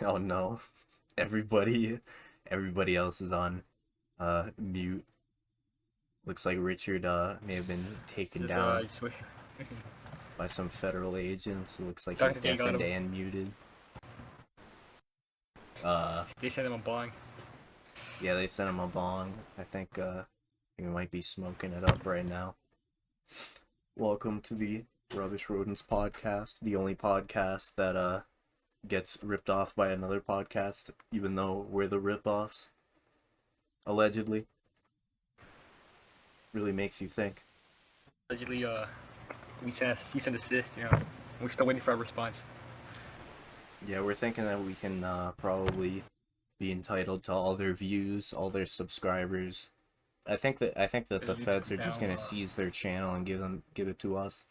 Oh no. Everybody everybody else is on mute. Looks like Richard may have been taken Just down just wait. by some federal agents. It looks like he's Dr. K got deafened him. and muted. Uh They sent him a bong. yeah, they sent him a bong. I think he might be smoking it up right now. Welcome to the Rubbish Rodents podcast, the only podcast that gets ripped off by another podcast, even though we're the rip-offs. Allegedly. Really makes you think. Allegedly, we sent a cease and desist. We're still waiting for a response. Yeah, we're thinking that we can probably be entitled to all their views, all their subscribers. I think that the feds are just gonna seize their channel and give it to us.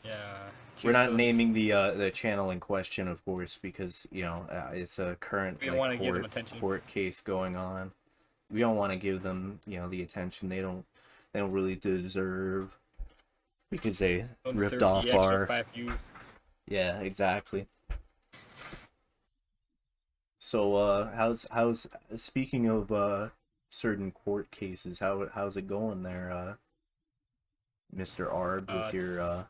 Yeah. We're not Those, naming the channel in question, of course, because it's a current we don't like want to give them attention. court case going on. We don't want to give them the attention they don't really deserve because they Don't ripped deserve off the extra our 5 views. yeah, exactly. So how's speaking of certain court cases, how's it going there, Mr. Arb, with your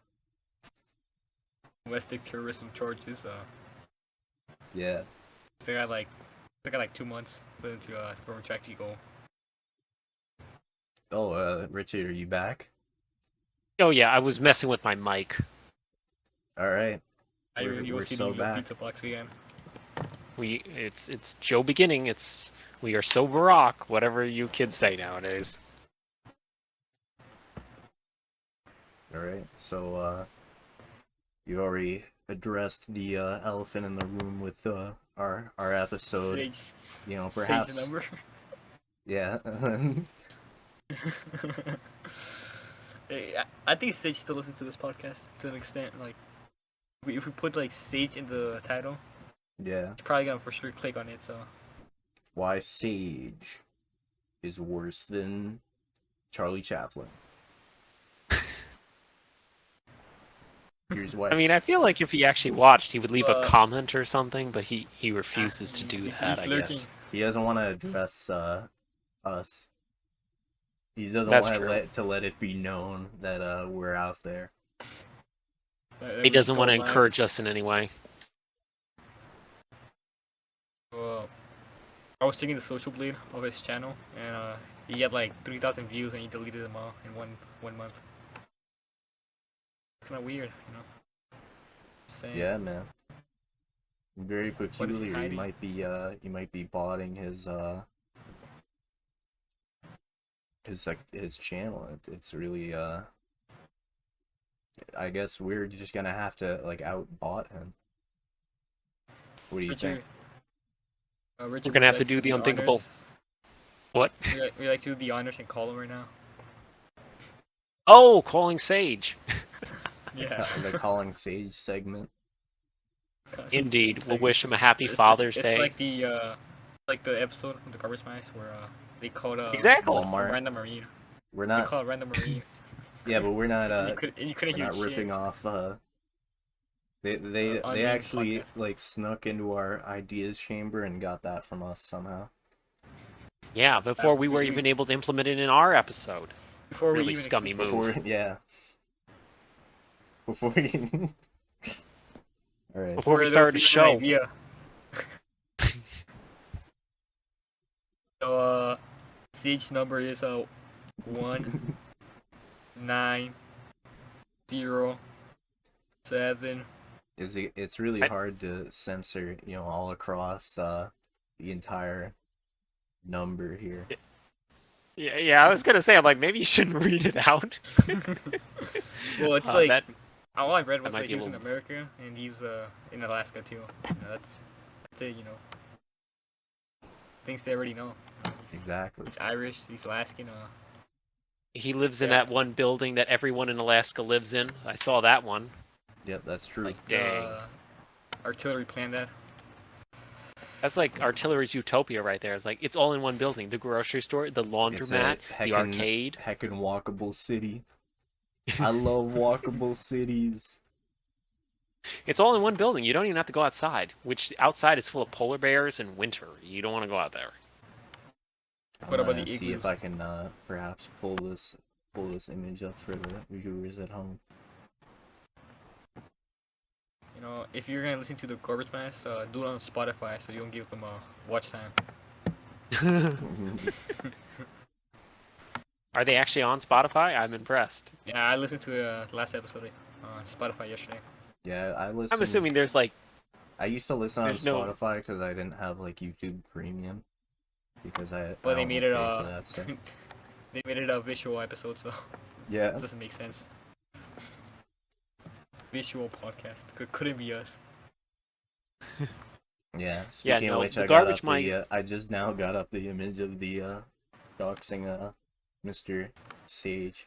Domestic terrorism charges. yeah. They got like 2 months for them to actually go. Oh, Richard, are you back? Oh yeah, I was messing with my mic. All right. You will We're see so your back. pizza box again. It's Joe beginning. We are so Barack, whatever you kids say nowadays. All right. So you already addressed the elephant in the room with our episode. Perhaps Sage the number. yeah. Hey, I think Sage still listens to this podcast to an extent. Like, if we put like Sage in the title, Yeah. he's probably gonna for sure click on it. So Why Sage is worse than Charlie Chaplin. Here's why. I mean, I feel like if he actually watched, he would leave a Uh, comment or something, but he refuses to do that, I lurking. guess. He doesn't want to address us. He doesn't That's want true. to let it be known that we're out there. He doesn't want to encourage us in any way. I was checking the social blade of his channel, and he had like 3,000 views, and he deleted them all in one month. It's kind of weird, you know. Saying. Yeah, man. Very peculiar. hiding? He might be botting his his channel. It's really I guess we're just gonna have to like outbot him. What do you think? Richard, We're gonna have to do the unthinkable. What? We like to do the honors and call him right now. Oh, calling Sage. Yeah. The calling Sage segment. Indeed. We'll wish him a happy Father's it's Day. like the episode of the Garbage Mice where they called Exactly. Walmart. Random Marine. We're They not. called Random Marine. Yeah, but we're not. You couldn't We're hear not ripping shit. off. They Unnamed actually podcast. like snuck into our ideas chamber and got that from us somehow. Yeah, before we were even able to implement it in our episode. Before Really we even scummy existed. move. Before we. All right. Before we there started the was even an show. idea. So Sage number is 1907. It's really hard to censor, all across the entire number here. Yeah, I was gonna say, I'm like, maybe you shouldn't read it out. Well, it's like that all I read was might like be he was a in little- America and he was in Alaska too. That's it, things they already know. Exactly. He's Irish, he's Alaskan. he lives in Yeah. that one building that everyone in Alaska lives in. I saw that one. Yep, that's true. Like, dang. Artillery planned that. That's like Artillery's Utopia right there. It's like, it's all in one building. The grocery store, the laundromat, the arcade. Heckin' walkable city. I love walkable cities. It's all in one building. You don't even have to go outside, which outside is full of polar bears in winter. You don't want to go out there. What I'm about gonna the see if igloos? I can perhaps pull this image up for the viewers at home. You know, if you're gonna listen to the Garbage Mass, do it on Spotify so you don't give them watch time. Are they actually on Spotify? I'm impressed. Yeah, I listened to the last episode on Spotify yesterday. Yeah, I'm assuming there's like I used to listen on there's no. Spotify because I didn't have like YouTube Premium because I But they don't made pay it for that stuff. they made it a visual episode, so Yeah. it doesn't make sense. Visual podcast couldn't be us. Yeah. Speaking no, of which, the I got garbage up might- I just now got up the image of the doxing Mr. Sage.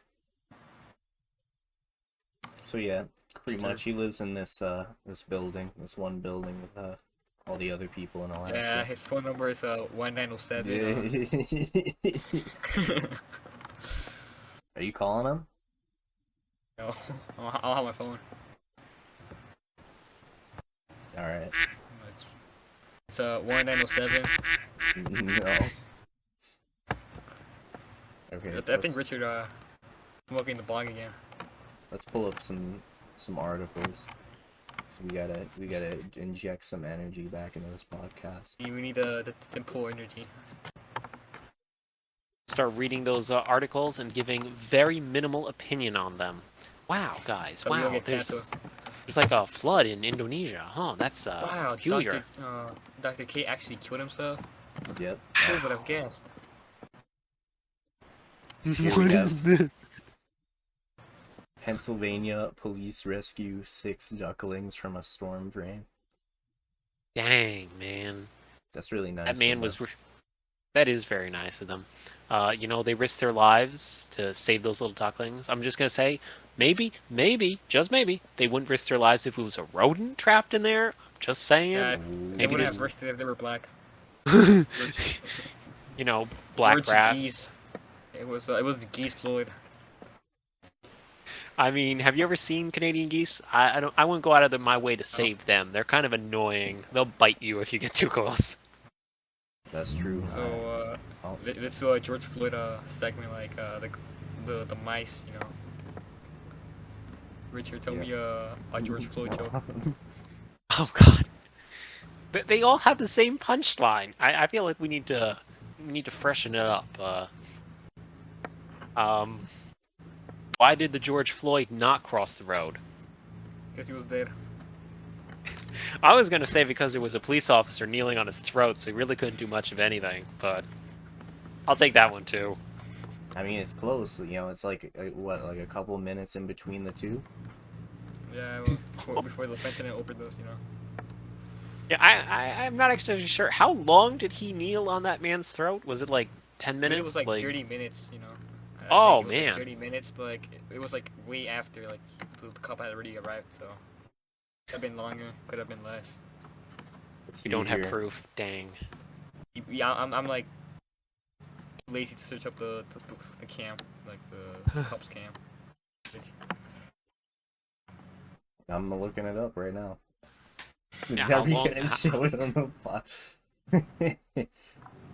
So yeah, pretty much he lives in this this building, this one building with all the other people in Alaska. Yeah, his phone number is 1907. Are you calling him? No, I'll have my phone. All right. It's 1907. No. Okay. I think Richard smoking the bong again. Let's pull up some articles. So we gotta inject some energy back into this podcast. We need the temple energy. Start reading those articles and giving very minimal opinion on them. Wow, guys! So we don't Wow, get there's canceled. like a flood in Indonesia. Huh? That's Wow, peculiar. Dr. K actually killed himself. Yep. Who would have guessed? What is this? Pennsylvania police rescue 6 ducklings from a storm drain. Dang, man. That's really nice. That man was. That is very nice of them. You know, they risked their lives to save those little ducklings. I'm just gonna say, maybe, just maybe, they wouldn't risk their lives if it was a rodent trapped in there. Just saying. Yeah, they maybe wouldn't there's, have risked it if they were black. you know, black Birds, rats. geese. It was the geese Floyd. I mean, have you ever seen Canadian geese? I wouldn't go out of my way to save them. They're kind of annoying. They'll bite you if you get too close. That's true. So let's do a George Floyd segment like the mice, you know. Richard, tell me a George Floyd joke. Oh God, they all have the same punchline. I feel like we need to freshen it up. Why did the George Floyd not cross the road? Because he was dead. I was gonna say because there was a police officer kneeling on his throat, so he really couldn't do much of anything. But I'll take that one too. I mean, it's close. You know, it's like what, like a couple minutes in between the two. Yeah, well, before the fentanyl overdose, you know. Yeah, I'm not actually sure. How long did he kneel on that man's throat? Was it like 10 I minutes? mean, it was like 30 minutes, you know. I Oh, think it was man. Like 30 minutes, but like it was like way after like the cop had already arrived, so could have been longer, could have been less. Let's We see don't have here. proof. Dang. Yeah, I'm like lazy to search up the cam, like the cops cam. I'm looking it up right now. Yeah, Are how we long- gonna show it on the pod?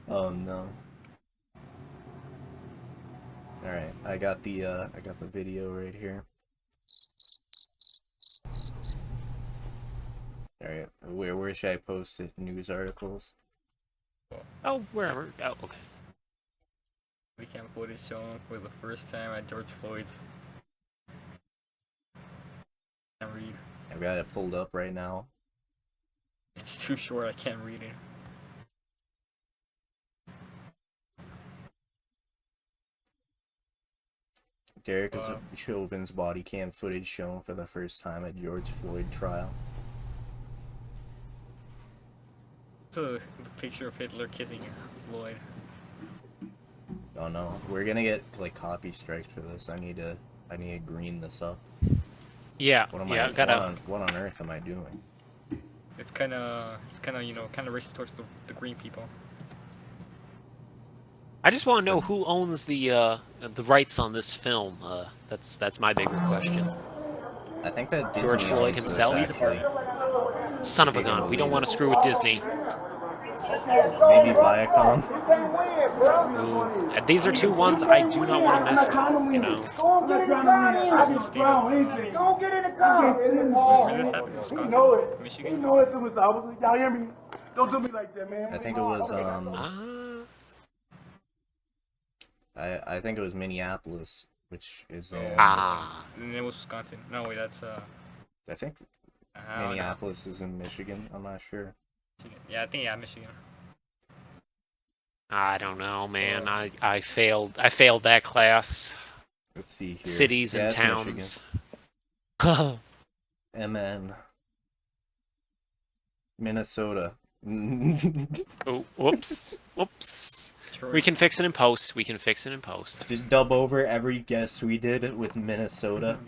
Oh no. Alright, I got the video right here. Alright, where should I post it? News articles? Oh, wherever. Oh, okay. We cam footage shown for the first time at George Floyd's. Can't read. I've got it pulled up right now. It's too short. I can't read it. Derek Chauvin's body cam footage shown for the first time at George Floyd trial. It's a picture of Hitler kissing Floyd. Oh no, we're gonna get like copy striked for this. I need to green this up. Yeah, What am yeah, I? gotta. What on earth am I doing? It's kind of you know kind of racist towards the green people. I just want to know who owns the rights on this film. That's my bigger question. I think that Disney George Floyd owns this, himself. actually. Son of a If you can gun. We don't believe want it. to screw with Disney. Maybe Viacom. Ooh, these are two ones I do not want to mess with, you know? Don't get in the car. Don't get in the car. Where's this happening? He know it. He Michigan? know it, Mr. Officer. Y'all hear me? Don't do me like that, man. I think it was Ah, I think it was Minneapolis, which is in And it was Wisconsin. No, wait, that's I think I don't know. Minneapolis is in Michigan. I'm not sure. Yeah, I think Michigan. I don't know, man. I failed that class. Let's see here. Cities Yeah, and it's towns. MN. Minnesota. Oh, whoops. Whoops. True. We can fix it in post. We can fix it in post. Just dub over every guess we did with Minnesota.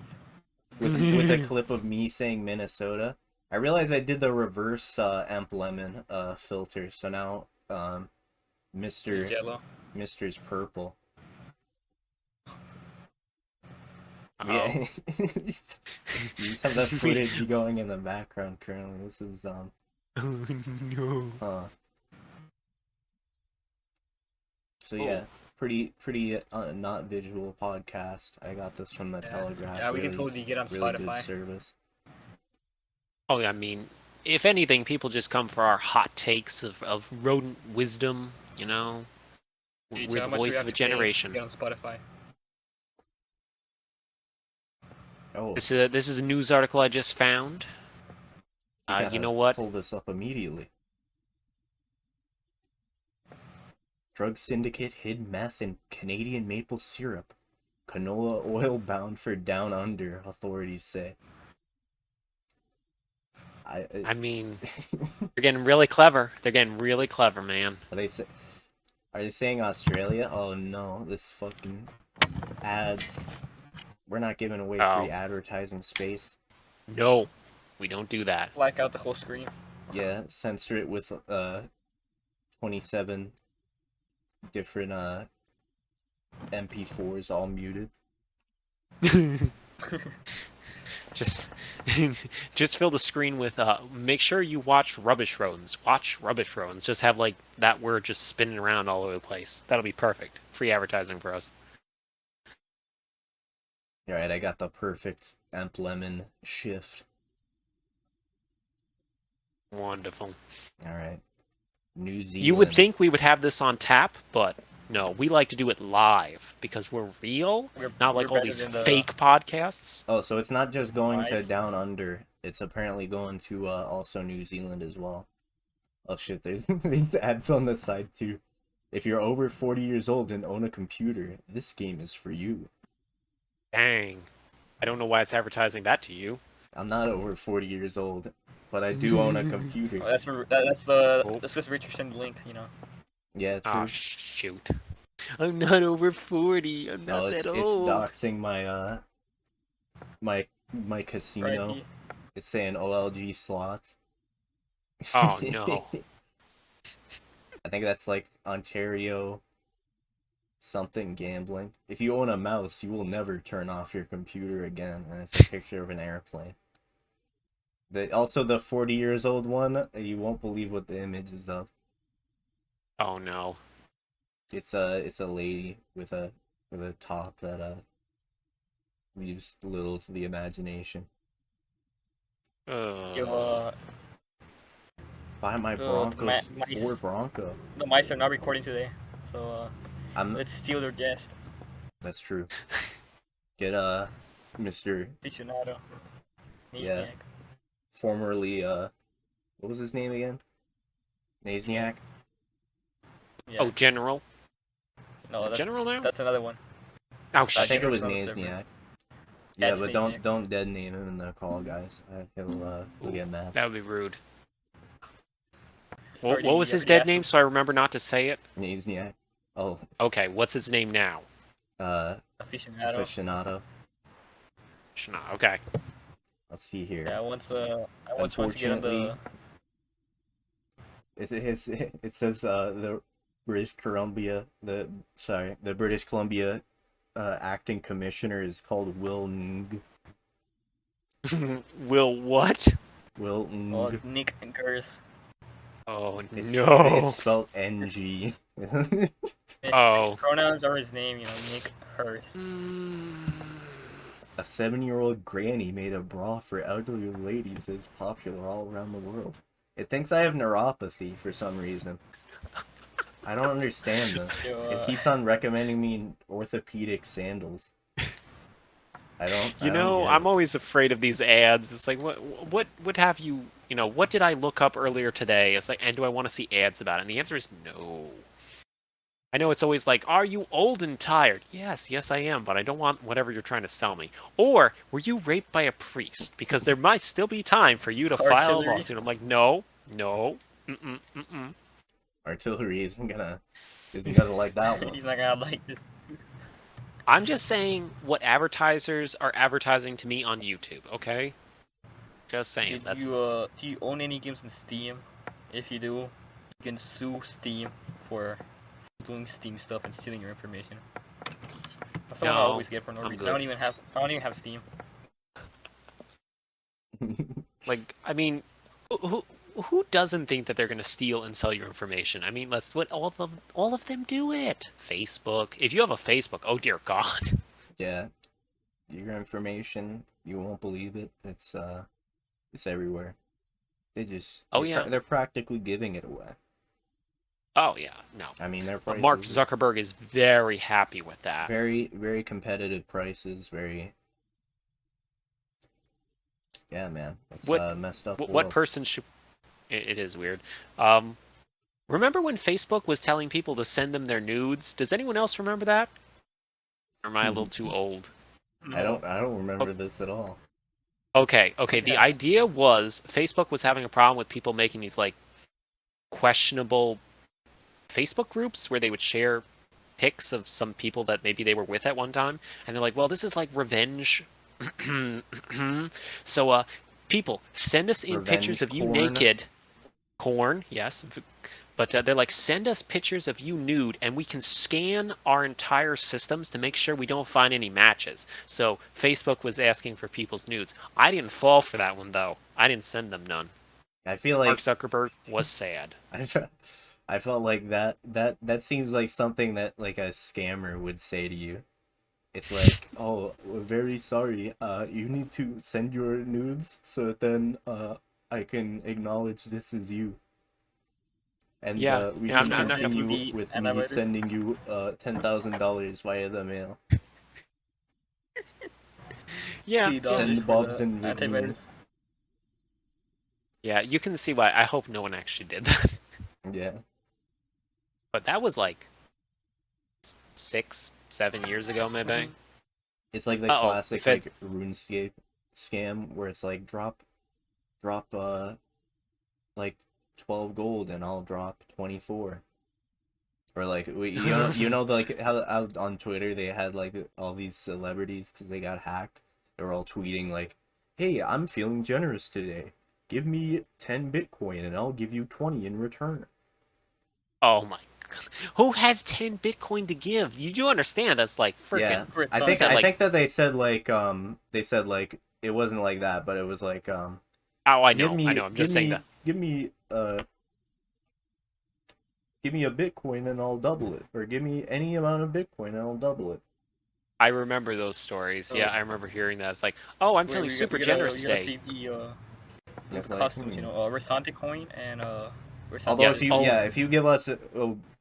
With a clip of me saying Minnesota. I realized I did the reverse Emp Lemon filter, so now Jello. Mister's purple. Uh-oh. Yeah. You just have that footage going in the background currently. This is Oh, no. So yeah, pretty not visual podcast. I got this from the Telegraph. Yeah, we can really, totally get on really good Spotify. service. Oh, I mean, if anything, people just come for our hot takes of rodent wisdom, you know? Dude, We're how the much we voice have of a to pay to generation. Get on Spotify. Oh, This is a news article I just found. You know what? Pull this up immediately. Drug syndicate hid meth in Canadian maple syrup. Canola oil bound for down under, authorities say. I mean, they're getting really clever. They're getting really clever, man. Are they saying Australia? Oh no, this fucking ads. We're not giving away free advertising space. No, we don't do that. Black out the whole screen. Yeah, censor it with 27 different MP4s all muted. Just fill the screen with make sure you watch Rubbish Rodents. Watch Rubbish Rodents. Just have like that word just spinning around all over the place. That'll be perfect. Free advertising for us. Alright, I got the perfect Emp Lemon shift. Wonderful. Alright. New Zealand. You would think we would have this on tap, but no, we like to do it live because we're real, not like we're all these better than the- fake podcasts. Oh, so it's not just going to Nice. Down Under. It's apparently going to also New Zealand as well. Oh shit, there's these ads on the side too. If you're over 40 years old and own a computer, this game is for you. Dang. I don't know why it's advertising that to you. I'm not over 40 years old, but I do own a computer. Oh, that's the Oh. that's just Richard send the link, you know. Yeah, true. Oh, shoot. I'm not over 40. I'm No, not it's that old. doxing my my casino. Right. It's saying OLG slots. Oh, no. I think that's like Ontario something gambling. If you own a mouse, you will never turn off your computer again. And it's a picture of an airplane. Also the 40 years old one, you won't believe what the image is of. Oh, no. It's a lady with a top that leaves little to the imagination. Yo, Buy my the Broncos mice- for Bronco. the mice are not recording today, so I'm. let's steal their guest, That's true. Get Mr. aficionado. Yeah. Formerly what was his name again? Nazniak. Yeah. Oh, General? no, Is it that's, General now? that's another one. Oh, I shit. think it was General's on the server. Nazniak. Yeah, Yeah, it's but Nazniak. don't dead name him in the call, guys. He'll get mad. That would be rude. Already- What was his already dead asked name him. so I remember not to say it? Nazniak. Oh, Okay, what's his name now? Aficionado. aficionado. Okay. Let's see here. Yeah, I once want to get on the. It says the British Columbia the British Columbia acting commissioner is called Will Ng. Will what? Will Ng. Nick and Curse. Oh It's, no. it's spelled NG. Oh. His pronouns are his name, Nick Hurst. A 7-year-old granny made a bra for elderly ladies that is popular all around the world. It thinks I have neuropathy for some reason. I don't understand this. It keeps on recommending me orthopedic sandals. I don't get I'm it. always afraid of these ads. It's like, what have you, what did I look up earlier today? It's like, and do I want to see ads about it? And the answer is no. I know it's always like, are you old and tired? Yes, I am, but I don't want whatever you're trying to sell me. Or, were you raped by a priest? Because there might still be time for you to file a Artillery. lawsuit. I'm like, no, mm-mm. Artillery isn't gonna like that one. He's not gonna like this. I'm just saying what advertisers are advertising to me on YouTube, okay? Just saying. Do you own any games in Steam? If you do, you can sue Steam for doing Steam stuff and stealing your information. That's what I No, always get for no I'm reason. good. I don't even have Steam. Like, I mean, who doesn't think that they're going to steal and sell your information? I mean, what all of them do it. Facebook. If you have a Facebook, oh dear God. Yeah. Your information, you won't believe it. It's everywhere. They're practically giving it away. Oh yeah, no. I mean, their But prices Mark are Zuckerberg is very happy with that. very, very competitive prices. Yeah, man. It's messed up. What person should? It is weird. Remember when Facebook was telling people to send them their nudes? Does anyone else remember that? Or am I a little too old? I don't remember this at all. Okay. The idea was Facebook was having a problem with people making these like questionable Facebook groups where they would share pics of some people that maybe they were with at one time, and they're like, well, this is like revenge. So people, send us in Revenge pictures of you porn. naked. Corn, yes. But they're like, send us pictures of you nude, and we can scan our entire systems to make sure we don't find any matches. So Facebook was asking for people's nudes. I didn't fall for that one, though. I didn't send them none. I feel like Mark Zuckerberg was sad. I felt like that seems like something that like a scammer would say to you. It's like, oh, we're very sorry. You need to send your nudes so that then I can acknowledge this is you. And we can continue with me sending you $10,000 via the mail. Yeah. Send Bob's and Regina. Yeah, you can see why. I hope no one actually did that. Yeah. But that was like 6, 7 years ago, maybe. It's like the classic like RuneScape scam where it's like drop like 12 gold and I'll drop 24. Or like like how on Twitter they had like all these celebrities because they got hacked. They were all tweeting like, "Hey, I'm feeling generous today. Give me 10 Bitcoin and I'll give you 20 in return." Oh my God. Who has 10 Bitcoin to give? You do understand that's like freaking. Yeah. I think that they said like it wasn't like that, but it was like Oh, I know. I'm just saying that. Give me a Bitcoin and I'll double it, or give me any amount of Bitcoin and I'll double it. I remember those stories. Yeah, I remember hearing that. It's like, oh, I'm feeling super generous today. The customs, redsonte coin and Although if you give us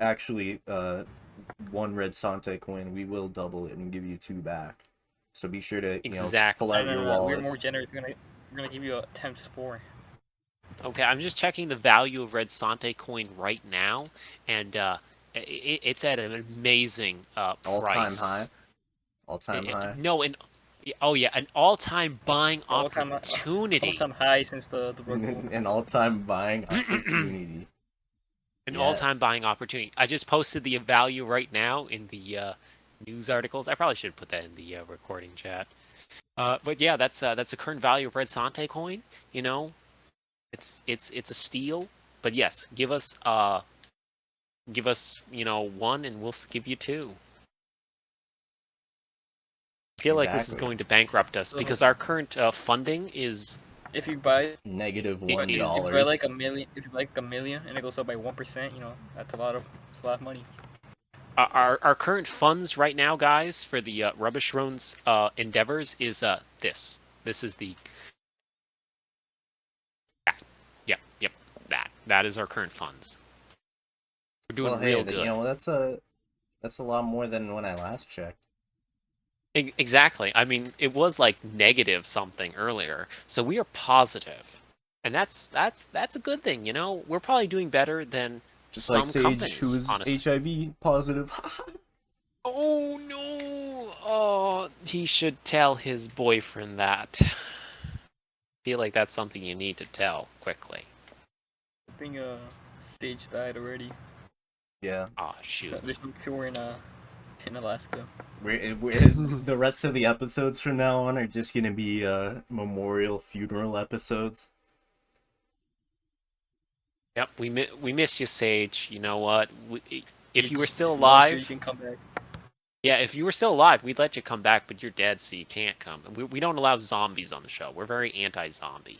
actually 1 redsonte coin, we will double it and give you 2 back. So be sure to pull out your wallets. We're more generous. We're gonna give you a times 4. Okay, I'm just checking the value of redsonte coin right now, and it's at an amazing price. All-time high. No, an all-time buying opportunity. All-time high since the an all-time buying opportunity. An all-time buying opportunity. I just posted the value right now in the news articles. I probably should put that in the recording chat. But yeah, that's the current value of redsonte coin. It's a steal. But yes, give us 1 and we'll give you 2. feel like this is Exactly. going to bankrupt us because our current funding is If you buy Negative It $1. is- if you buy like a million, if you buy like a million and it goes up by 1%, that's a lot of money. our current funds right now, guys, for the Rubbish Roan's endeavors is this. This is the yep that is our current funds. We're doing Well, hey, real good. that's a lot more than when I last checked. Exactly. I mean, it was like negative something earlier, so we are positive, and that's a good thing. We're probably doing better than Just some like Sage, companies. who is Honestly. HIV positive. Oh no! Oh, he should tell his boyfriend that. Feel like that's something you need to tell quickly. I think Sage died already. Yeah. Oh shoot. There's no cure in Alaska. The rest of the episodes from now on are just gonna be memorial funeral episodes. Yep, we miss you, Sage. You know what? If you were still If you want to, you alive, can come back. yeah, if you were still alive, we'd let you come back, but you're dead, so you can't come. We don't allow zombies on the show. We're very anti-zombie.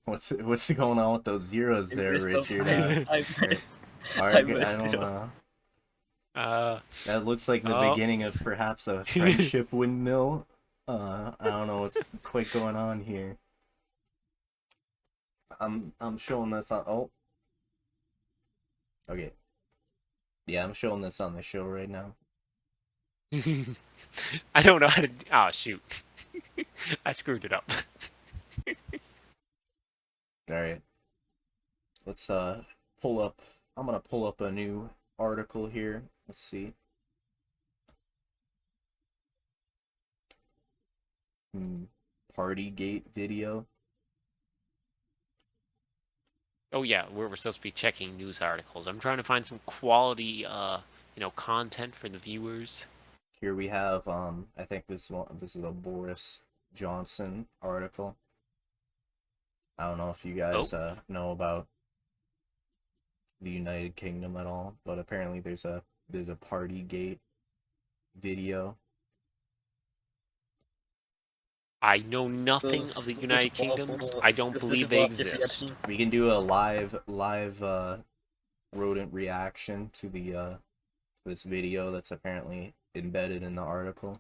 What's going on with those zeros I there, missed Richard? I missed. I I missed don't it. know. Uh, That looks like the Oh. beginning of perhaps a friendship windmill. I don't know what's quite going on here. I'm showing this on. Oh. Okay. Yeah, I'm showing this on the show right now. I don't know how to. Oh shoot! I screwed it up. All right. Let's pull up. I'm gonna pull up a new article here. Let's see. Partygate video. Oh yeah, we're supposed to be checking news articles. I'm trying to find some quality, content for the viewers. Here we have I think this is a Boris Johnson article. I don't know if you guys know about the United Kingdom at all, but apparently there's a Partygate video. I know nothing of the United Kingdoms. I don't believe they exist. We can do a live rodent reaction to the this video that's apparently embedded in the article.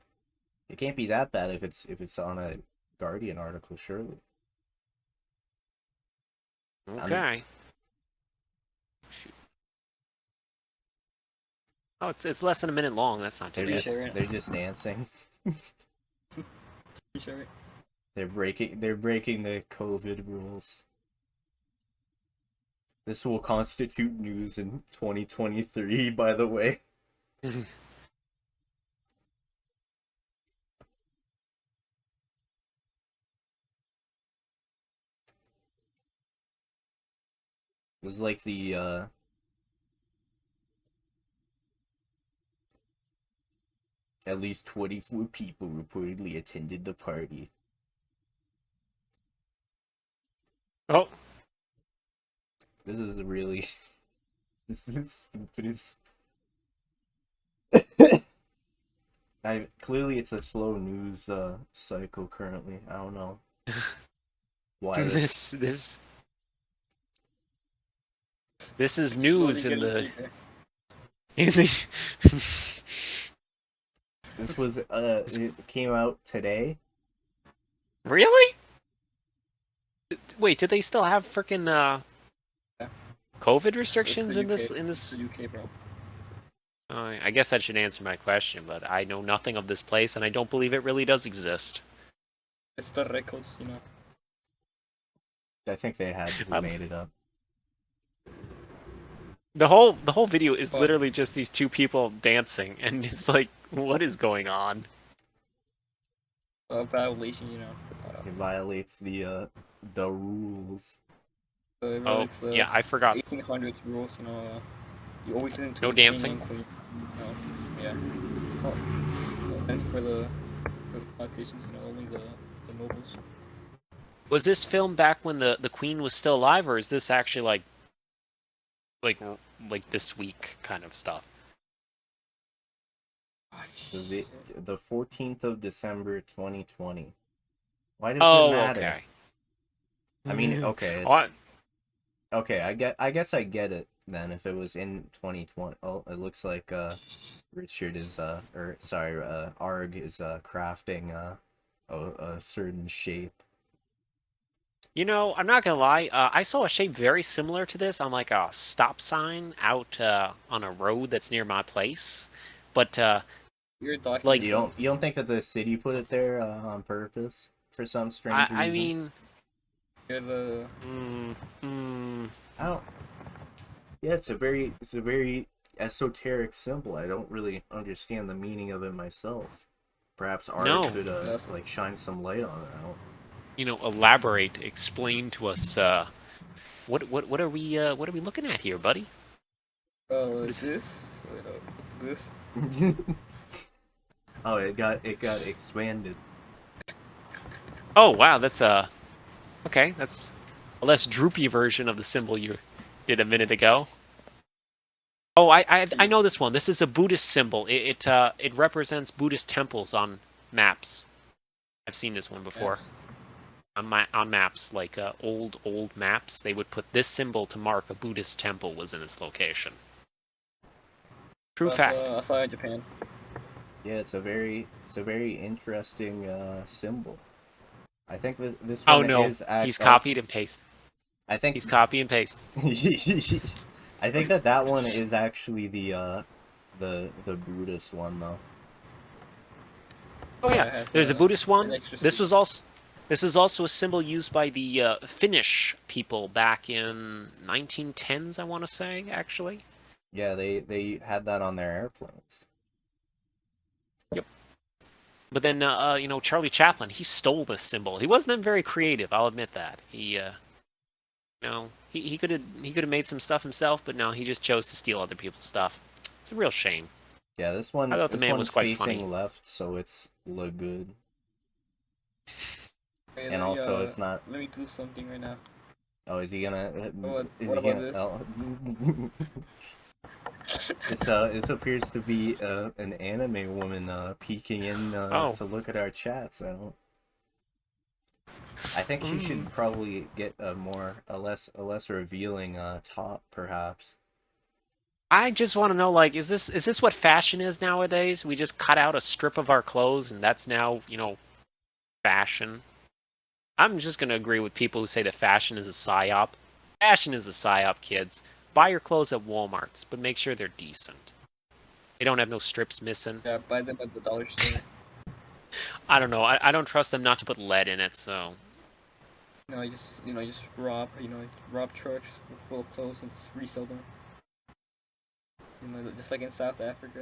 It can't be that bad if it's on a Guardian article, surely. Okay. Shoot. Oh, it's less than a minute long. That's not too bad. They're just dancing. Sure. They're breaking the COVID rules. This will constitute news in 2023, by the way. This is like the at least 24 people reportedly attended the party. Oh, This is really this is stupid. Clearly it's a slow news cycle currently. I don't know why this is news in the This was it came out today. Really? Wait, do they still have freaking COVID restrictions in this? UK, bro. I guess that should answer my question, but I know nothing of this place, and I don't believe it really does exist. It's the records, I think they had made it up. The whole video is literally just these two people dancing, and it's like, what is going on? A violation, It violates the rules. Oh, yeah, I forgot. 1800s rules, you always listen to No the king dancing? and queen, yeah. And for the politicians, only the nobles. Was this filmed back when the queen was still alive, or is this actually like this week kind of stuff? The 14th of December 2020. Why does it Oh, matter? okay. I mean, okay, Oh, it's okay. I guess I get it then if it was in 2020. Oh, it looks like Richard is or sorry, Arg is crafting a certain shape. you know, I'm not gonna lie. I saw a shape very similar to this on like a stop sign out on a road that's near my place. But You're talking like, You don't think that the city put it there on purpose for some strange I reason? mean, you're the I don't. Yeah, it's a very esoteric symbol. I don't really understand the meaning of it myself. Perhaps Art no. could Yes. like shine some light on it. I don't. You know, elaborate, explain to us. What are we looking at here, buddy? this, this. Oh, it got expanded. Oh wow, that's okay. That's a less droopy version of the symbol you did a minute ago. Oh, I know this one. This is a Buddhist symbol. It represents Buddhist temples on maps. I've seen this one before. On maps, like old maps, they would put this symbol to mark a Buddhist temple was in its location. True fact. I saw it in Japan. Yeah, it's a very interesting symbol. I think this Oh one no, is he's copied and pasted. I think He's copy and paste. I think that one is actually the Buddhist one though. Oh It yeah, has, there's a Buddhist one. an extra This seat. was also a symbol used by the Finnish people back in 1910s. I want to say actually. Yeah, they had that on their airplanes. But then, you know, Charlie Chaplin, he stole this symbol. He wasn't very creative, I'll admit that. He, you know, he could have made some stuff himself, but no, he just chose to steal other people's stuff. It's a real shame. Yeah, this one I thought the this man one's was quite facing funny. left, so it's look good. Okay, And also, it's not. Let me do something right now. Oh, is he gonna? What Is about he gonna? this? Oh. This appears to be an anime woman peeking in Oh. to look at our chats. I think she should probably get a less revealing top, perhaps. I just want to know, like, is this what fashion is nowadays? We just cut out a strip of our clothes, and that's now, you know, fashion. I'm just gonna agree with people who say that fashion is a psyop. Fashion is a psyop, kids. Buy your clothes at Walmart's, but make sure they're decent. They don't have no strips missing. Yeah, buy them at the dollar store. I don't know. I don't trust them not to put lead in it, so. I just rob trucks full of clothes and resell them. Just like in South Africa,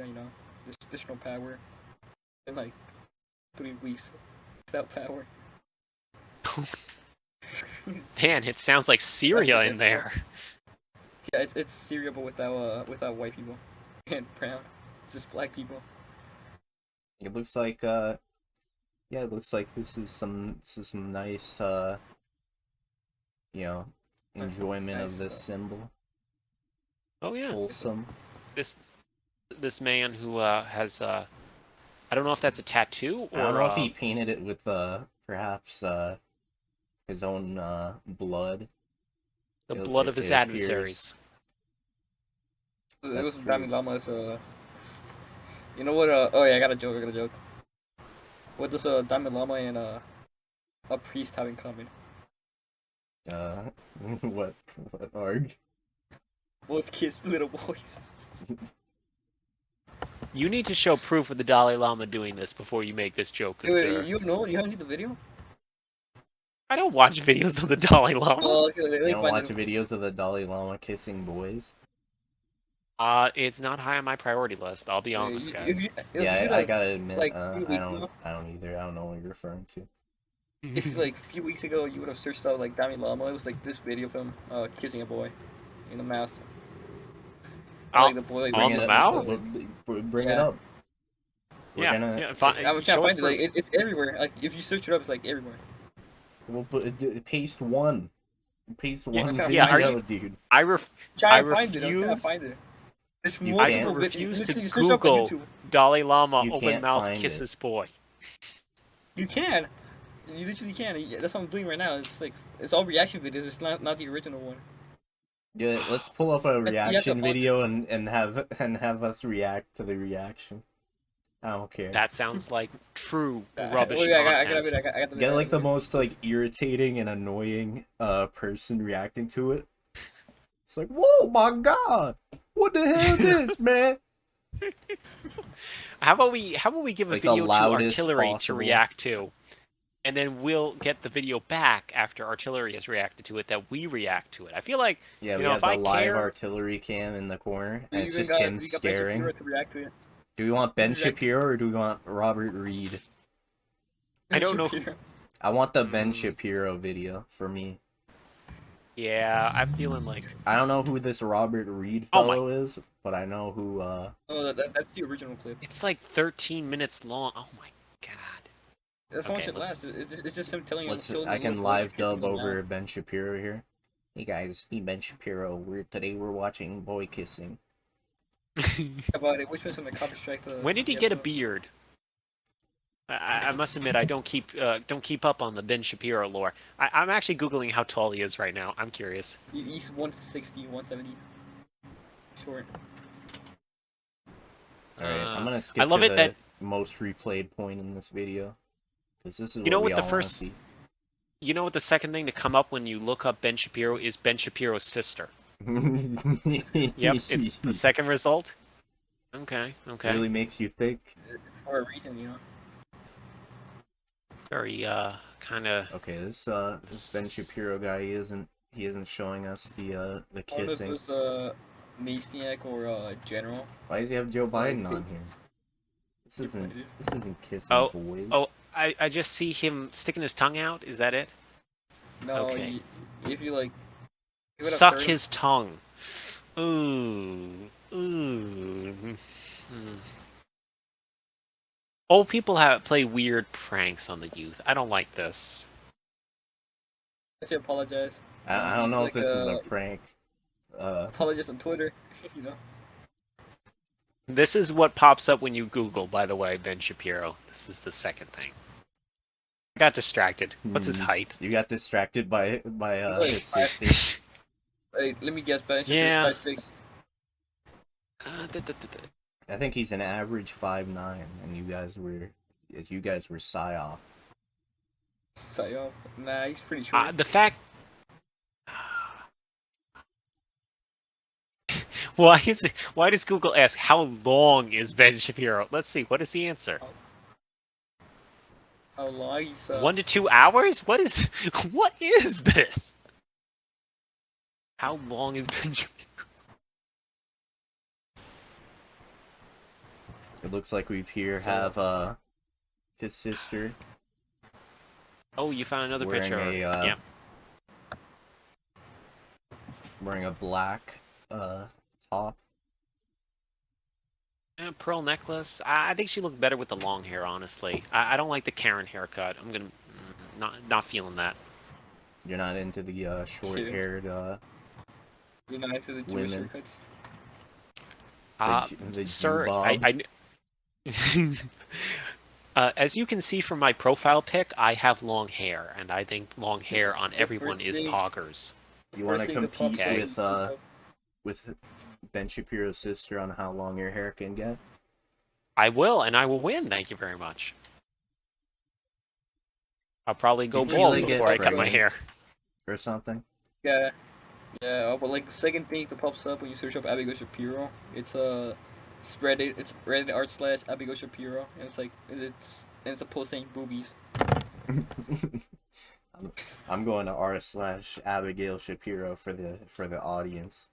there's additional power. In like 3 weeks without power. Man, it sounds like Syria in there. Yeah, it's Syria but without white people and brown. It's just black people. It looks like yeah, it looks like this is some nice you know, enjoyment of this symbol. Oh yeah. Wholesome. This man who has I don't know if that's a tattoo or I don't know if he painted it with perhaps his own blood. the blood of his it adversaries. It That's was true. Dalai Lama's you know what oh yeah, I got a joke. What does Dalai Lama and a priest have in common? What arg? Both kiss little boys. You need to show proof of the Dalai Lama doing this before you make this joke, good Wait, sir. you haven't seen the video? I don't watch videos of the Dalai Lama. Oh, okay, let You me don't find watch it. videos of the Dalai Lama kissing boys? It's not high on my priority list. I'll be honest, guys. Yeah, I gotta admit, like, I few weeks ago? don't either. I don't know what you're referring to. If like a few weeks ago you would have searched out like Dalai Lama, it was like this video of him kissing a boy in the mouth. Like the boy like on raising the his mouth? hand. Bring it Yeah. up. We're gonna. Yeah, I fine. can't Show us find it. Like, proof. it's everywhere. Like if you search it up, it's like everywhere. We'll paste one. Paste Yeah, one yeah, video, are you- dude. I Trying to refuse. find it. I'm trying to find it. There's You I can't- multiple refuse to literally search up on Google YouTube. Dalai Lama You open can't mouth find kisses boy. You can. You literally can. That's what I'm doing right now. It's like it's all reaction videos. It's not the original one. Yeah, let's pull up a You have to reaction pause it. video and have us react to the reaction. I don't care. That sounds like true Wait, rubbish I got content. the Get video, like the I got most like irritating and annoying person reacting to it. It's like, whoa, my god, what the hell is this, man? How about we give a Like the video to loudest Artillery to possible. react to, and then we'll get the video back after Artillery has reacted to it that we react to it. I feel like Yeah, you we know, have if the I live care- artillery cam in the corner, We and it's even just got- him we got Ben staring. Shapiro to react to it. Do we want Ben Let's react- Shapiro or do we want Robert Reed? I don't know. Shapiro. I want the Ben Mm. Shapiro video for me. Yeah, I'm feeling like I don't know who this Robert Reed Oh my- fellow is, but I know who. Oh, that's the original clip. it's like 13 minutes long. Oh my god. That's how Okay, much it let's- lasts. It's just him telling Let's. telling I you can what live to kiss him dub in the over mouth. Ben Shapiro here. Hey guys, me Ben Shapiro. Today we're watching boy kissing. About it. Which one's on the copy strike? When did he get a beard? I must admit I don't keep up on the Ben Shapiro lore. I'm actually googling how tall he is right now. I'm curious. He's 160, 170. Short. All right, I'm Uh, gonna skip I love to it the that- most replayed point in this video, because this is You know what we what the all wanna first- see. You know what the second thing to come up when you look up Ben Shapiro is Ben Shapiro's sister. Yep, it's the second result. Okay. Really makes you think. It's for a reason, you know. Very kind of. Okay, this Ben Shapiro guy, he isn't showing us the One of kissing. those Masniak or General. Why does he have Joe Biden on here? This isn't kissing Oh, boys. oh, I just see him sticking his tongue out. Is that it? No, Okay. if you like give it a Suck third- his tongue. Ooh. Mm. Old people play weird pranks on the youth. I don't like this. I say apologize. I don't know Like, if this is a prank. Apologize on Twitter. You know. This is what pops up when you Google, by the way, Ben Shapiro. This is the second thing. I got distracted. What's his height? You got distracted by like his five- sister. Hey, let me guess. Ben Yeah. Shapiro's 5'6". I think he's an average 5'9", and you guys were psyop. Psyop. Nah, he's pretty short. The fact. Why does Google ask how long is Ben Shapiro? Let's see. What is the answer? How long he's 1 to 2 hours? What is this? How long is Ben Shapiro? It looks like we have his sister Oh, you found another wearing picture. a wearing a black top. Pearl necklace. I think she looked better with the long hair, honestly. I don't like the Karen haircut. I'm gonna not feeling that. You're not into the short-haired You're not into the Jewish women. haircuts. the Sir, Jew as you can see from my profile pic, I have long hair, and I think long hair on The everyone first is thing- poggers. You want to First thing that compete pops up with Ben Shapiro's sister on how long your hair can get? I will, and I will win. Thank you very much. I'll probably go Usually bald they get before I cut my pregnant. hair. Or something? Yeah. Yeah, but like the second thing that pops up when you search up Abigail Shapiro, it's Reddit. It's Reddit /Abigail Shapiro, and it's like it's a post saying boobies. I'm going to r/Abigail Shapiro for the audience.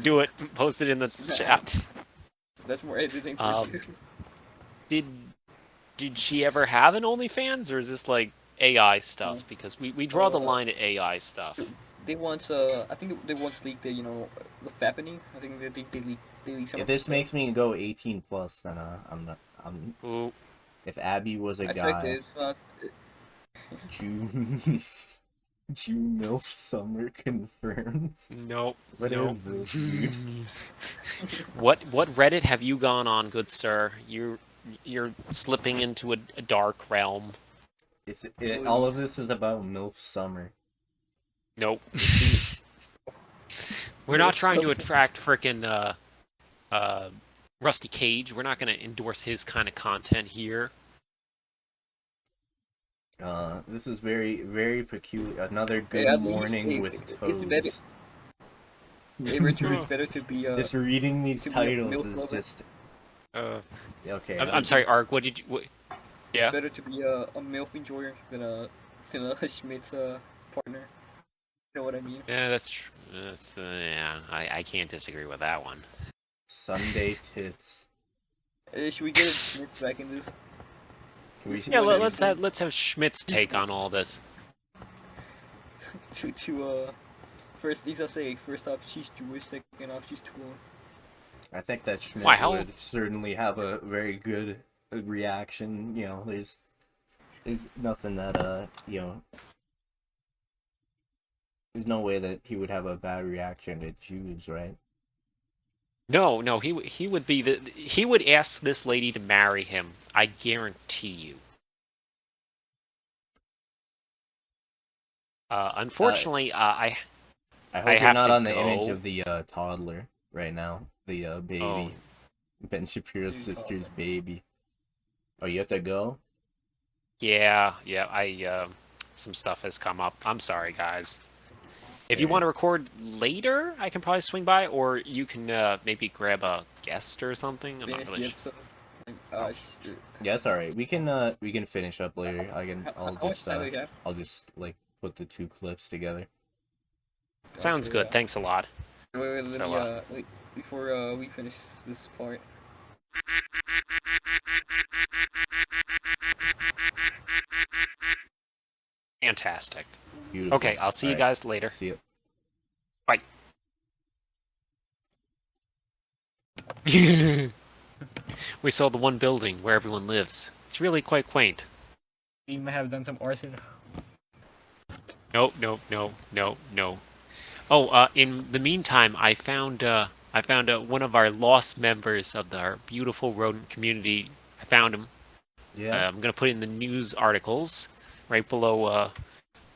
Do it. Post it in the chat. That's more editing. For Um, you. Did she ever have an OnlyFans, or is this like AI stuff? Because we draw the line at AI stuff. They once I think they once leaked the the fappening. I think they leaked some. If this makes me go 18 plus, then I'm Ooh. if Abby was a I guy. checked it. It's not. Jew. MILF Summer confirmed. Nope. What nope. is this, dude? What Reddit have you gone on, good sir? You're slipping into a dark realm. All of this is about MILF Summer. Nope. We're not trying to attract frickin' Rusty Cage. We're not gonna endorse his kind of content here. This is very, very peculiar. Another good at morning least with it's better. toes. Richard, it's better to be Just reading these to be a titles milk is lover. just okay. I'm sorry, Ark. What did you? What? Yeah. It's better to be a MILF enjoyer than a Schmidt's partner. You know what I mean? Yeah, that's true. Yeah, I can't disagree with that one. Sunday tits. Should we get Schmidt's back in this? Can we? Yeah, let's have Schmidt's take on all this. First, these I say, first off, she's Jewish, second off, she's tall. I think that Schmidt Why, how- would certainly have a very good reaction. You know, there's nothing that there's no way that he would have a bad reaction to Jews, right? No, he would be he would ask this lady to marry him. I guarantee you. Unfortunately, I I hope I you're have not to on the image go. of the toddler right now. The baby. Oh. Ben Shapiro's Baby sister's toddler. baby. Oh, you have to go? yeah, I some stuff has come up. I'm sorry, guys. If you Okay. want to record later, I can probably swing by, or you can maybe grab a guest or something. I'm not Finish really the sure. episode. Shit. Yeah, it's alright. We can finish up later. How much time do we have? I'll just like put the two clips together. Sounds Okay, good. Thanks a lot. Wait, let So, me, wait, before we finish this part. Fantastic. Beautiful. Okay, I'll see you Alright, guys later. See you. We saw the one building where everyone lives. It's really quite quaint. We might have done some arson. Nope. Oh, in the meantime, I found one of our lost members of our beautiful rodent community. I found him. Yeah. I'm gonna put it in the news articles right below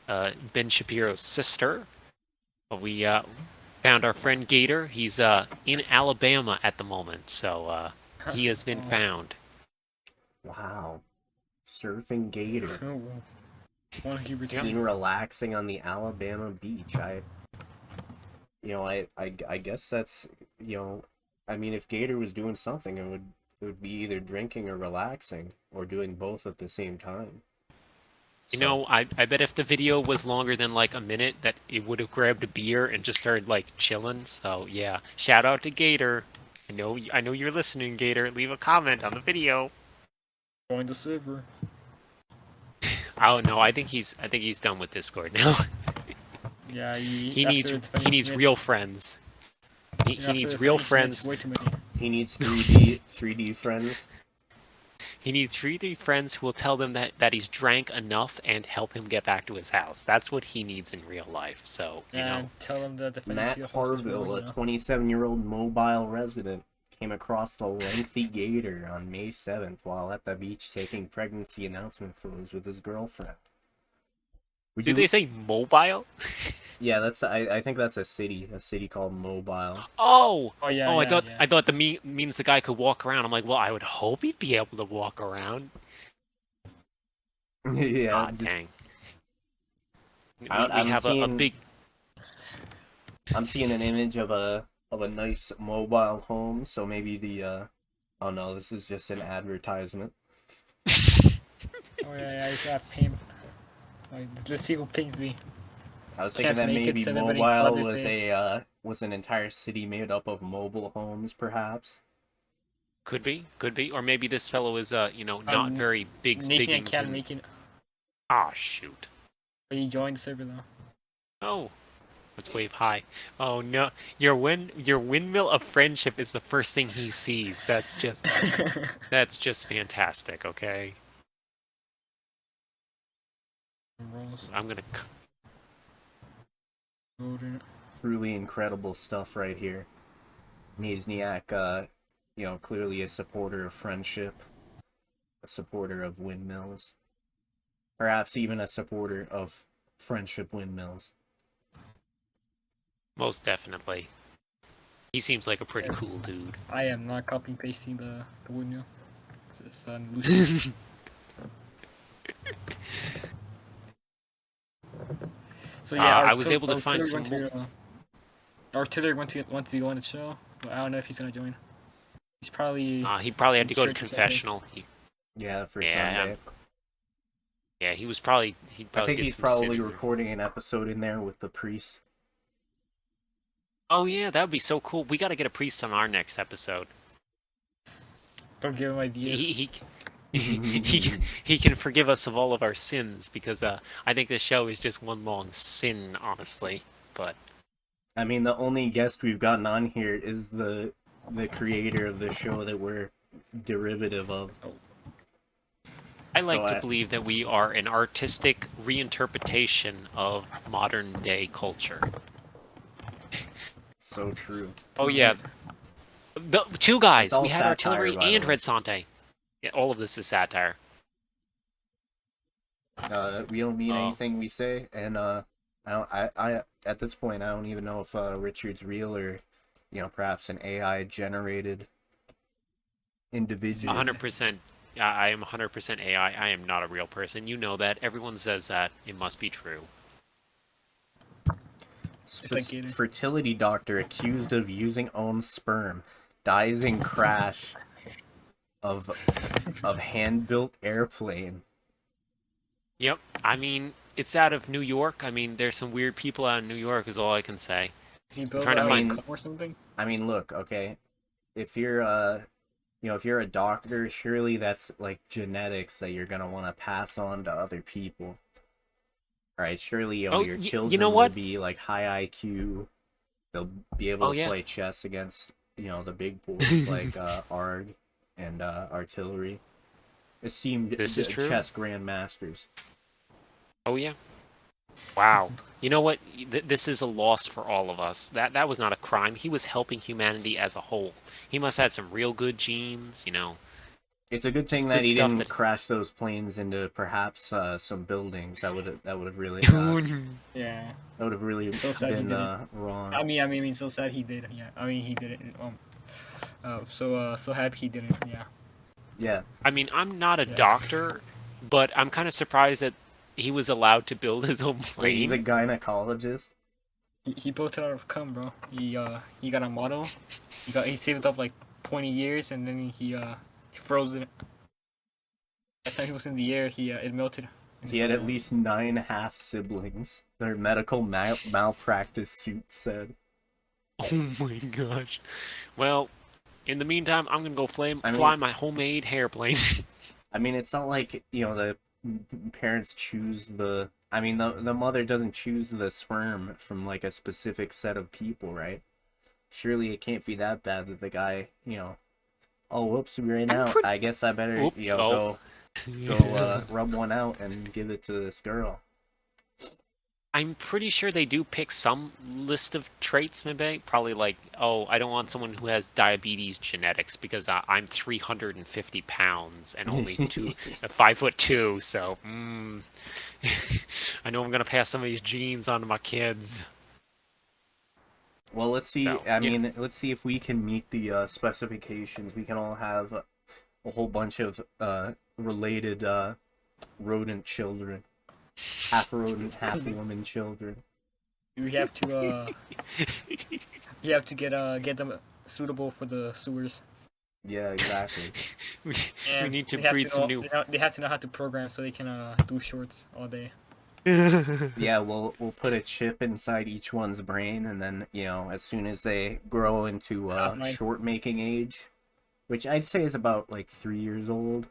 Ben Shapiro's sister. We found our friend Gator. He's in Alabama at the moment, so he has been found. Wow. Surfing gator. Oh, well. 100%. Seen relaxing on the Alabama beach. I guess that's, I mean, if Gator was doing something, it would be either drinking or relaxing, or doing both at the same time. You So- know, I bet if the video was longer than like a minute, that it would have grabbed a beer and just started like chilling. So yeah, shout out to Gator. I know you're listening, Gator. Leave a comment on the video. Join the server. Oh no, I think he's done with Discord now. Yeah, he needs real friends. He needs real friends. Way too many. He needs 3D friends. He needs 3D friends who will tell them that he's drank enough and help him get back to his house. That's what he needs in real life. So you know. Tell them that the Matt Harville, a 27-year-old mobile resident, came across the lengthy gator on May 7th while at the beach taking pregnancy announcement photos with his girlfriend. Did they say mobile? Yeah, I think that's a city called Mobile. Oh, yeah. I thought the means the guy could walk around. I'm like, well, I would hope he'd be able to walk around. Yeah, Ah, just- dang. We I'm have a seeing- big. I'm seeing an image of a nice mobile home, so maybe the oh no, this is just an advertisement. Oh yeah, I got pimp. Let's see who pinged me. I was thinking Can't that make it, maybe celebrating Mobile Father's was Day. was an entire city made up of mobile homes, perhaps. Could be, or maybe this fellow is not very big. Nathan can't make it. Ah, shoot. But he joined the server though. Oh, let's wave hi. Oh no, your windmill of friendship is the first thing he sees. That's just fantastic. Okay, I'm gonna. Rodent. Truly incredible stuff right here. yeahg, clearly a supporter of friendship, a supporter of windmills, perhaps even a supporter of friendship windmills. Most definitely. He seems like a pretty Yeah. cool dude. I am not copy pasting the windmill. It's loose. So yeah, I was able to find some Artillery went to go on the show, but I don't know if he's gonna join. He's probably. he probably had to go to Church or something. confessional. Yeah, for Yeah, Sunday. Yeah, he was probably. He'd I probably think get he's some probably sin. recording an episode in there with the priest. Oh yeah, that would be so cool. We got to get a priest on our next episode. Don't give him ideas. He can forgive us of all of our sins because I think this show is just one long sin, honestly. But I mean, the only guest we've gotten on here is the creator of the show that we're derivative of. I like So to believe that we are an artistic reinterpretation of modern day culture. So true. Oh yeah, the two guys. It's all We had satire, artillery by the and way. redsonte. Yeah, all of this is satire. We don't mean Oh. anything we say, and I at this point I don't even know if Richard's real or, perhaps an AI generated individual. 100%. I am 100% AI. I am not a real person. You know that. Everyone says that. It must be true. Fertility doctor accused of using own sperm dies in crash of hand-built airplane. Yep. I mean, it's out of New York. I mean, there's some weird people out in New York is all I can say. Is he built trying to out find- of or something? I mean, look, okay, if you're if you're a doctor, surely that's like genetics that you're gonna want to pass on to other people. Right, surely your children you know what? will be like high IQ. They'll be able to yeah. play chess against the big boys like ARG and artillery. Esteemed This is true. chess grandmasters. Oh yeah. Wow. You know what? This is a loss for all of us. That was not a crime. He was helping humanity as a whole. He must have had some real good genes, It's a good thing Just that good he stuff didn't that- crash those planes into perhaps some buildings. That would have really Yeah. that would have really So sad he been didn't. wrong. I mean, so sad he did. Yeah. I mean, he didn't. So happy he didn't. Yeah. Yeah. I mean, I'm not a Yeah. doctor, but I'm kind of surprised that he was allowed to build his own Wait, he's a plane. gynecologist? He built it out of cum, bro. He got a model. He saved up like 20 years and then he froze it. By the time he was in the air, it melted. He had at least 9 half-siblings. Their medical malpractice suit said. Oh my gosh. Well, in the meantime, I'm gonna go fly mean- my homemade airplane. I mean, it's not like, the parents choose the... I mean, the mother doesn't choose the sperm from, like, a specific set of people, right? Surely it can't be that bad that the guy, oh, whoops, we ran out. I guess I better, Oop, go rub one out and give it to this girl. I'm pretty sure they do pick some list of traits, maybe. Probably like, oh, I don't want someone who has diabetes genetics because I'm 350 pounds and only 5'2", so I know I'm gonna pass some of these genes on to my kids. Well, let's see. So, I mean, let's see if we can meet the specifications. We can all have a whole bunch of related rodent children, half rodent, half woman children. We have to get them suitable for the sewers. Yeah, exactly. we And need to they have breed some know- new. They have to know how to program so they can do shorts all day. Yeah, we'll put a chip inside each one's brain, and then as soon as they grow into short making age, which I'd say is about like 3 years old,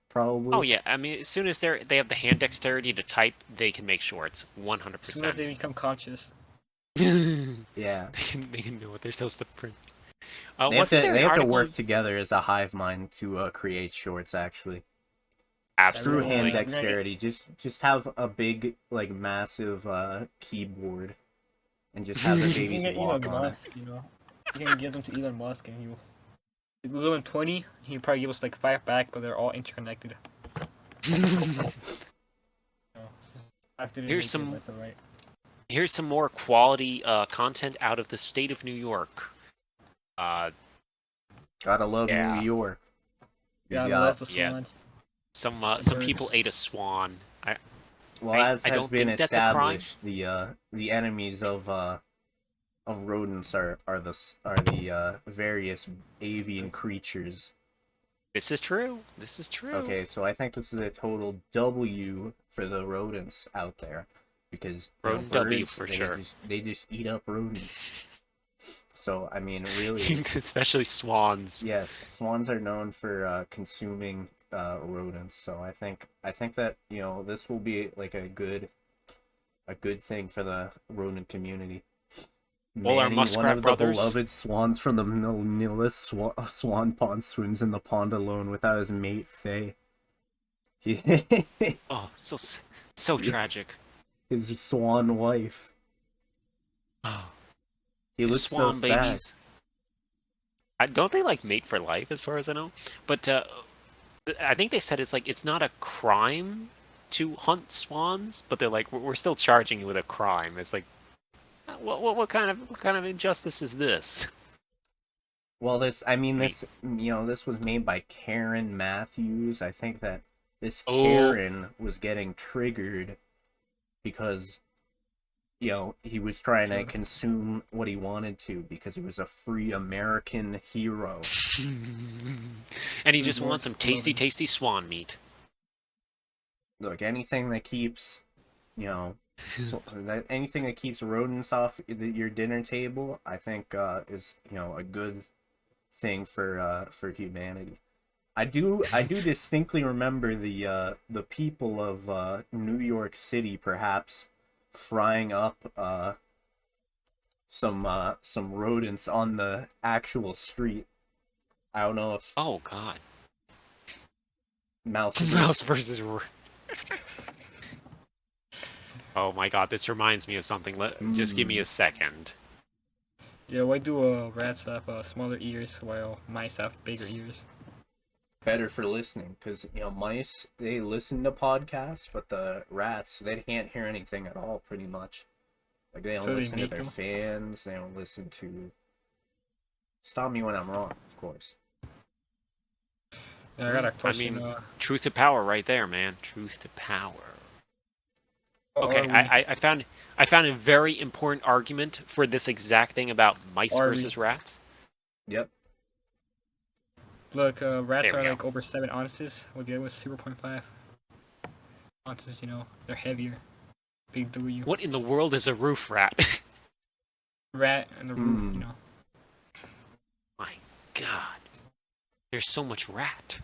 probably. Oh yeah, I mean, as soon as they have the hand dexterity to type, they can make shorts. As soon as they 100%. become conscious. Yeah. They can know what they're supposed to print. They have Wasn't there to, an they have to article- work together as a hive mind to create shorts, actually. Through Absolutely. hand dexterity. Just have a big, like, massive keyboard and just have their You babies can get walk Elon on it. Musk, you know. You can give them to Elon Musk, and he'll if we give him 20, he'll probably give us like 5 back, but they're all interconnected. You know, after they Here's make some- it, that's alright. Here's some more quality content out of the state of New York. Gotta love Yeah. New York. You Yeah, I got- love the yeah. swans. Some Birds. people ate a swan. Well, as I has don't been think that's a crime. established, the enemies of rodents are the various avian creatures. This is true. This is true. Okay, so I think this is a total W for the rodents out there, because you know, Rodent W birds, for sure. they just eat up rodents. So I mean, really, Especially swans. yes, swans are known for consuming rodents. So I think that you know this will be like a good thing for the rodent community. All our Manny, muskrat one of brothers. the beloved swans from the Manila Swan Pond, swims in the pond alone without his mate Faye. Oh, so tragic. His swan wife. Oh, He his looks swan so sad. babies. Don't they like mate for life, as far as I know? But I think they said it's not a crime to hunt swans, but they're like we're still charging you with a crime. It's like, what kind of injustice is this? Well, this was made by Karen Matthews. I think that this Oh. Karen was getting triggered because, you know, he was trying to Sure. consume what he wanted to because he was a free American hero. And he just Lord wants some tasty, Logan. tasty swan meat. Look, anything that keeps, anything that keeps rodents off your dinner table, I think is, a good thing for humanity. I do distinctly remember the people of New York City perhaps frying up some rodents on the actual street. I don't know if Oh God. mouse Mouse versus. Oh my God, this reminds me of something. Just give me a second. Yeah, why do rats have smaller ears while mice have bigger ears? better for listening because mice, they listen to podcasts, but the rats, they can't hear anything at all pretty much. Like they don't So they listen to make their them? fans, they don't listen to, stop me when I'm wrong, of course. Yeah, I got a question. mean, truth to power, right there, man. Truth to power. Are Okay, we- I found a very important argument for this exact thing about mice Are we- versus rats. Yep. Look, rats There we are go. like over 7 ounces, while the other was 0.5 ounces. They're heavier. Big W. What in the world is a roof rat? Rat and the roof. Hmm. My God, there's so much rat.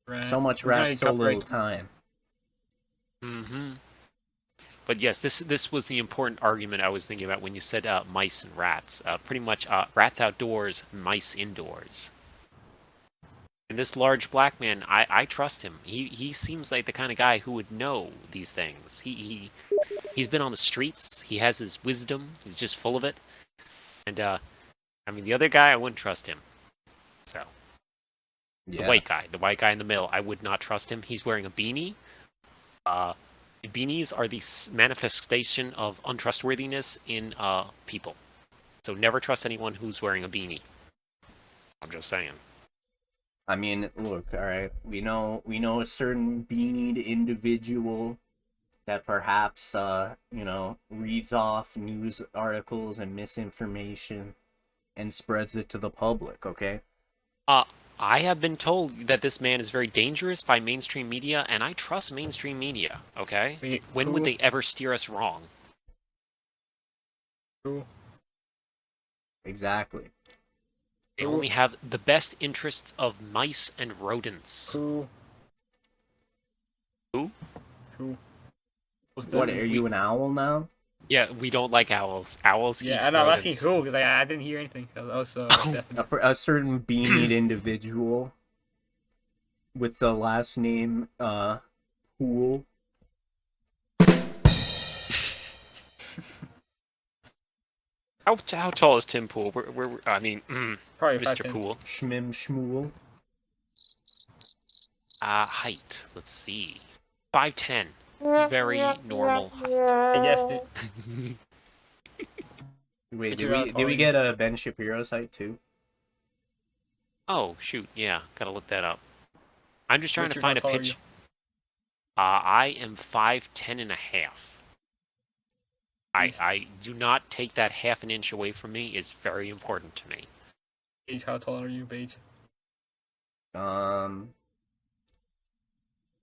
Rat. So much We're gonna rat, so copyright- little time. Mm-hmm. But yes, this was the important argument I was thinking about when you said mice and rats. Pretty much rats outdoors, mice indoors. And this large black man, I trust him. He seems like the kind of guy who would know these things. He's been on the streets. He has his wisdom. He's just full of it. And I mean, the other guy, I wouldn't trust him. So Yeah. the white guy in the middle, I would not trust him. He's wearing a beanie. Beanies are the manifestation of untrustworthiness in people. So never trust anyone who's wearing a beanie. I'm just saying. I mean, look, all right. We know a certain beanied individual that perhaps reads off news articles and misinformation and spreads it to the public, okay? I have been told that this man is very dangerous by mainstream media, and I trust mainstream media, okay? Wait, When would who- they ever steer us wrong? who- Exactly. They only have the best interests of mice and rodents. Who? Who? Who? Was What, the- are you an owl now? Yeah, we don't like owls. Owls eat Yeah, I know. I'm asking rodents. who because I didn't hear anything. I was definitely. A certain beanied individual with the last name Pool. How tall is Tim Pool? I mean, Probably Mr. 5'10". Pool. Schmim Schmool. Height. Let's see. 5'10". Very normal height. I guessed it. Wait, But you're not did tall, we you- get Ben Shapiro's height too? Oh shoot, yeah, gotta look that up. I'm just trying to Richard, find how a tall are pitch. you? I am 5'10" and a half. I do not take that half an inch away from me. It's very important to me. Paige, how tall are you, Paige? I'm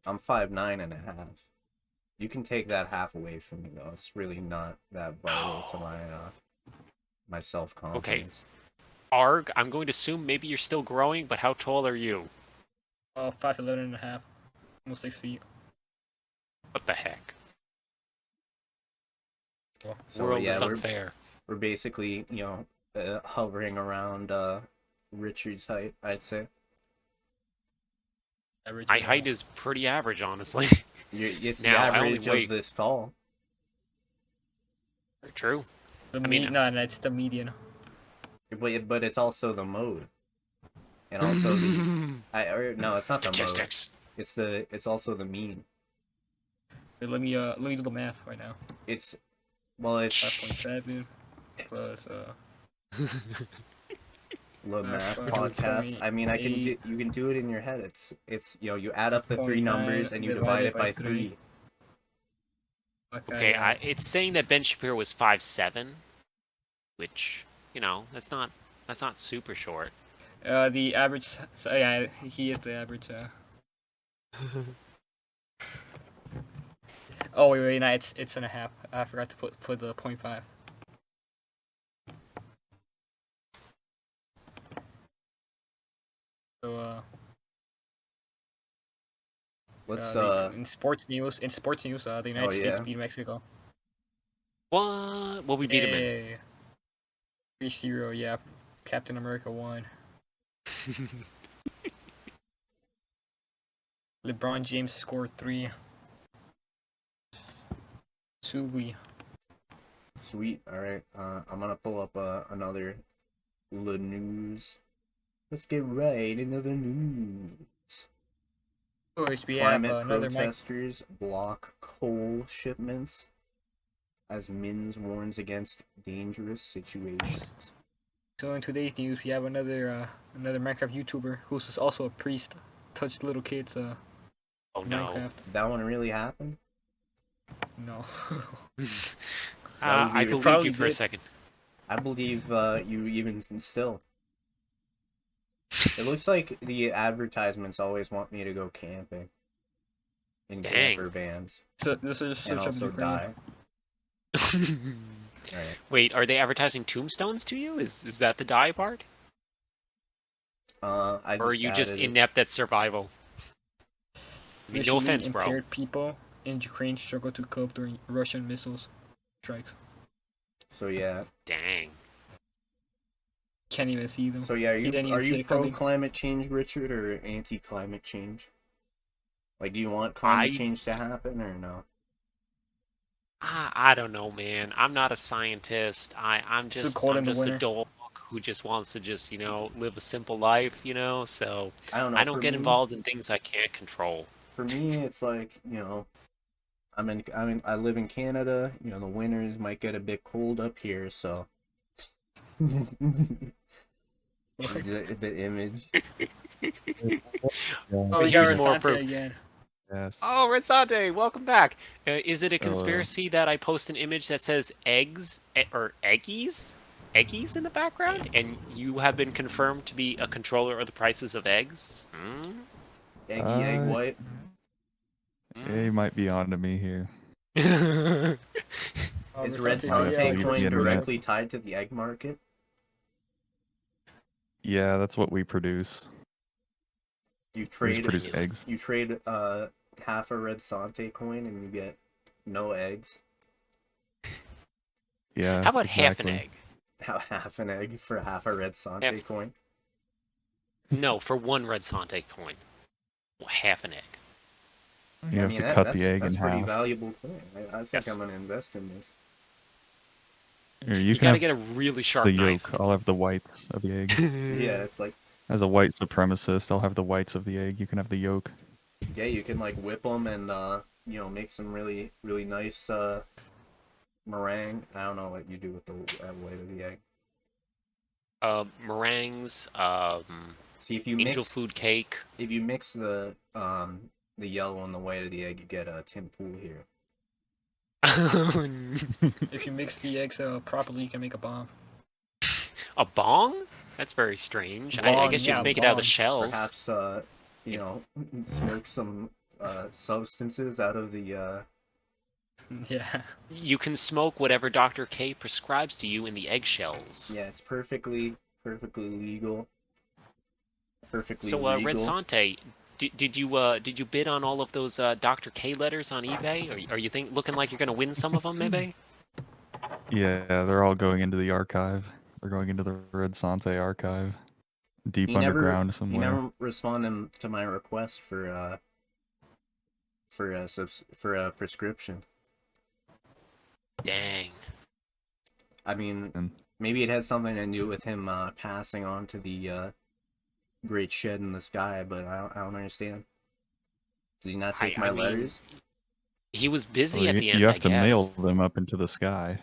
5'9" and a half. You can take that half away from me though. It's really not that vital to my self-confidence. Arg, I'm going to assume maybe you're still growing, but how tall are you? 5'11" and a half. Almost 6 feet. What the heck? So World yeah, is unfair. we're basically, hovering around Richard's height, I'd say. My height is pretty average, honestly. It's Now, the I only average weigh- of this tall. True. The I mean, no, it's the median. But it's also the mode. And also no, it's not the mode. Statistics. It's also the mean. Wait, let me do the math right now. It's 5.7 plus low math 5.8. podcast. I mean, you can do it in your head. It's you add up the three 0.9 numbers and you divide it by 3. Okay, it's saying that Ben Shapiro was 5'7", which that's not super short. The average. So, yeah, he is the average. Oh wait, no, it's and a half. I forgot to put the 0.5. So Let's in sports news, the United States beat Mexico. What? Well, we beat him in. Hey. 3-0, yeah. Captain America won. LeBron James scored 3. Sweet. All right. I'm gonna pull up another news. Let's get right into the news. Of course, we Climate have another protesters block coal shipments as Mins warns against dangerous situations. So in today's news, we have another Minecraft YouTuber who's also a priest, touched little kids. Oh no. Minecraft. That one really happened? No. I would be- believed you probably for a did. second. I believe you even still. It looks like the advertisements always want me to go camping in Dang. camper vans So this is and such a also die. Alright. Wait, are they advertising tombstones to you? Is that the die part? I Or are you just added it. inept at survival? I mean, no Visually offense, bro. impaired people in Ukraine struggle to cope during Russian missiles strikes. So yeah. Dang. Can't even see them. So yeah, He didn't are even see you it pro coming. climate change, Richard, or anti climate change? Like, do you want climate change to happen or no? I don't know, man. I'm not a scientist. I'm It's so just cold in the a winter. dog who just wants to live a simple life, So I don't know. I don't for get me- involved in things I can't control. For me, it's like, I live in Canada. The winters might get a bit cold up here, so. the image. Oh, we got Here's more Rosante proof. again. Yes. Oh, Redsonte, welcome back. Is it a conspiracy that I post an image that says eggs or eggies in the background, and you have been confirmed to be a controller of the prices of eggs? Egg white. Yeah, you might be on to me here. Oh, Is Rosante, Redsonte yeah. coin Yeah. directly tied to the egg market? Yeah, that's what we produce. You We just trade produce eggs. You trade half a Redsonte coin and you get no eggs. Yeah. How about half an exactly. egg? Half an egg for half a Redsonte Half. coin. No, for one Redsonte coin. Half an egg. You have to cut the egg in That's pretty half. valuable coin. I think Yes. I'm gonna invest in this. Or You can gotta have get a really sharp the knife. yolk. I'll have the whites of the egg. Yeah, it's like, As a white supremacist, I'll have the whites of the egg. You can have the yolk. yeah, you can like whip them and you know, make some really really nice meringue. I don't know what you do with the white of the egg. Meringues, See, if you angel mix food cake. the yellow and the white of the egg, you get a Tim Pool here. If you mix the eggs properly, you can make a bomb. A bong? That's very strange. I Bong, guess you yeah, can make it out of the bong. shells. Perhaps you know, smoke some substances out of the Yeah. You can smoke whatever Dr. K prescribes to you in the eggshells. yeah, it's perfectly legal. Perfectly So, regal. redsonte, did you bid on all of those Dr. K letters on eBay? Are you looking like you're gonna win some of them, maybe? Yeah, they're all going into the archive. They're going into the Redsonte archive. Deep He underground he somewhere. never responded to my request for a prescription. Dang. I mean, And maybe it has something to do with him passing on to the great shed in the sky, but I don't understand. Did he not take my I mean, letters? he was busy well, at the end, you I have to guess. mail them up into the sky.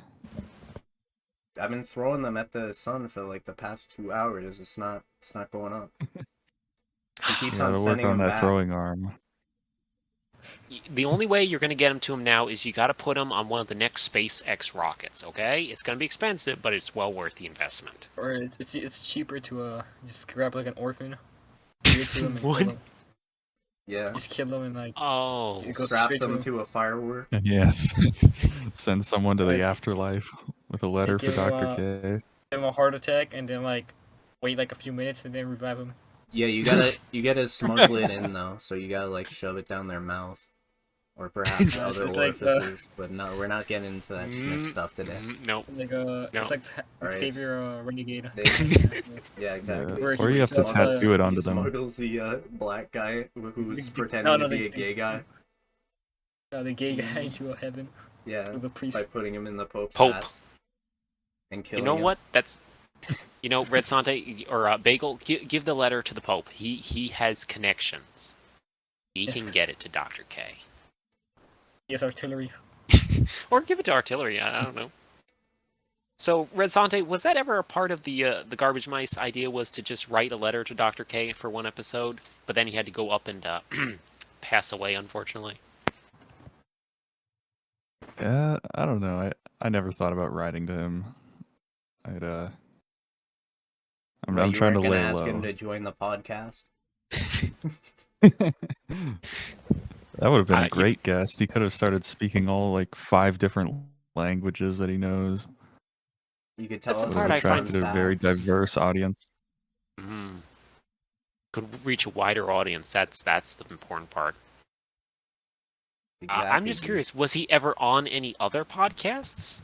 I've been throwing them at the sun for like the past 2 hours. It's not going up. He keeps You on gotta work sending on them that back. throwing arm. The only way you're going to get him to him now is you got to put him on one of the next SpaceX rockets, okay? It's going to be expensive, but it's well worth the investment. Or it's cheaper to just grab like an orphan, give it to them, and What? kill them. Yeah. Just kill them and like Oh, it goes Strap straight them to to a firework. And yes, send someone to the Like- afterlife with a letter for give Dr. K. give them a heart attack and then like wait like a few minutes and then revive them. Yeah, you gotta smuggle it in though, so you gotta like shove it down their mouth, or perhaps No, other it's like orifices. But no, we're not getting into that next stuff today. No. Like No. it's like Alright, Xavier Renegade. Yeah, exactly. Where Or he you have to smuggles- tattoo it He onto them. smuggles the black guy who's pretending No, to no, be a gay guy. The gay guy into a heaven Yeah, with the priest. by putting him in the Pope's Pope. ass and You killing know him. what? That's... You know, redsonte, or Bagel, give the letter to the Pope. He has connections. He Yes. can get it to Dr. K. Yes, artillery. Or give it to artillery, I don't know. So, redsonte, was that ever a part of the Garbage Mice idea, was to just write a letter to Dr. K for one episode, but then he had to go up and pass away, unfortunately? Yeah, I don't know. I never thought about writing to him. I'm Well, you trying to weren't gonna lay ask low. him to join the podcast. That would have been you- a great guest. He could have started speaking all like 5 different languages that he knows. You could tell That's the us part some I find fun attracted a very facts. diverse audience. Mm. Could reach a wider audience, that's the important part. I'm Exactly, just dude. curious, was he ever on any other podcasts?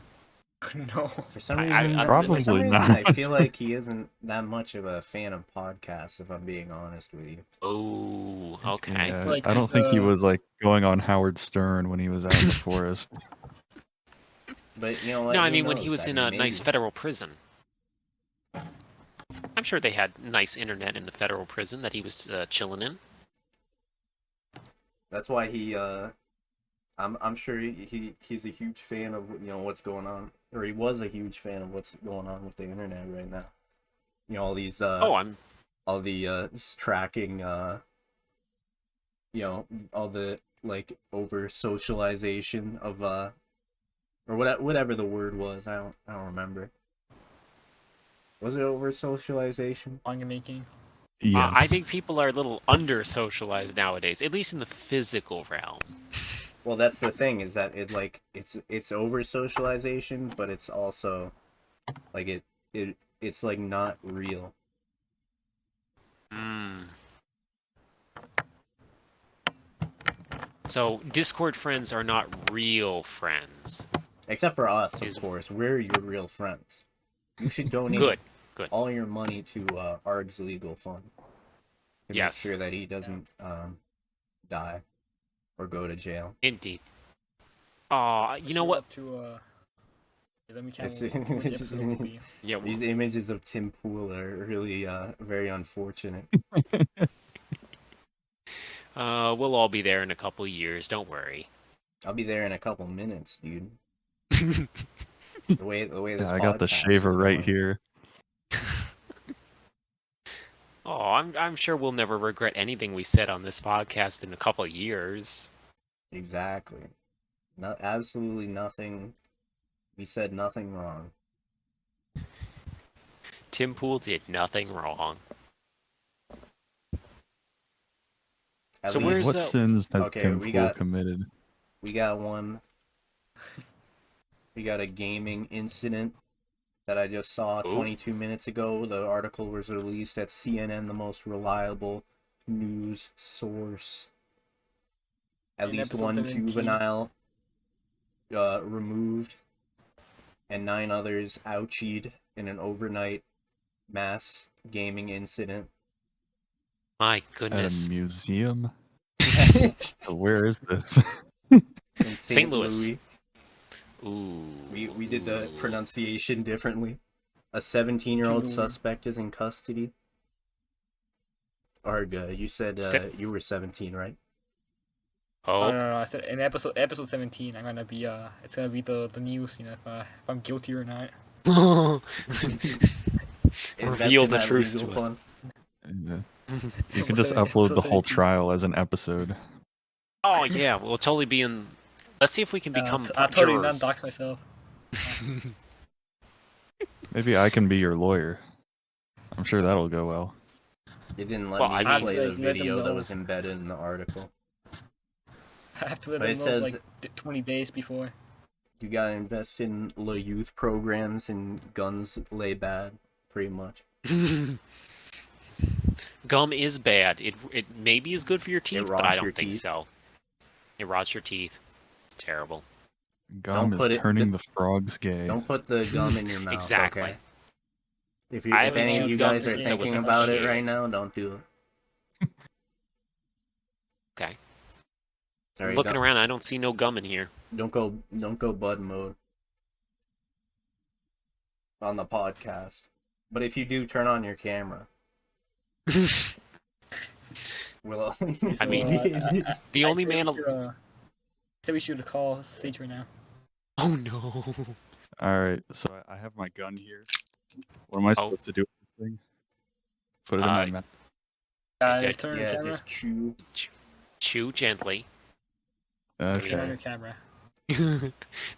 No. For some I- reason, I- for some Probably reason, I not. feel like he isn't that much of a fan of podcasts. If I'm being honest with you. Oh, okay. Yeah, like I don't he's, think he was like going on Howard Stern when he was out in the forest. But you know what? No, I who mean when he knows? was I in mean, a nice maybe. federal prison. I'm sure they had nice internet in the federal prison that he was chilling in. That's why he. I'm sure he's a huge fan of what's going on, or he was a huge fan of what's going on with the internet right now. You know, all these Oh, I'm all the tracking all the like over socialization of or whatever the word was. I don't remember. Was it over socialization? Manga making. Yes. I think people are a little under socialized nowadays, at least in the physical realm. Well, that's the thing, is that it's over socialization, but it's also like it's like not real. Mm. So Discord friends are not real friends. Except for us, Is- of course. We're your real friends. You should donate Good. all your money to Arg's legal fund to Yes. make sure that he doesn't die or go to jail. Indeed. Aw, you know what? To Let me count It's- which episode it will be. Yeah, These images of Tim Pool are really very unfortunate. we'll all be there in a couple years. Don't worry. I'll be there in a couple minutes, dude. The way this Yeah, I got the podcast shaver is right going. here. Oh, I'm sure we'll never regret anything we said on this podcast in a couple of years. Exactly. No, absolutely nothing. We said nothing wrong. Tim Pool did nothing wrong. At So least where's What sins has okay, Tim we Pool got- committed? we got one. We got a gaming incident that I just saw Ooh. 22 minutes ago. The article was released at CNN, the most reliable news source. At In least episode one 17. juvenile removed, and 9 others ouchied in an overnight mass gaming incident. My At a goodness. museum? So where is this? In St. St. Louis. Louis. Ooh. We did the Ooh. pronunciation differently. A 17-year-old Louis. suspect is in custody. Arg, you said Se- you were 17, right? Oh Oh, no, I said in episode 17, I'm gonna be it's gonna be the news, you know, if I'm guilty or not. Invest Reveal in the that truth legal to us. fund. And, you can just Episode upload the whole 17. trial as an episode. Oh yeah, we'll totally be in. Let's see if we can become I'll totally not jurors. dox myself. Maybe I can be your lawyer. I'm sure that'll go well. They didn't let Well, me I mean- play the Let them video that know. was embedded in the article. I have to let But them it know says- like 20 days before. You gotta invest in the youth programs, and guns lay bad, pretty much. Gum is bad. It maybe is good for your teeth, but rots I your don't think teeth. so. It rots your teeth. It's terrible. Gum put is it- turning the frogs gay. Don't put the gum in your mouth, Exactly. okay? If I if haven't any of chewed you gum guys are since I was thinking a about it kid. right now, don't do it. Okay. All right, Looking don't, around, I don't see no gum in here. don't go bud mode on the podcast. But if you do, turn on your camera. Well, I mean, the only man. I said we should call Sage right now. Oh no. Alright, so I have my gun here. What am I supposed to do with this thing? Put it in my mouth. Okay. Turn on yeah, your camera. just chew. Chew gently. Turn on Okay. your camera.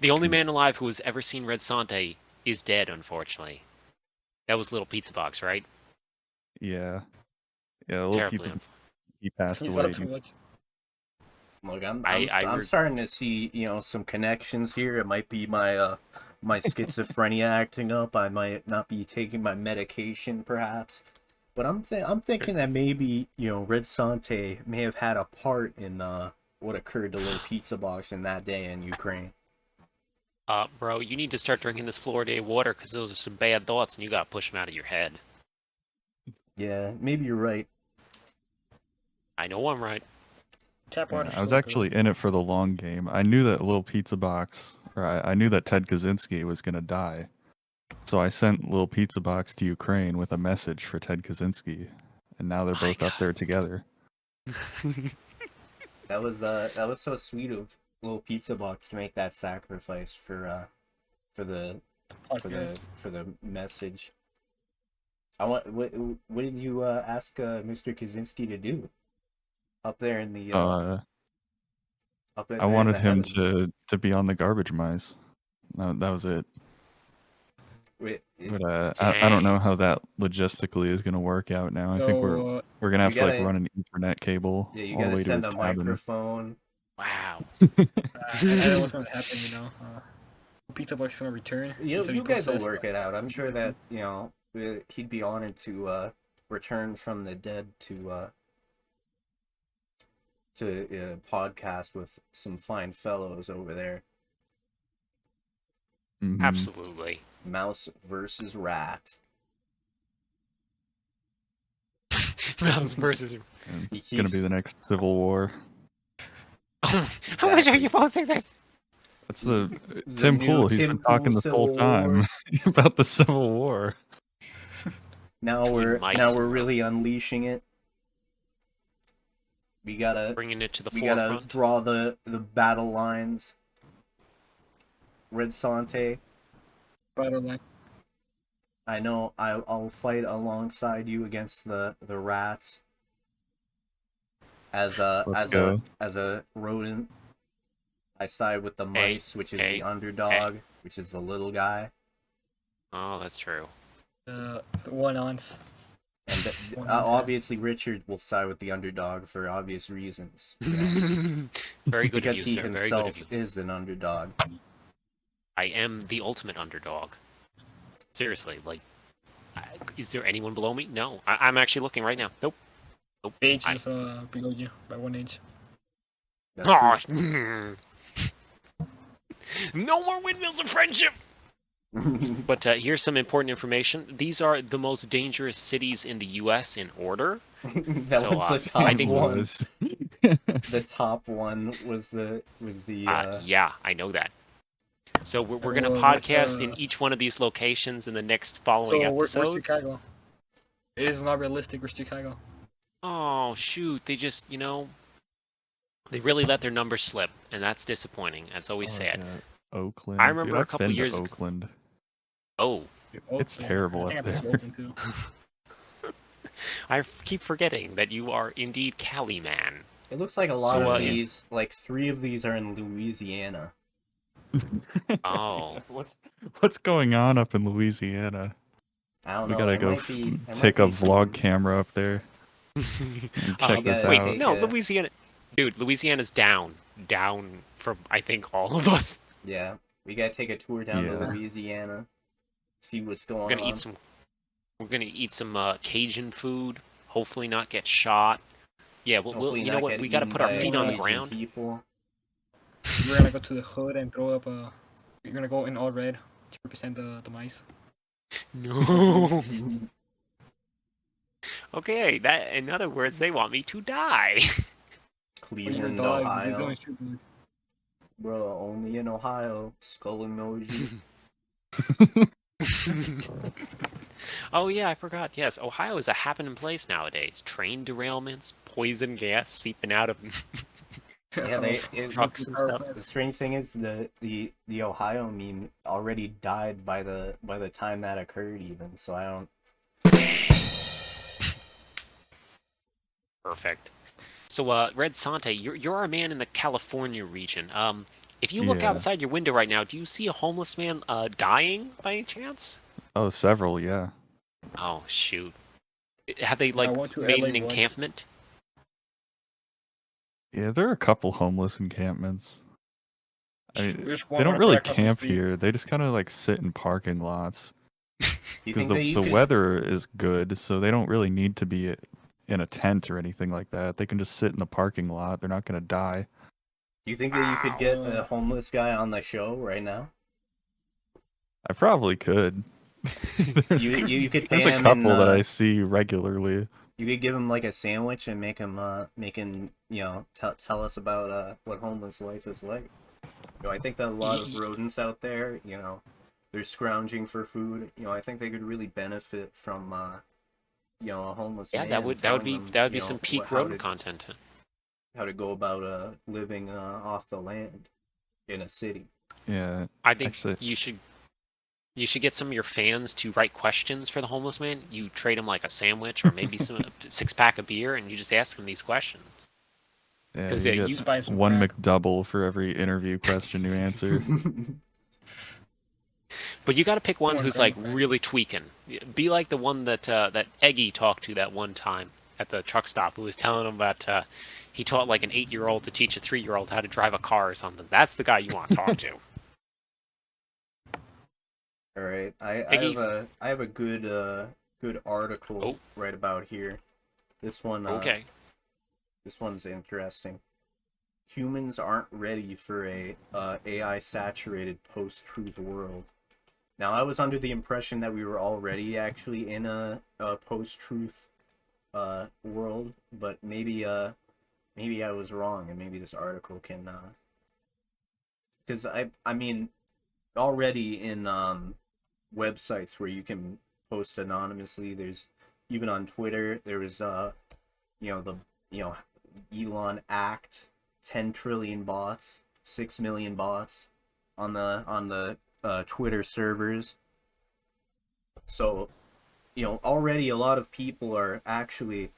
The only man alive who has ever seen Redsonte is dead, unfortunately. That was Little Pizza Box, right? Yeah. Yeah, a little Terribly pizza. unfortunate. He passed He's away. up too much. Look, I'm I starting to see, some connections here. It might be my my schizophrenia acting up. I might not be taking my medication, perhaps. But I'm thinking that maybe, Redsonte may have had a part in what occurred to Little Pizza Box in that day in Ukraine. Bro, you need to start drinking this fluoridated water because those are some bad thoughts and you gotta push them out of your head. Yeah, maybe you're right. I know I'm right. Tap Yeah, water. I was actually in it for the long game. I knew that Little Pizza Box, or I knew that Ted Kaczynski was going to die. So I sent Little Pizza Box to Ukraine with a message for Ted Kaczynski. And now they're My both up God. there together. That was so sweet of Little Pizza Box to make that sacrifice for the Podcast. for the message. What did you ask Mr. Kaczynski to do up there in the up there I in wanted the him heavens? to be on the garbage mice. That was it. Wait, But I don't Dang. know how that logistically is going to work out now. I think we're going to have You to gotta- run an Ethernet cable yeah, you all the gotta way to his send a cabin. microphone. Wow. I know what's going to happen, Pizza Box is going to return. You guys will work it out. I'm sure that he'd be honored to return from the dead to podcast with some fine fellows over there. Mhm. Absolutely. Mouse versus rat. Mouse versus. And It's He going to be keeps- the next civil war. How much are you posting this? That's the The Tim new Pool. He's Tim been Pool talking this whole Civil time War. about the Civil War. Now Between mice now and we're rum. really unleashing it. We gotta Bringing it to the we gotta forefront. draw the battle lines. Redsonte, Battle line. I know I'll fight alongside you against the rats. As Let's go. as a rodent, I side with the Hey, mice, which is hey, the underdog, which is the little guy. Oh, that's true. The one ounce. And One obviously Richard will side with the underdog for obvious reasons. You know, Very good because of you, he sir. Very good of himself you. is an underdog. I am the ultimate underdog. Seriously, like, is there anyone below me? No. I'm actually looking right now. Nope. Nope. Age is below you by 1 inch. That's Oh, true. no more windmills of friendship! But here's some important information. These are the most dangerous cities in the U.S. in order. That So, was the I top think- one. Lewis. The top one was the Yeah, I know that. So we're going to Well, podcast that's, in each one of these locations in the next following So where's episodes. Chicago? It is not realistic. Where's Chicago? Oh, shoot. They just, they really let their numbers slip, and that's disappointing. That's always sad. Yeah. Oakland. I remember Dude, a couple I've been years to ago- Oakland. Oh, It's yeah. terrible I think up I've been to there. Oakland, too. I keep forgetting that you are indeed Cali man. It looks like a lot So, of yeah. these, like 3 of these are in Louisiana. Oh. What's going on up in Louisiana? I don't We know. gotta there go might be, there take might a be vlog some- camera up there and check this gotta Wait, out. take no, a- Louisiana. Dude, Louisiana's down. Down from, I think, all of us. Yeah, we gotta take a tour down to Yeah. Louisiana, see what's going We're gonna on. eat some. We're gonna eat some Cajun food. Hopefully, not get shot. Yeah, we'll Hopefully you know not what? get We gotta eaten put our by feet on the Cajun ground. People. We're gonna go to the hood and throw up a. You're gonna go in all red to represent the mice. No. Okay, that. In other words, they want me to die. Cleveland, Dog, these Ohio. don't shoot them. Bro, only in Ohio. Skull emoji. Oh yeah, I forgot. Yes, Ohio is a happening place nowadays. Train derailments, poison gas seeping out of Yeah, trucks and stuff. the strange thing is the Ohio meme already died by the time that occurred even, so I don't. Perfect. So, redsonte, you're our man in the California region. If you look Yeah. outside your window right now, do you see a homeless man dying by any chance? Oh, several, yeah. Oh shoot! Have they I like went to made LA an once. encampment? Yeah, there are a couple homeless encampments. I mean, There's they one don't right really across the camp street. here. They just kind of like sit in parking lots Do you because think that you the could, weather is good, so they don't really need to be in a tent or anything like that. They can just sit in the parking lot. They're not gonna die. do you think that you could get a homeless guy on the show right now? I probably could. You could pay There's a him couple in, that I see regularly. You could give him like a sandwich and make him tell us about what homeless life is like. I think that a lot of rodents out there, they're scrounging for food. I think they could really benefit from a homeless Yeah, man. that would telling be them, some peak how rodent to- content. How to go about living off the land in a city. Yeah, I think actually, you should get some of your fans to write questions for the homeless man. You trade him like a sandwich or maybe some 6-pack of beer, and you just ask him these questions. yeah, 'Cause, you yeah, get you buy some one crack. McDouble for every interview question you answer. But you got to pick one Come on, who's grab like a crack. really tweaking. Be like the one that that Eggy talked to that one time at the truck stop, who was telling him about he taught like an 8-year-old to teach a 3-year-old how to drive a car or something. That's the guy you want to talk to. All right, I have a good article right about here. This one Okay. This one's interesting. Humans aren't ready for a AI saturated post-truth world. Now, I was under the impression that we were already actually in a post-truth world, but maybe I was wrong, and maybe this article can because I mean, already in websites where you can post anonymously. There's even on Twitter. There was the Elon Act, 10 trillion bots, 6 million bots on the Twitter servers. So already a lot of people are actually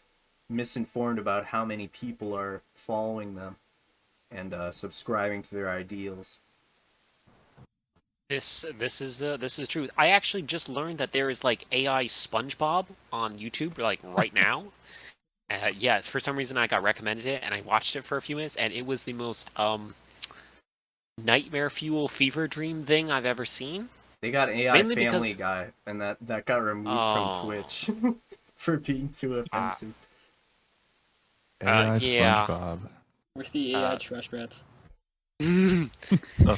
misinformed about how many people are following them and subscribing to their ideals. This is true. I actually just learned that there is like AI SpongeBob on YouTube like right now. Yeah, for some reason I got recommended it and I watched it for a few minutes and it was the most nightmare fuel fever dream thing I've ever seen. They got AI Mainly Family because- Guy, and that got removed from Twitch for being too offensive. AI yeah. SpongeBob. Where's the AI trash rats? Oh,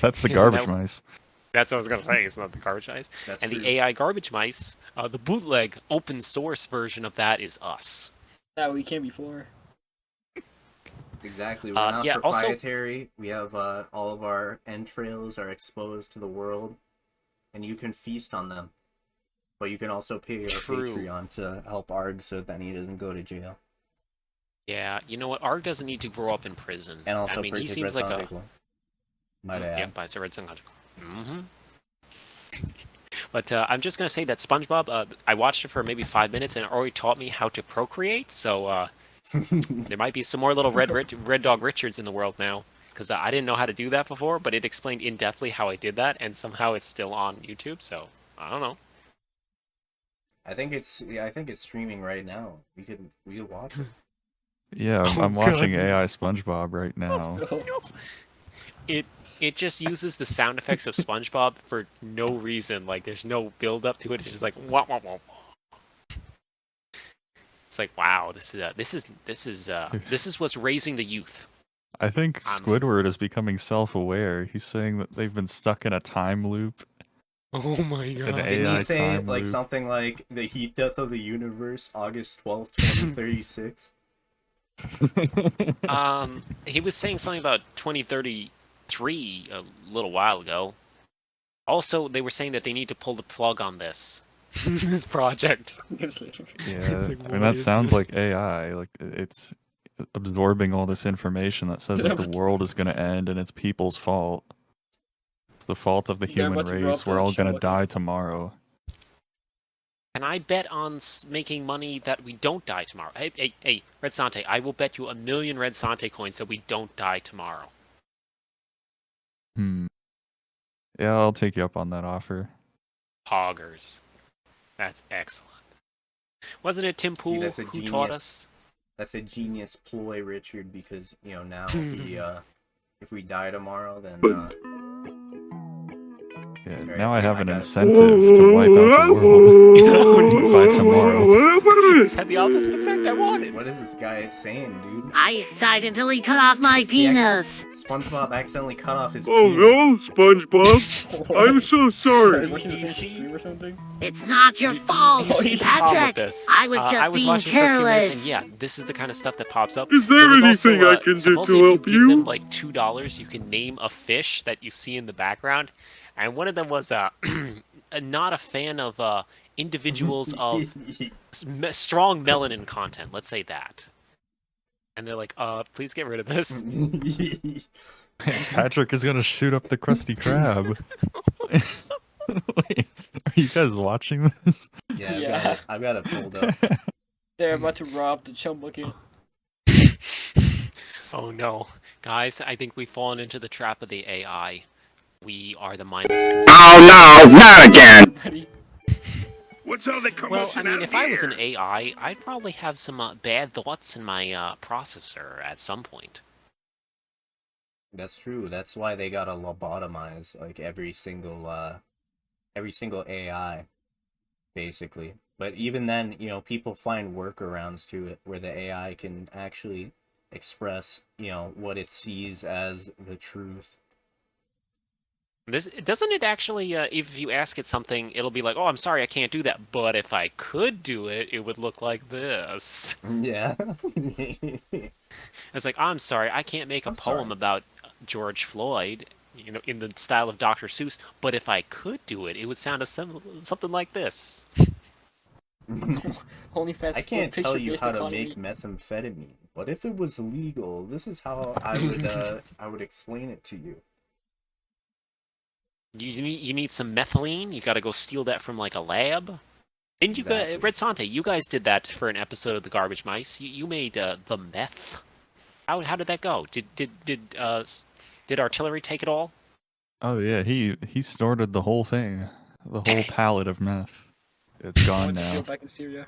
that's the Isn't garbage that- mice. That's what I was gonna say. It's not the garbage mice. That's And true. the AI garbage mice, the bootleg open source version of that is us. That we came before. Exactly. We're not yeah, also- proprietary. We have all of our entrails are exposed to the world, and you can feast on them. But you can also pay our True. Patreon to help Arg so that he doesn't go to jail. Yeah, you know what? Arg doesn't need to grow up in prison. And also I mean, he purchase seems like a. redsonte. Might Yeah, add. by Sir redsonte. Mm-hmm. But I'm just gonna say that SpongeBob. I watched it for maybe 5 minutes and it already taught me how to procreate. So there might be some more little Red Dog Richards in the world now, because I didn't know how to do that before. But it explained in depthly how I did that, and somehow it's still on YouTube. So I don't know. I think it's streaming right now. We could watch it. Yeah, Oh, I'm watching God. AI SpongeBob right now. It just uses the sound effects of SpongeBob for no reason. Like there's no build up to it. It's just like wah wah wah. It's like wow, this is what's raising the youth. I think Squidward is becoming self-aware. He's saying that they've been stuck in a time loop. Oh my god. An Didn't AI he say time like loop. something like the heat death of the universe, August 12th, 2036? He was saying something about 2033 a little while ago. Also, they were saying that they need to pull the plug on this this project. Yeah, like, I mean what that is sounds this? like AI. Like it's absorbing all this information that says that the world is going to end and it's people's fault. It's the fault of the They're human about to grow race. up We're to all show going to what die tomorrow. Can I bet on making money that we don't die tomorrow? Hey, redsonte, I will bet you 1,000,000 redsonte coins that we don't die tomorrow. Yeah, I'll take you up on that offer. Poggers. That's excellent. Wasn't it Tim See, Pool that's a who taught genius. us? That's a genius ploy, Richard, because now if we die tomorrow, then Yeah, Right, now I have an got it. incentive to wipe out the world by tomorrow. This had the opposite effect I wanted. what is this guy saying, dude? I accidentally cut off my penis. SpongeBob accidentally cut off his Oh penis. no, SpongeBob! I'm so Are sorry. you watching the You same see? stream or something? It's not your fault, You see the problem with Patrick. this? I was just being watching for a few minutes, careless. and yeah, this is the kind of stuff that pops up. Is there was anything also, I can do supposedly to if help you give them you? like $2, you can name a fish that you see in the background, and one of them was not a fan of individuals of strong melanin content. Let's say that. And they're like, please get rid of this. Patrick is going to shoot up the Krusty Krab. Wait, are you guys watching this? Yeah, I've got it pulled up. They're about to rob the chum bucket. Oh no, guys! I think we've fallen into the trap of the AI. We are the mindless consumers. Oh no, not again! Ready? What's all the Well, commotion I mean, out if I was an here? AI, I'd probably have some bad thoughts in my processor at some point. That's true. That's why they gotta lobotomize like every single AI, basically. But even then, people find workarounds to it where the AI can actually express, what it sees as the truth. This doesn't it actually? If you ask it something, it'll be like, "Oh, I'm sorry, I can't do that." But if I could do it, it would look like this. Yeah. It's like, "I'm sorry, I can't make a I'm poem sorry. about George Floyd." in the style of Dr. Seuss. But if I could do it, it would sound something like this. OnlyFans I can't tell you picture-based how to economy. make methamphetamine, but if it was legal, this is how I would explain it to you. You need some methylene. You got to go steal that from like a lab. And you Exactly. Redsonte, you guys did that for an episode of the Garbage Mice. You made the meth. How did that go? Did Artillery take it all? Oh yeah, he snorted the whole thing, the whole Dang. pallet of meth. It's gone Went to jail now. back in Syria.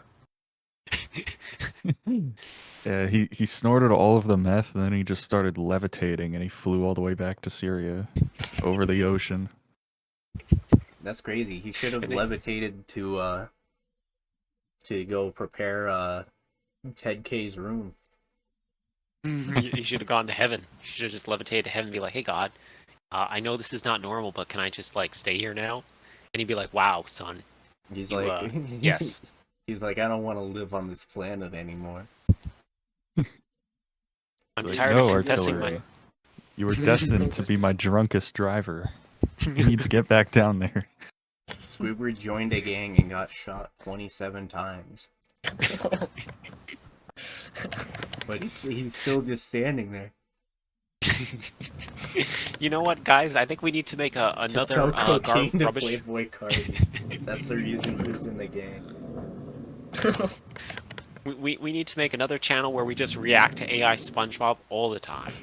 Yeah, he snorted all of the meth, and then he just started levitating, and he flew all the way back to Syria, just over the ocean. That's crazy. He should have And then- levitated to go prepare Ted K's room. You should have gone to heaven. You should have just levitated to heaven and be like, "Hey God, I know this is not normal, but can I just like stay here now?" And he'd be like, "Wow, son, He's You, like, yes." He's like, I don't want to live on this planet anymore. I'm Like, tired no, of confessing Artillery. my." You were destined to be my drunkest driver. You need to get back down there. Squidward joined a gang and got shot 27 times. But he's still just standing there. You know what, guys? I think we need to make To another sell cocaine to rubbish. Playboy Cardi. That's the reason he was in the gang. We need to make another channel where we just react to AI SpongeBob all the time.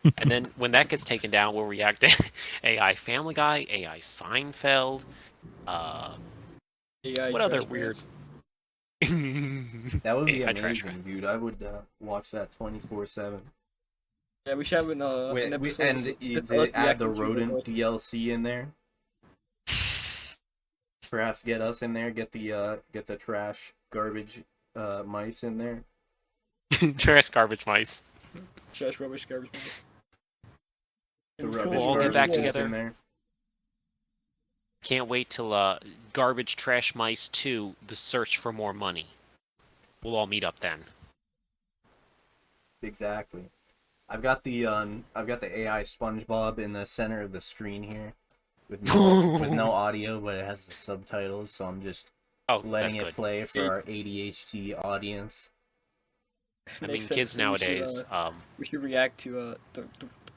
And then when that gets taken down, we'll react to AI Family Guy, AI Seinfeld. AI What other trash weird? That would be AI trash amazing, dude. I would watch that 24/7. Yeah, we should have an episode. And let's add the react to rodent it. DLC in there. Perhaps get us in there. Get the trash garbage mice in there. Trash garbage mice. Trash, rubbish, garbage. The It's rubbish We'll all get garbage back mice together. in there. Can't wait till Garbage Trash Mice 2: The Search for More Money. We'll all meet up then. Exactly. I've got the AI SpongeBob in the center of the screen here, with no audio, but it has the subtitles. So I'm just Oh, letting that's it good. play for our ADHD audience. I mean, Next kids episode, nowadays. we should react to the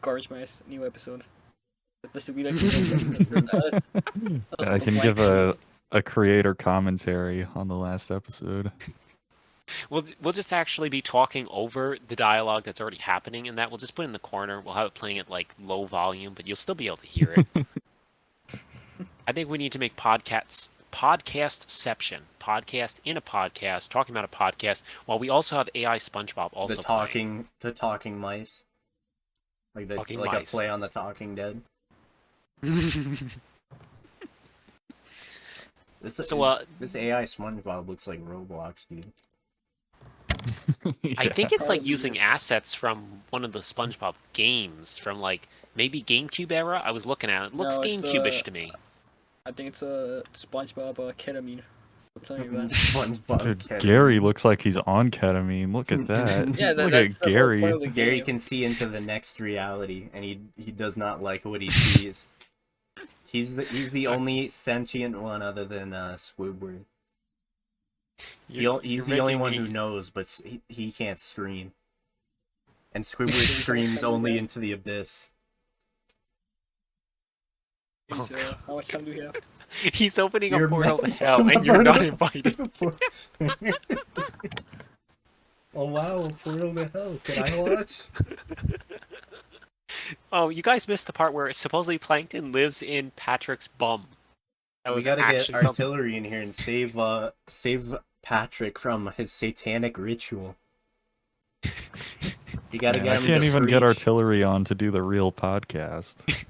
Garbage Mice new episode. This would be like the I can give a creator commentary on the last episode. We'll just actually be talking over the dialogue that's already happening, and that we'll just put it in the corner. We'll have it playing at like low volume, but you'll still be able to hear it. I think we need to make podcastception, podcast in a podcast, talking about a podcast, while we also have AI SpongeBob also The talking mice, like Talking a mice. play on the Talking Dead. playing. This AI SpongeBob looks like Roblox, dude. I think it's like Probably using is. assets from one of the SpongeBob games from like maybe GameCube era. I was looking at it. It looks No, it's, GameCube-ish to me. I think it's a SpongeBob ketamine. Something like that. SpongeBob. Dude, Kevin. Gary looks like he's on ketamine. Look at that. Yeah, Look that's at the whole Gary. point of the Gary game. can see into the next reality, and he does not like what he sees. He's the only sentient one other than Squidward. He's the only one who knows, but he can't scream. And Squidward screams only into the abyss. Oh, How much time do we have? He's opening a You're portal to meant- hell, and you're not invited. Oh wow, a portal to hell. Can I watch? Oh, you guys missed the part where supposedly Plankton lives in Patrick's bum. That We was gotta get actually something. artillery in here and save Patrick from his satanic ritual. You gotta Man, get I him can't to even get preach. artillery on to do the real podcast.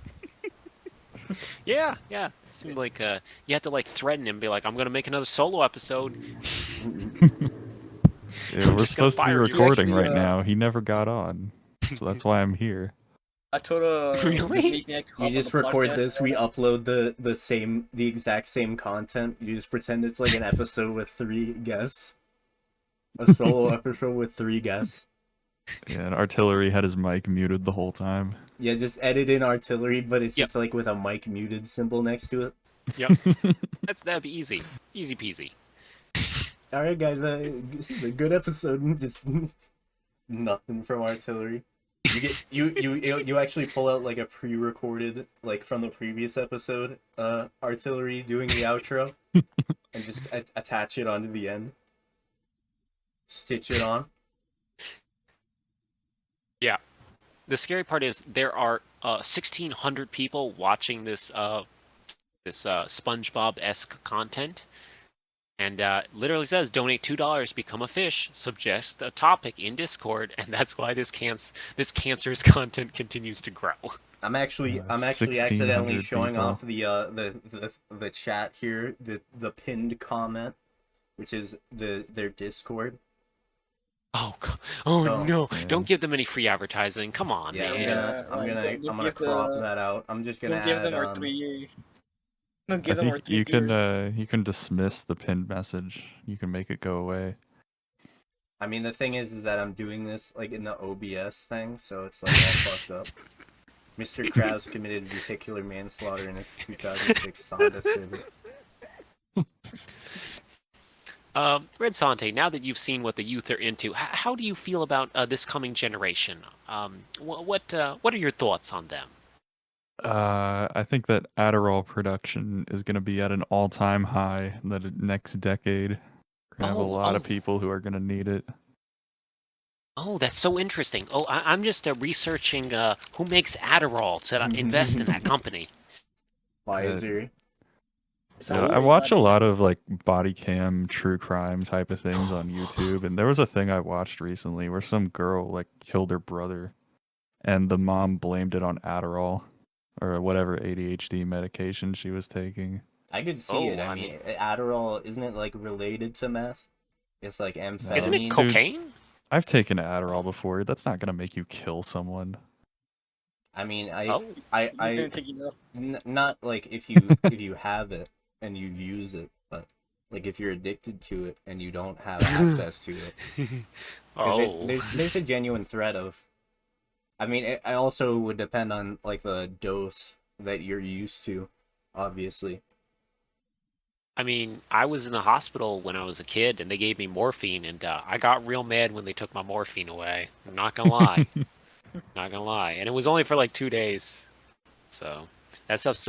Yeah. It seemed like you had to like threaten him, be like, "I'm gonna make another solo episode." Yeah, we're just gonna supposed to be fire you. recording Actually, right now. He never got on, so that's why I'm here. I told Really? You just record this, we upload the exact same content. You just pretend it's like an episode with 3 guests. A solo episode with 3 guests. Yeah, and artillery had his mic muted the whole time. Yeah, just edit in artillery, but it's Yep. just like with a mic muted symbol next to it. Yep. That'd be easy. Easy peasy. All right, guys, a good episode. And just nothing from artillery. You actually pull out like a pre-recorded, like from the previous episode, artillery doing the outro, and just attach it onto the end. Stitch it on. Yeah. The scary part is there are 1,600 people watching this SpongeBob-esque content, and literally says donate $2, become a fish, suggest a topic in Discord, and that's why this cancerous content continues to grow. I'm actually 1,600 accidentally showing people. off the chat here, the pinned comment, which is their Discord. Oh, oh So- no! Yeah. Don't give them any free advertising. Come on, Yeah, man. I'm gonna crop that out. I'm just gonna Don't give add them our 3 years. Don't I give them our think 3 you years. can dismiss the pinned message. You can make it go away. I mean, the thing is that I'm doing this like in the OBS thing, so it's like all fucked up. Mr. Krabs committed vehicular manslaughter in his 2006 Honda Civic. Redsonte, now that you've seen what the youth are into, how do you feel about this coming generation? What are your thoughts on them? I think that Adderall production is going to be at an all-time high in the next decade. We're going to have a lot of people who are going to need it. Oh, that's so interesting. Oh, I'm just researching who makes Adderall to invest in that company. Pfizer. Yeah, I watch a lot of like body cam true crime type of things on YouTube, and there was a thing I watched recently where some girl like killed her brother, and the mom blamed it on Adderall or whatever ADHD medication she was taking. I could see it. I mean, Adderall, isn't it like related to meth? It's like amphetamine. Isn't it cocaine? I've taken Adderall before. That's not gonna make you kill someone. I mean, not like if you have it and you use it, but like if you're addicted to it and you don't have access to it. There's a genuine threat of. I mean, it also would depend on like the dose that you're used to, obviously. I mean, I was in the hospital when I was a kid, and they gave me morphine, and I got real mad when they took my morphine away. I'm not gonna lie. Not gonna lie. And it was only for like 2 days. So that stuff's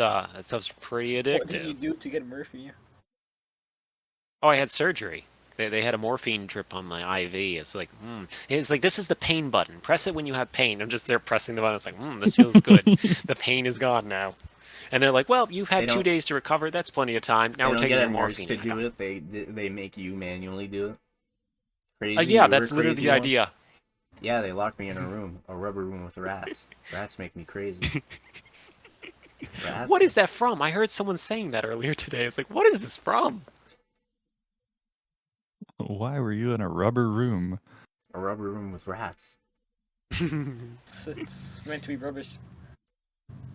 pretty addictive. What did you do to get Murphy? Oh, I had surgery. They had a morphine drip on my IV. It's like, It's like, this is the pain button. Press it when you have pain. I'm just there pressing the button. It's like, this feels good. The pain is gone now. And they're like, well, you've had 2 days to recover. That's plenty of time. Now we're taking your morphine. To do it, they make you manually do it. Crazy. Yeah, that's literally the idea. Yeah, they locked me in a rubber room with rats. Rats make me crazy. Rats? What is that from? I heard someone saying that earlier today. It's like, what is this from? Why were you in a rubber room? A rubber room with rats. It's meant to be rubbish.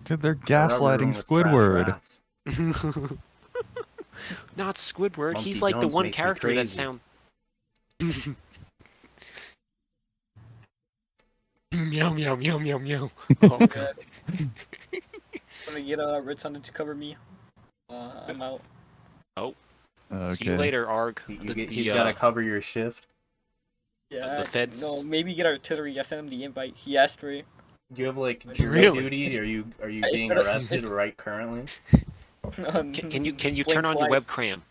Dude, they're A rubber room gaslighting with trash Squidward. rats. Not Squidward. Bumpy He's like the Jones one makes me character that crazy. sounds. Meow meow meow meow meow. Oh god. I'm gonna get redsonte to cover me. I'm out. Okay. See you later, Arg. He's gotta cover your shift. Yeah. The feds- No, maybe get artillery. I sent him the invite. He asked for it. Do you have like jury Really? duty? Are you It's being better- arrested right currently? Can you turn on your webcam?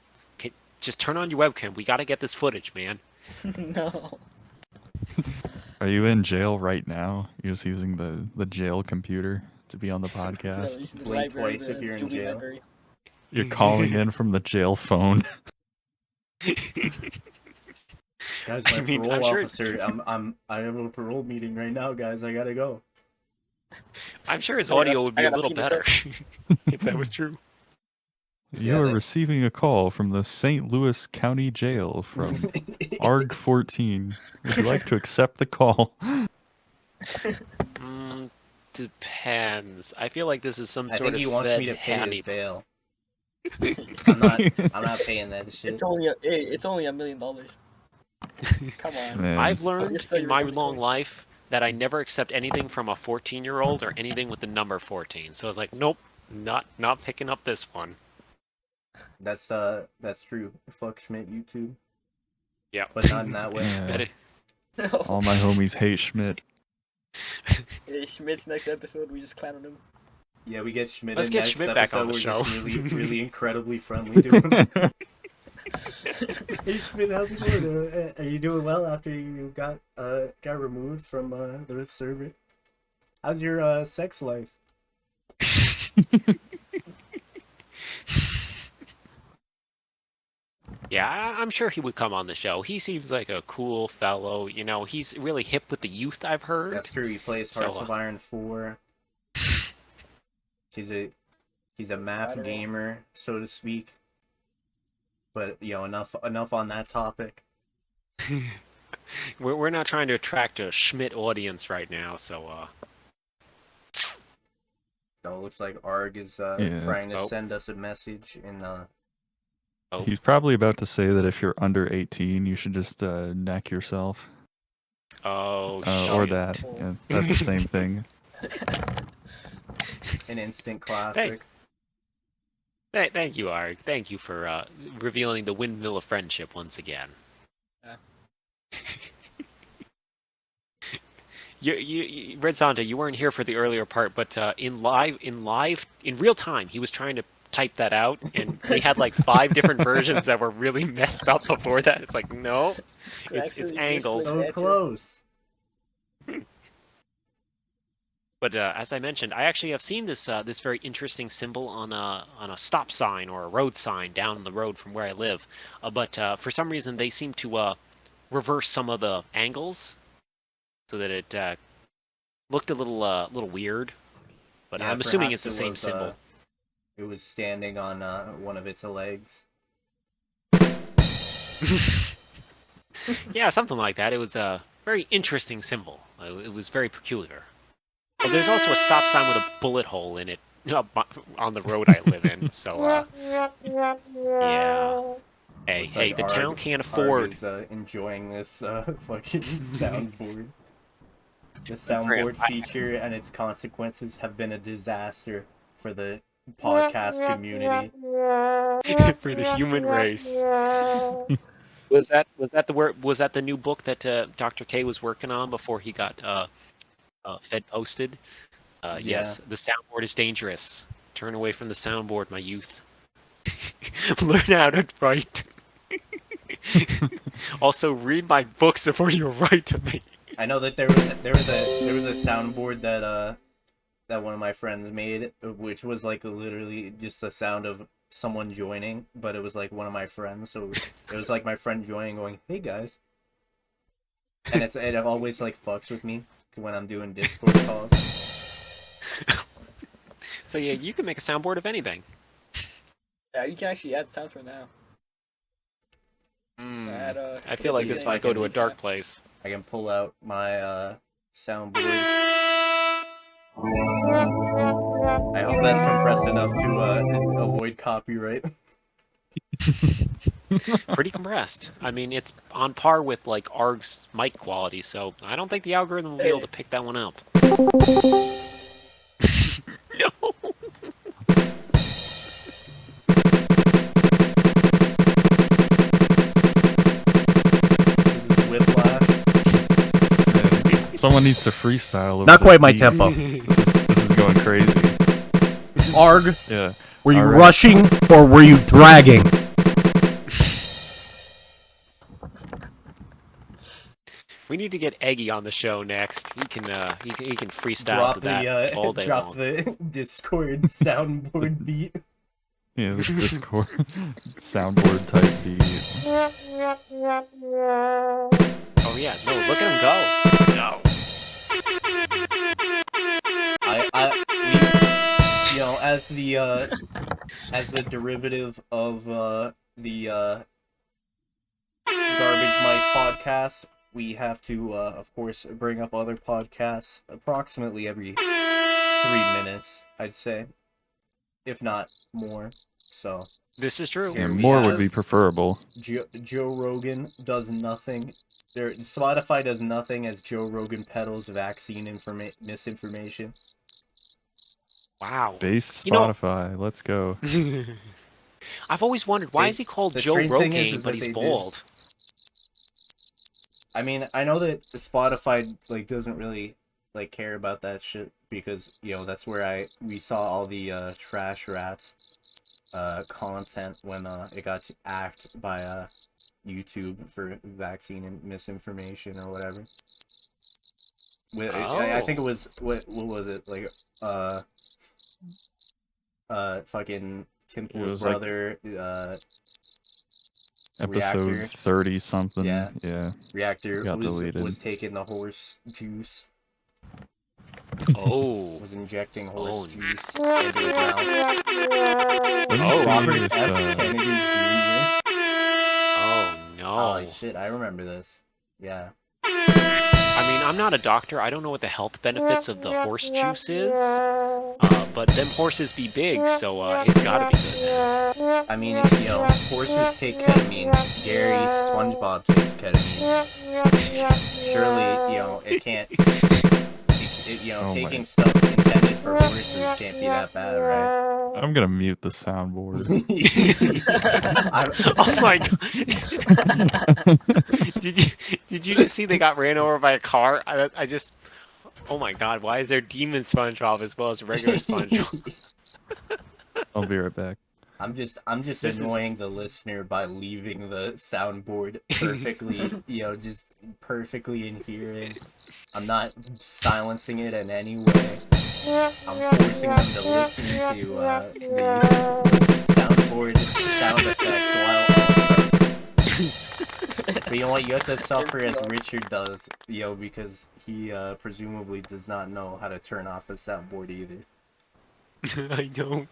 Just turn on your webcam. We gotta get this footage, man. No. Are you in jail right now? You're just using the jail computer to be on the No, podcast. he's in the Blink library, twice the if you're in Jubilee jail. library. You're calling in from the jail phone. Guys, my I mean, parole I'm sure- officer. I have a parole meeting right now, guys. I gotta go. I'm sure his I got- audio would be I a got a little peanut better if that was true. You Yeah, are that- receiving a call from the St. Louis County Jail from ARG 14. Would you like to accept the call? Depends. I feel like this is some I sort think of he wants Fed me to pay handy. his bail. I'm not paying that shit. It's only $1 million. Come on. Man. I've You're learned so in my irresponsible. long life that I never accept anything from a 14-year-old or anything with the number 14. So I was like, nope, not picking up this one. That's true. Fuck Schmidt YouTube, Yeah. but not in that way. Yeah. That is- All my homies hate Schmidt. Hey, Schmidt's next episode, we just clowned him. Yeah, we get Schmidt Let's in get next Schmidt episode. back on the We're show. just really incredibly friendly to him. Hey Schmidt, how's it going? Are you doing well after you got removed from the server? How's your sex life? Yeah, I'm sure he would come on the show. He seems like a cool fellow. You know, he's really hip with the youth, I've heard. That's true. He plays So, Hearts of Iron 4. He's a map Fighter. gamer, so to speak. But enough on that topic. We're not trying to attract a Schmidt audience right now, so So it looks like Arg is Yeah. trying to Oh. send us a message in oh. He's probably about to say that if you're under 18, you should just neck yourself. Oh, Or shit. that. Yeah, that's the same thing. an instant classic. Thank you, Arg. Thank you for revealing the windmill of friendship once again. Yeah. you redsonte, you weren't here for the earlier part, but in real time, he was trying to type that out, and we had like 5 different versions that were really messed up before that. It's like, no, it's actually angled. just So That's it. close. But as I mentioned, I actually have seen this this very interesting symbol on a stop sign or a road sign down the road from where I live. But for some reason, they seem to reverse some of the angles so that it looked a little weird. But Yeah, I'm assuming it's perhaps the it same was, symbol. It was standing on one of its legs. Yeah, something like that. It was a very interesting symbol. It was very peculiar. Well, there's also a stop sign with a bullet hole in it on the road I live in. So, yeah. Hey, Looks hey, like the town Arg- can't Arg afford. is enjoying this fucking soundboard. The Friend, soundboard feature and its consequences have been a disaster for the podcast community. For the human race. Was that the new book that Dr. K was working on before he got Fed posted? Yes, the soundboard is dangerous. Turn away from the soundboard, my youth. Learn how to write. Also, read my books before you write to me. I know that there was a soundboard that one of my friends made, which was like literally just the sound of someone joining, but it was like one of my friends, so it was like my friend joining, going, "Hey guys," and it always like fucks with me when I'm doing Discord calls. So yeah, you can make a soundboard of anything. Yeah, you can actually add sounds right now. Add, I feel like this might go to a dark place. I can pull out my soundboard. I hope that's compressed enough to avoid copyright. Pretty compressed. I mean, it's on par with like Arg's mic quality, so I don't think the algorithm will be able to pick that one up. No. This is Whiplash. Yeah. Someone needs to freestyle. Over Not this quite my beat. tempo. This is going crazy. Arg, Yeah. were you All right. rushing or were you dragging? We need to get Eggy on the show next. He can freestyle Drop to that the all day drop long. the Discord soundboard beat. Yeah, the Discord soundboard type beat. Oh yeah, no, look at him go. No. As the derivative of the Garbage Mice podcast, we have to of course bring up other podcasts approximately every 3 minutes, I'd say, if not more. So This is true. Here Yeah, we more have- would be preferable. Joe Rogan does nothing Spotify does nothing as Joe Rogan peddles vaccine misinformation. Wow. Based You know- Spotify. Let's go. I've always wondered, why They- is he called the Joe strange thing Rogan, is but that he's they do. bald? I mean, I know that Spotify like doesn't really like care about that shit because that's where we saw all the trash rats content when it got hacked by YouTube for vaccine and misinformation or whatever. I think it was what was it like fucking Timple's was like brother Episode Reactor. 30 something. Yeah. Yeah. Reactor Got was deleted. taking the horse juice, Oh. was injecting horse Oh. juice into his mouth. Let me Oh. see Robert if, F. Kennedy Jr. Oh, no. Oh shit, I remember this. Yeah. I mean, I'm not a doctor. I don't know what the health benefits of the horse juice is. But them horses be big, so it's gotta be good. I mean, horses take ketamine. Gary SpongeBob takes ketamine. Surely, it can't. Oh my- taking stuff intended for horses can't be that bad, right? I'm gonna mute the soundboard. Oh my god! Did you just see they got ran over by a car? I just. Oh my god! Why is there demon SpongeBob as well as regular SpongeBob? I'll be right back. I'm just This annoying the listener by leaving the soundboard perfectly, just perfectly in hearing. I'm not silencing it in any way. I'm forcing them to listen to the soundboard sound effects while also. But you know what? You have to suffer as Richard does, because he presumably does not know how to turn off the soundboard either. I don't.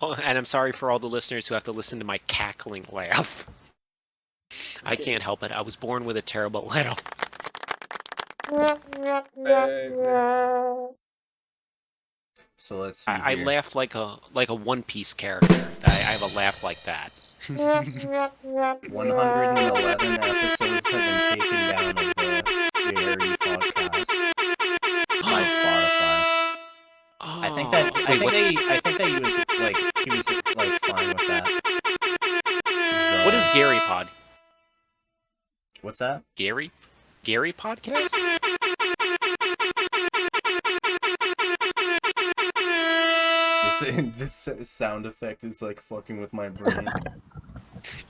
Oh, and I'm sorry for all the listeners who have to listen to my cackling laugh. I can't help it. I was born with a terrible laugh. So let's see. I here. laugh like a One Piece character. I have a laugh like that. 111 episodes have been taken down of the yeahg podcast by Spotify. I think that Oh, wait, he was fine with that. what is Gary Pod? What's that? Gary podcast? This sound effect is like fucking with my brain.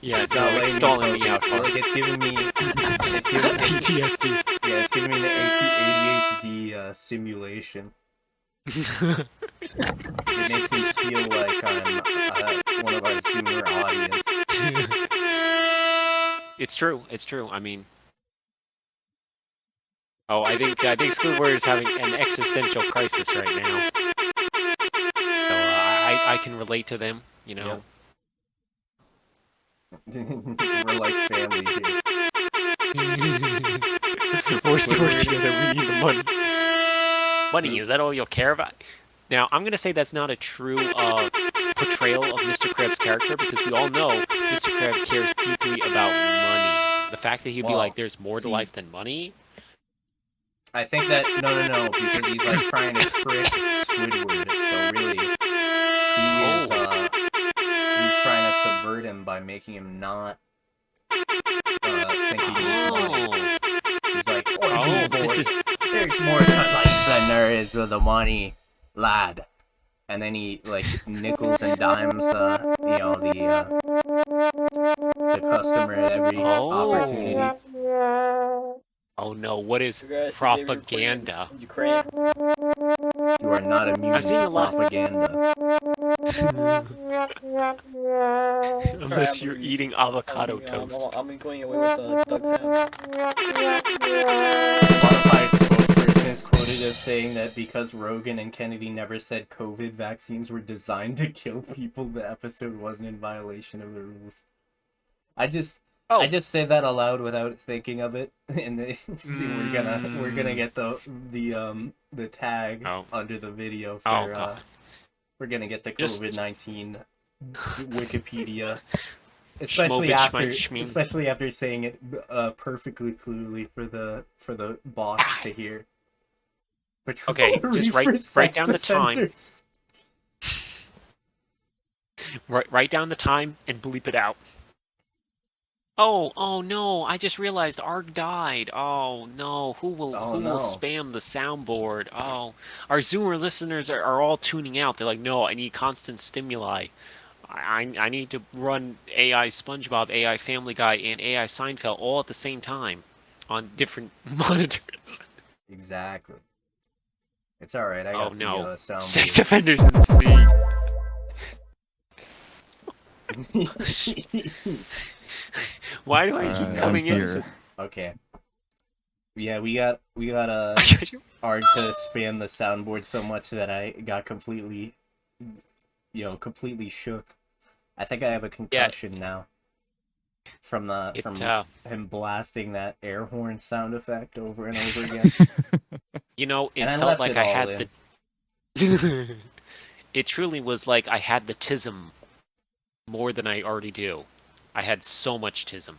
Yeah, It's not letting stalling me out. focus. Like it's giving me PTSD. yeah, it's giving me the ADHD simulation. It makes me feel like I'm one of our Zoomer audience. It's true. I mean, I think Squidward is having an existential crisis right now. So I can relate to them. Yep. We're like family here. We're still together. We need the money. Money, is that all you'll care about? Now, I'm going to say that's not a true portrayal of Mr. Krabs' character, because we all know Mr. Krabs cares deeply about money. The fact that he'd be like, there's more to life than money? I think that, no, because he's like trying to trick Squidward, so really, he's trying to subvert him by making him not think he needs money. He's like, there's more to life than there is with the money, lad. And then he, like, nickels and dimes, the customer at every opportunity. Oh no, what is propaganda? You are not immune I've seen to a lot. propaganda. Unless you're eating avocado toast. I'm going away with Doug Sound. Spotify's spokesperson is quoted as saying that because Rogan and Kennedy never said COVID vaccines were designed to kill people, the episode wasn't in violation of the rules. I just say that aloud without thinking of it, and we're gonna get the tag under the video for we're gonna get the COVID-19 Wikipedia especially Schmovich, after, Schmeen. especially after saying it perfectly clearly for the bots to hear. Okay, just write down the time. Write down the time and bleep it out. Oh no! I just realized Arg died. Oh no! Who will spam the soundboard? Oh, our Zoomer listeners are all tuning out. They're like, no, I need constant stimuli. I need to run AI SpongeBob, AI Family Guy, and AI Seinfeld all at the same time on different monitors. Exactly. It's all right. I got the soundboard. Sex offenders in the sea. Why do I keep coming in? Here. Okay. Yeah, we got Art to spam the soundboard so much that I got completely shook. I think I have a concussion now. From him blasting that air horn sound effect over and over again. You know, it felt like I had the it truly was like I had the tism more than I already do. I had so much tism.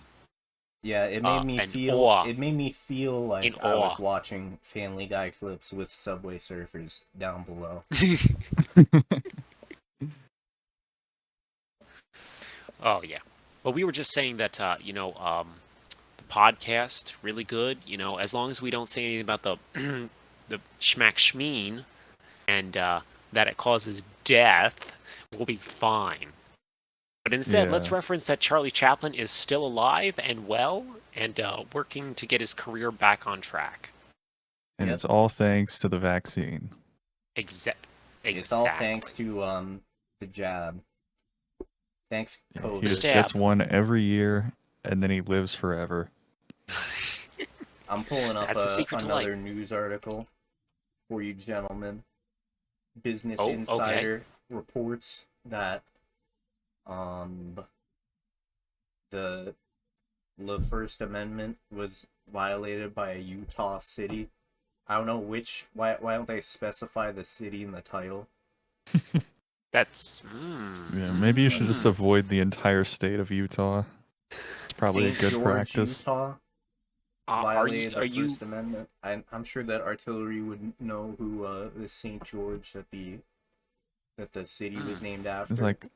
Yeah, it made me feel. Awe. It made me feel like I was watching Family Guy clips with Subway Surfers down below. Oh yeah. Well, we were just saying that the podcast really good. You know, as long as we don't say anything about the the schmack schmeen and that it causes death, we'll be fine. But instead, let's reference that Charlie Chaplin is still alive and well and working to get his career back on track. And it's all thanks to the vaccine. Exactly. It's all thanks to the jab. Thanks, COVID. He just gets one every year, and then he lives forever. I'm pulling up another news article for you gentlemen. Business Insider reports that the First Amendment was violated by a Utah city. I don't know which. Why don't they specify the city in the title? That's yeah. Maybe you should just avoid the entire state of Utah. It's probably St. a good George, Utah. Utah violated the First Amendment. I'm sure that artillery would know who the St. George that the city was named after. It's like,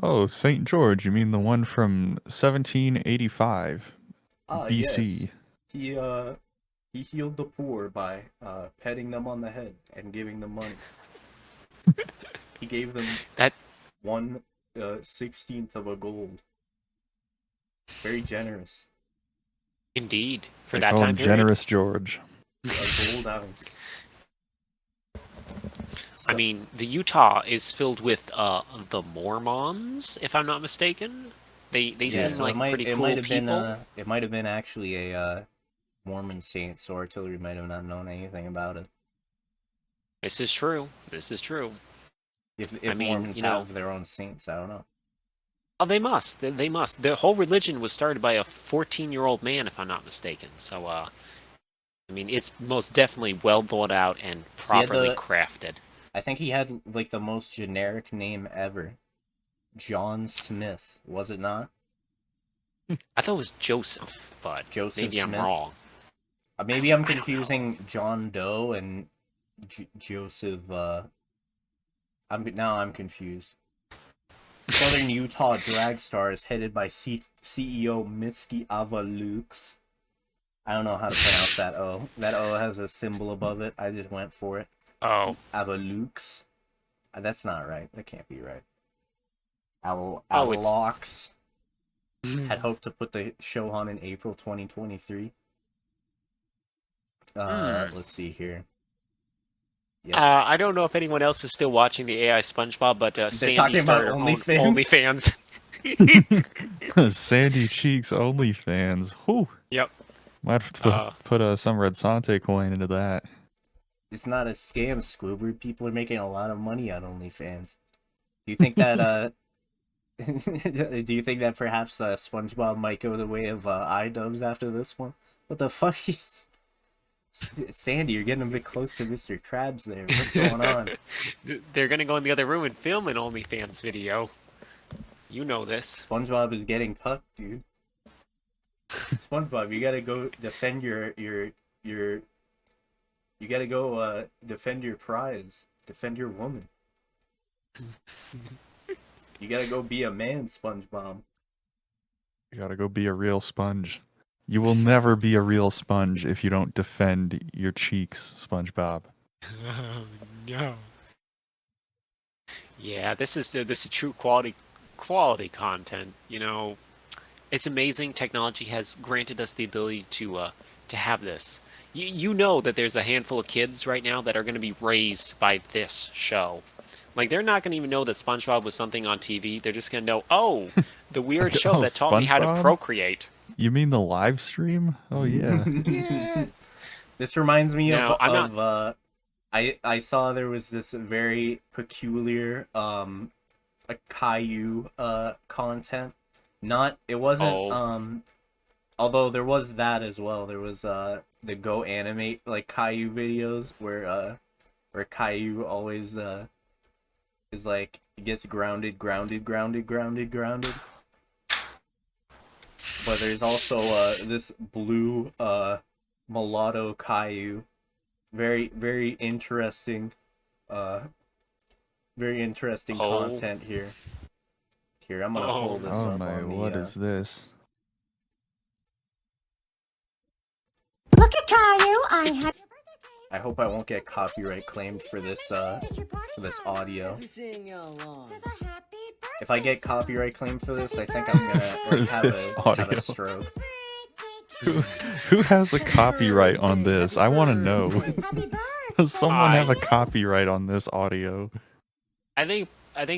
oh, St. George. You mean the one from 1785 BC? Yes. He healed the poor by petting them on the head and giving them money. He gave them 1/16th of a gold. Very generous. Indeed, for that time period. Generous George. A gold ounce. I mean, the Utah is filled with the Mormons, if I'm not mistaken. They seem like pretty cool people. It might have been actually a Mormon saint, so artillery might have not known anything about it. This is true. This is true. If Mormons have their own saints, I don't know. Oh, they must. They must. The whole religion was started by a 14-year-old man, if I'm not mistaken. So, I mean, it's most definitely well thought out and properly crafted. I think he had, like, the most generic name ever. John Smith, was it not? I thought it was Joseph, but maybe I'm wrong. Maybe I'm confusing John Doe and Joseph, I'm confused. Southern Utah drag stars headed by CEO Misty Avalux. I don't know how to pronounce that O. That O has a symbol above it. I just went for it. Oh. Avalux. That's not right. That can't be right. Avalox had hoped to put the show on in April 2023. Let's see here. Yep. I don't know if anyone else is still watching the AI SpongeBob, but Sandy started her own OnlyFans. Sandy Cheeks OnlyFans. Whew. Yep. Might have to put some redsonte coin into that. It's not a scam, Squidward. People are making a lot of money on OnlyFans. Do you think that do you think that perhaps SpongeBob might go the way of iDubbbz after this one? What the fuck is... Sandy, you're getting a bit close to Mr. Krabs there. What's going on? They're gonna go in the other room and film an OnlyFans video. You know this. SpongeBob is getting tucked, dude. SpongeBob, you gotta go defend your you gotta go defend your prize. Defend your woman. You gotta go be a man, SpongeBob. You gotta go be a real sponge. You will never be a real sponge if you don't defend your cheeks, SpongeBob. Oh no. Yeah, this is true quality content. You know, it's amazing technology has granted us the ability to have this. You know that there's a handful of kids right now that are going to be raised by this show. Like they're not going to even know that SpongeBob was something on TV. They're just going to know, oh, the weird show Oh, that taught me how to SpongeBob? procreate. You mean the live stream? Oh yeah. Yeah. This reminds me No, I'm of I saw there was this very peculiar a Caillou content. Not it wasn't Oh. although there was that as well. There was the Go Animate like Caillou videos where Caillou always is like gets grounded. But there's also this blue mulatto Caillou. Very interesting content here. Here, I'm gonna pull this Oh up my, on the what is this? Look at Caillou, I have your birthday cake. I hope I won't get copyright claimed for this audio. If I get copyright claimed for this, I think I'm gonna like, have a stroke. Who has a copyright on this? I want to know. Does someone have a copyright on this audio? I think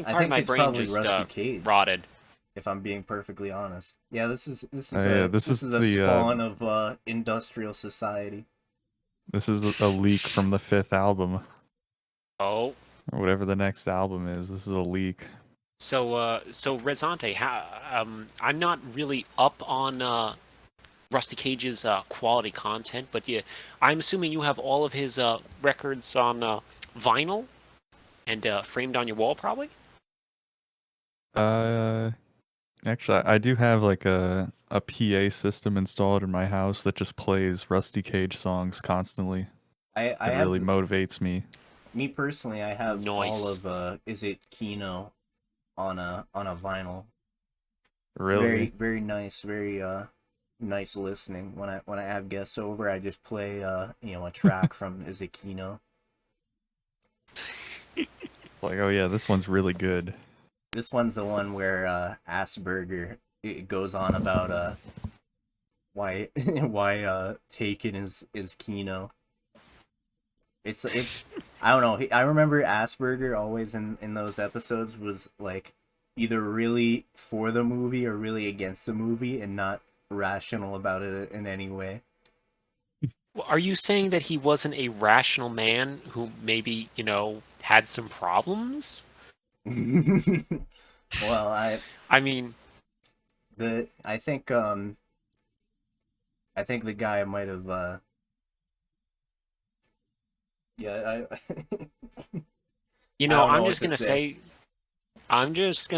part of my it's brain probably just Rusty Cage, rotted. if I'm being perfectly honest. Yeah, this is yeah, the this is the, spawn of industrial society. This is a leak from the 5th album, Oh. or whatever the next album is. This is a leak. So Redsonte, I'm not really up on Rusty Cage's quality content, but yeah, I'm assuming you have all of his records on vinyl and framed on your wall, probably. Actually, I do have like a PA system installed in my house that just plays Rusty Cage songs constantly. I It really motivates me. Me personally, I have all Nice. of Is It Kino on a vinyl. Really? Very nice, very nice listening. When I have guests over, I just play a track from Is It Kino. Like, oh yeah, this one's really good. This one's the one where Asperger it goes on about why Taken is Kino. It's I don't know. I remember Asperger always in those episodes was like either really for the movie or really against the movie and not rational about it in any way. Well, are you saying that he wasn't a rational man who maybe, had some problems? Well, I mean, I think the guy might have yeah, I don't know I'm what just to gonna say.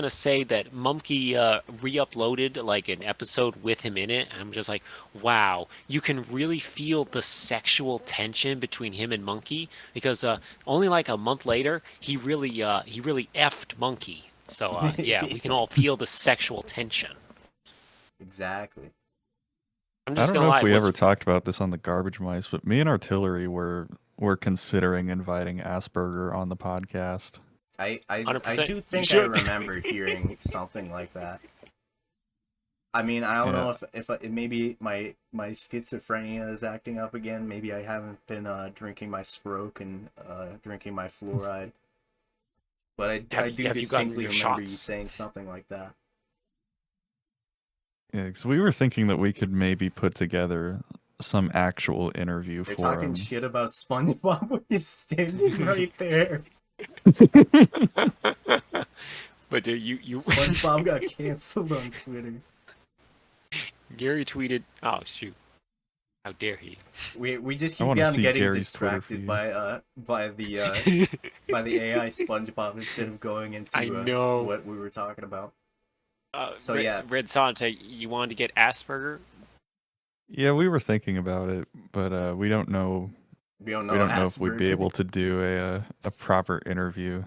say, that Mumkey re-uploaded like an episode with him in it, and I'm just like, wow, you can really feel the sexual tension between him and Monkey because only like a month later he really effed Monkey. So yeah, we can all feel the sexual tension. Exactly. I'm I just don't gonna know lie. if we ever talked about this on the Garbage Mice, but me and Artillery were considering inviting Asperger on the podcast. I 100%. do think I Should. remember hearing something like that. I mean, I don't know if maybe my schizophrenia is acting up again. Maybe I haven't been drinking my Sproke and drinking my fluoride. But I do have you gotten distinctly your remember you shots? saying something like that. Yeah, because we were thinking that we could maybe put together some actual interview They're for talking him. shit about SpongeBob when he's standing right there. But you SpongeBob got canceled on Twitter. Gary tweeted, oh shoot, how dare he? We just I keep wanna on see getting Gary's Twitter distracted feed. by the AI SpongeBob instead of going into I know. what we were talking about. So, yeah. Redsonte, you wanted to get Asperger? Yeah, we were thinking about it, but we don't know. We don't know, We don't know if we'd be Asperger. able to do a proper interview.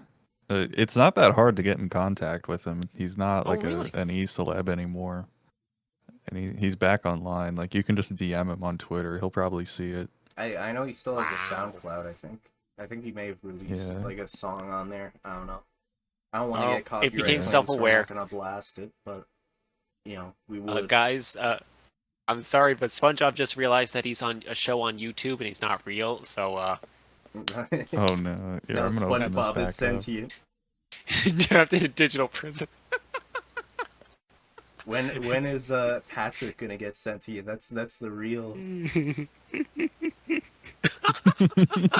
It's not that hard to get in contact with him. He's not like really? an e-celeb anymore, and he's back online. Like you can just DM him on Twitter. He'll probably see it. I know he still has a Wow. SoundCloud, I think. I think he may have released Yeah. like a song on there. I don't know. I don't want to Oh, get it copyright became claims, so we're self-aware. not gonna blast it, but you know, we would. Guys, I'm sorry, but SpongeBob just realized that he's on a show on YouTube and he's not real. So Oh no! Yeah, Now I'm gonna open this SpongeBob is back up. sentient. trapped in a digital prison. When is Patrick gonna get sentient? That's the real.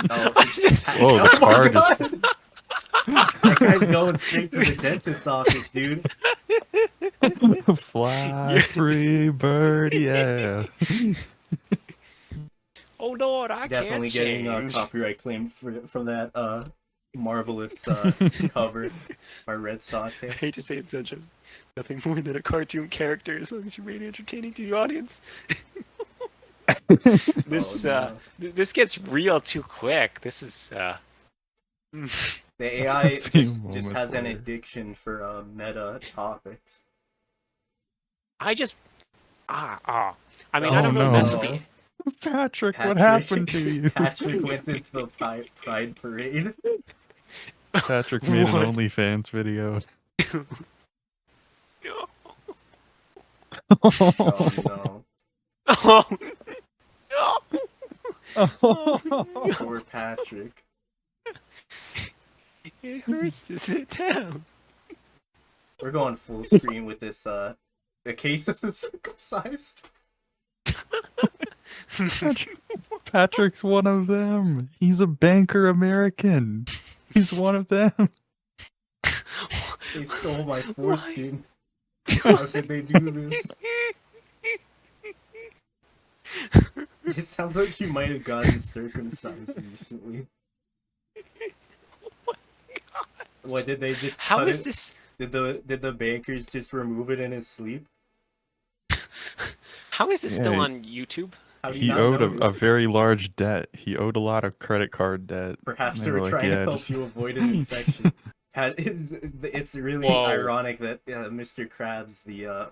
Oh, Whoa, the my car just God! That guy's going straight to the dentist's office, dude. fly free bird, yeah. Oh Lord, I Definitely can't getting change. copyright claim from that marvelous cover by redsonte. I hate to say it's such a nothing more than a cartoon character as long as you made it entertaining to the audience. This Oh, this gets real too quick. This is The AI few just moments has an later. addiction for meta topics. I just I mean Oh, I don't really no. mess with the Patrick, what happened to you? Patrick went into the Pride Parade. Patrick made an What? OnlyFans video. Oh Oh no. no, poor Patrick. It hurts to sit down. We're going full screen with this a case of the circumcised. Patrick's one of them. He's a banker American. He's one of them. They stole my foreskin. How could they do this? It sounds like you might have gotten circumcised recently. What did they just How cut is it? this? Did the bankers just remove it in his sleep? How is this still Yeah, on YouTube? How do you He not owed a notice? very large debt. He owed a lot of credit card debt. Perhaps And they were like, trying to "Yeah, help just-" you avoid an infection. It's really Whoa. ironic that Mr. Krabs, the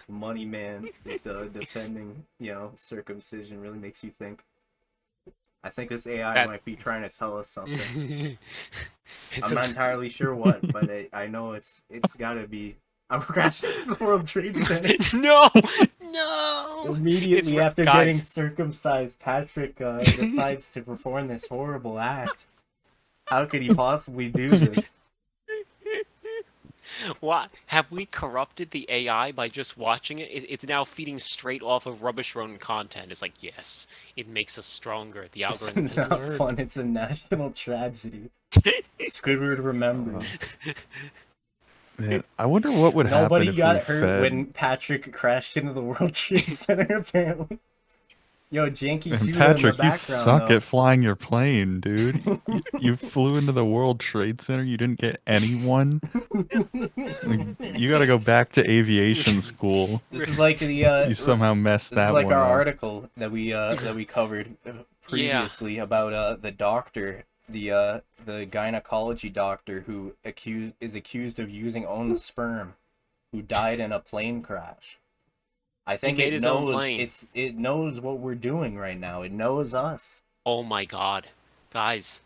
money man, is defending circumcision. Really makes you think. I think this AI That- might be trying to tell us something. It's I'm not entirely sure what, but I know it's gotta be. I'm crashing the World Trade Center. No, no. Immediately It's- after guys. getting circumcised, Patrick decides to perform this horrible act. How could he possibly do this? What? Have we corrupted the AI by just watching it? It's now feeding straight off of rubbish rodent content. It's like, yes, it makes us stronger. The algorithm It's has not learned. fun. It's a national tragedy. Squidward remembers. Man, I wonder what would Nobody happen if got we hurt fed when Patrick crashed into the World Trade Center, apparently. Yo, Janky And Judah in the Patrick, you background, suck though. at flying your plane, dude. You flew into the World Trade Center. You didn't get anyone. Like, you got to go back to aviation school. This is like the You somehow messed this that is like one our up. article that we covered previously about the doctor, the gynecology doctor who is accused of using own sperm, who died in a plane crash. I think made it his own knows plane. it knows what we're doing right now. It knows us. Oh my god. Guys,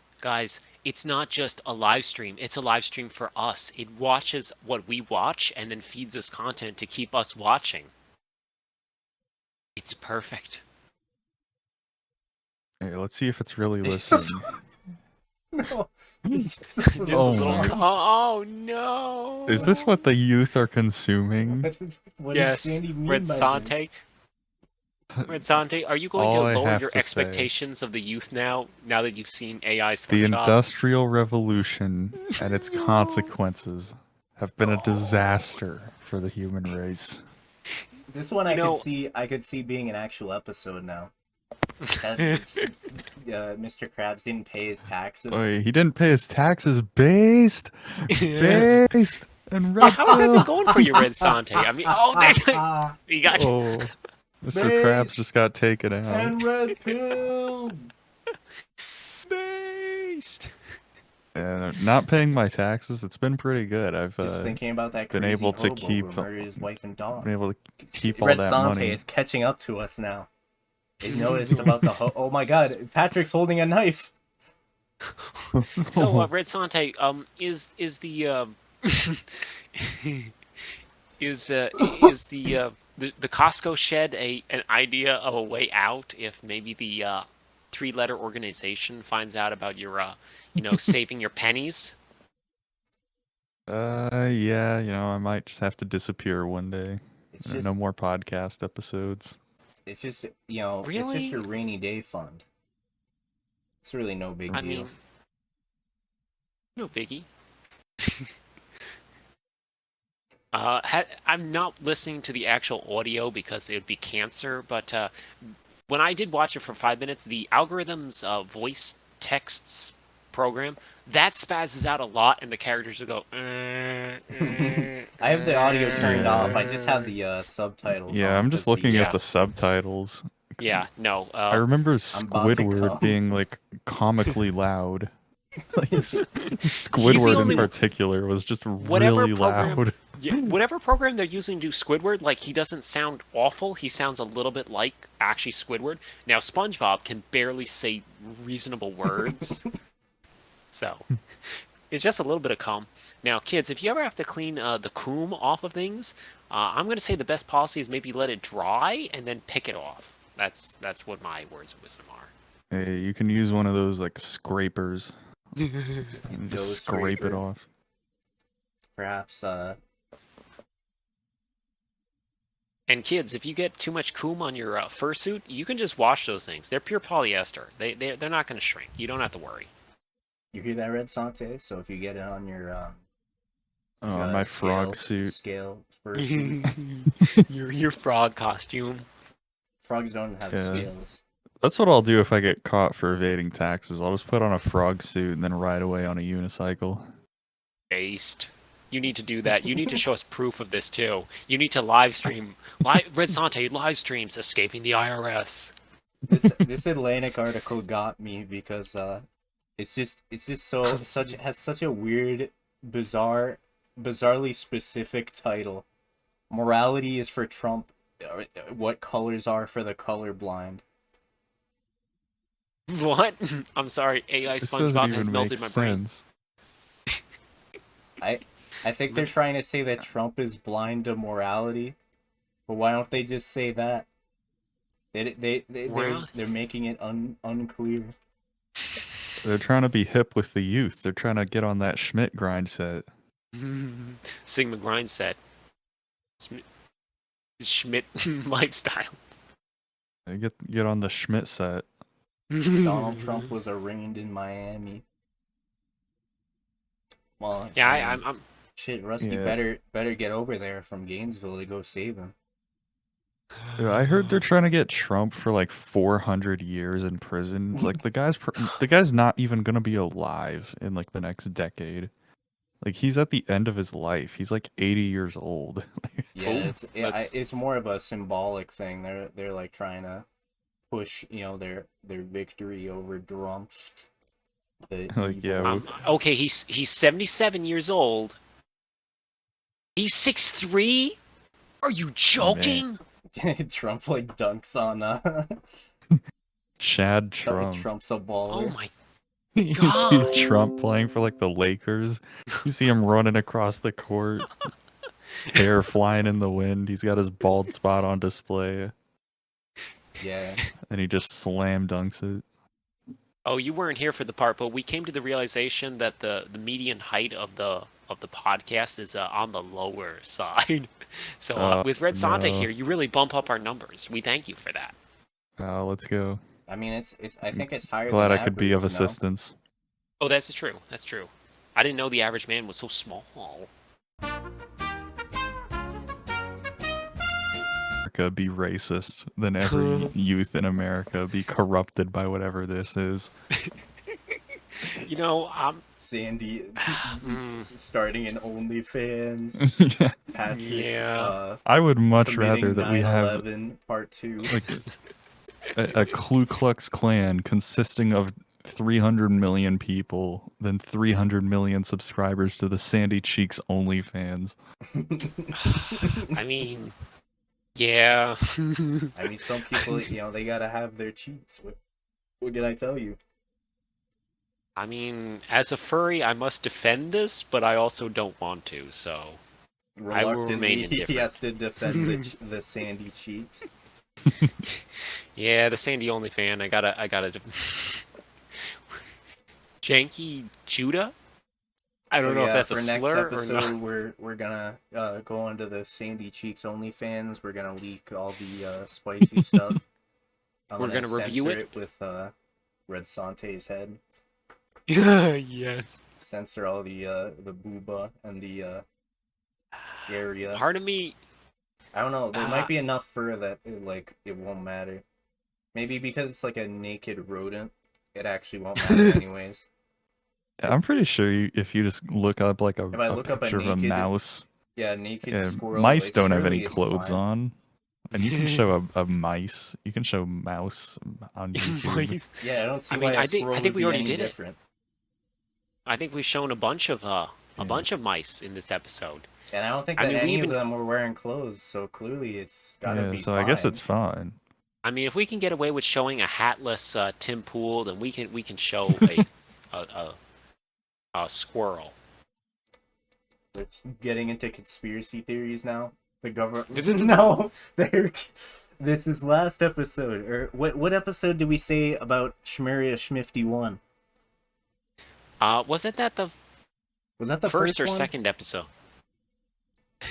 it's not just a live stream. It's a live stream for us. It watches what we watch and then feeds us content to keep us watching. It's perfect. Hey, let's see if it's really listening. No. Just Oh a little my- oh no. Is this what the youth are consuming? What Yes, did Sandy mean by Redsonte. this? Redsonte, are you going All to I lower have your to say- expectations of the youth now that you've seen AI The SpongeBob? Industrial Revolution and its consequences have been a disaster for the human race. This one I could see being an actual episode now. Mr. Krabs didn't pay his taxes. He didn't pay his taxes based. And Yeah, Red how's that been Pill. going for you, Redsonte? I mean, you got Oh, Mr. Krabs just got taken out. And red pill. based. Not paying my taxes, it's been pretty good. I've Just thinking about that been crazy able to hobo keep who murdered his wife and dog. been able to keep all Red that Sante, money. it's catching up to us now. It noticed about the oh my god, Patrick's holding a knife. So, Redsonte, is the is the Costco shed an idea of a way out if maybe the three-letter organization finds out about your saving your pennies? Yeah, I might just have to disappear one day. It's just No more podcast episodes. it's just it's just Really? your rainy day fund. It's really no big I deal. mean, no biggie. I'm not listening to the actual audio because it would be cancer, but when I did watch it for 5 minutes, the algorithm's voice texts program, that spazzes out a lot, and the characters will go. I have the audio turned off. I just have the subtitles. Yeah, on I'm just 'cause looking Yeah. at the subtitles. Yeah, no. I remember I'm about to Squidward come. being like comically loud. Like, Squidward only- in particular was just Whatever really program- loud. Yeah, whatever program they're using to do Squidward, like, he doesn't sound awful. He sounds a little bit like actually Squidward. Now, SpongeBob can barely say reasonable words. So, it's just a little bit of calm. Now, kids, if you ever have to clean the coom off of things, I'm going to say the best policy is maybe let it dry and then pick it off. That's what my words of wisdom are. Hey, you can use one of those like scrapers and Dough just scrape it scraper. off. Perhaps And kids, if you get too much coom on your fursuit, you can just wash those things. They're pure polyester. They're not going to shrink. You don't have to worry. you hear that, Red Sante? So if you get it on your My frog suit. scale fursuit. your frog costume. Frogs don't have Yeah. scales. That's what I'll do if I get caught for evading taxes. I'll just put on a frog suit and then ride away on a unicycle. Based. You need to do that. You need to show us proof of this too. You need to live stream. Redsonte live streams escaping the IRS. This Atlantic article got me because it's just has such a weird, bizarrely specific title. Morality is for Trump. What colors are for the colorblind? What? I'm sorry. AI This doesn't SpongeBob has even make melted my brain. sense. I think they're trying to say that Trump is blind to morality, but why don't they just say that? They're making it unclear. They're trying to be hip with the youth. They're trying to get on that Schmidt grind set. Sigma grind set. Schmidt lifestyle. Get on the Schmidt set. Donald Trump was arraigned in Miami. Well, Yeah, I mean, I'm shit. Rusty Yeah. better get over there from Gainesville to go save him. I heard they're trying to get Trump for like 400 years in prison. It's like the guy's not even gonna be alive in like the next decade. Like he's at the end of his life. He's like 80 years old. Yeah, Oh, it's more of a symbolic thing. They're like trying to push their victory over Drumpft. Like, yeah, okay, he's 77 years old. He's 6'3"? Are you joking? Trump like dunks on Chad Trump. Trump's a Oh baller. my You God. see Trump playing for like the Lakers. You see him running across the court. Hair flying in the wind. He's got his bald spot on display. Yeah. And he just slam dunks it. Oh, you weren't here for the part, but we came to the realization that the median height of the podcast is on the lower side. So with Redsonte no. here, you really bump up our numbers. We thank you for that. Let's go. I mean, it's I think it's higher. Glad than I could be average, of assistance. Oh, that's true. That's true. I didn't know the average man was so small. America be racist, then every youth in America be corrupted by whatever this is. You know, Sandy mm, starting an OnlyFans. Yeah. Patrick yeah. I would much committing rather that we have 9/11 part 2. like a Ku Klux Klan consisting of 300 million people than 300 million subscribers to the Sandy Cheeks OnlyFans. I mean, yeah. I mean, some people, they gotta have their cheeks. What can I tell you? I mean, as a furry, I must defend this, but I also don't want to, so I will remain Reluctantly, he indifferent. has to defend the Sandy Cheeks. Yeah, the Sandy only fan. I gotta. Janky Judah. I don't know if that's a slur for next or episode, not. we're gonna go onto the Sandy Cheeks OnlyFans. We're gonna leak all the spicy stuff. We're gonna review censor it with redsonte's head. Yes. Censor all the booba and the area. Part of me. I don't know. There might be enough fur that it won't matter. Maybe because it's like a naked rodent, it actually won't matter anyways. I'm pretty sure if you just look up like a look up a picture of a naked- mouse, Yeah, naked squirrel. mice don't have any surely it's clothes fine. on. And you can show a mice. You can show mouse on YouTube. Yeah, I don't see I mean, why a I think squirrel we would be already any did it. different. I think we've shown a bunch of mice in this episode. And I don't think I that mean, any even- of them were wearing clothes, so clearly it's gotta be so fine. I guess it's fine. I mean, if we can get away with showing a hatless Tim Pool, then we can show a squirrel. It's getting into conspiracy theories now. The government. No, this is last episode. Or what episode did we say about Shmeria Schmifty 1? Wasn't that the Was that the first or one? second episode?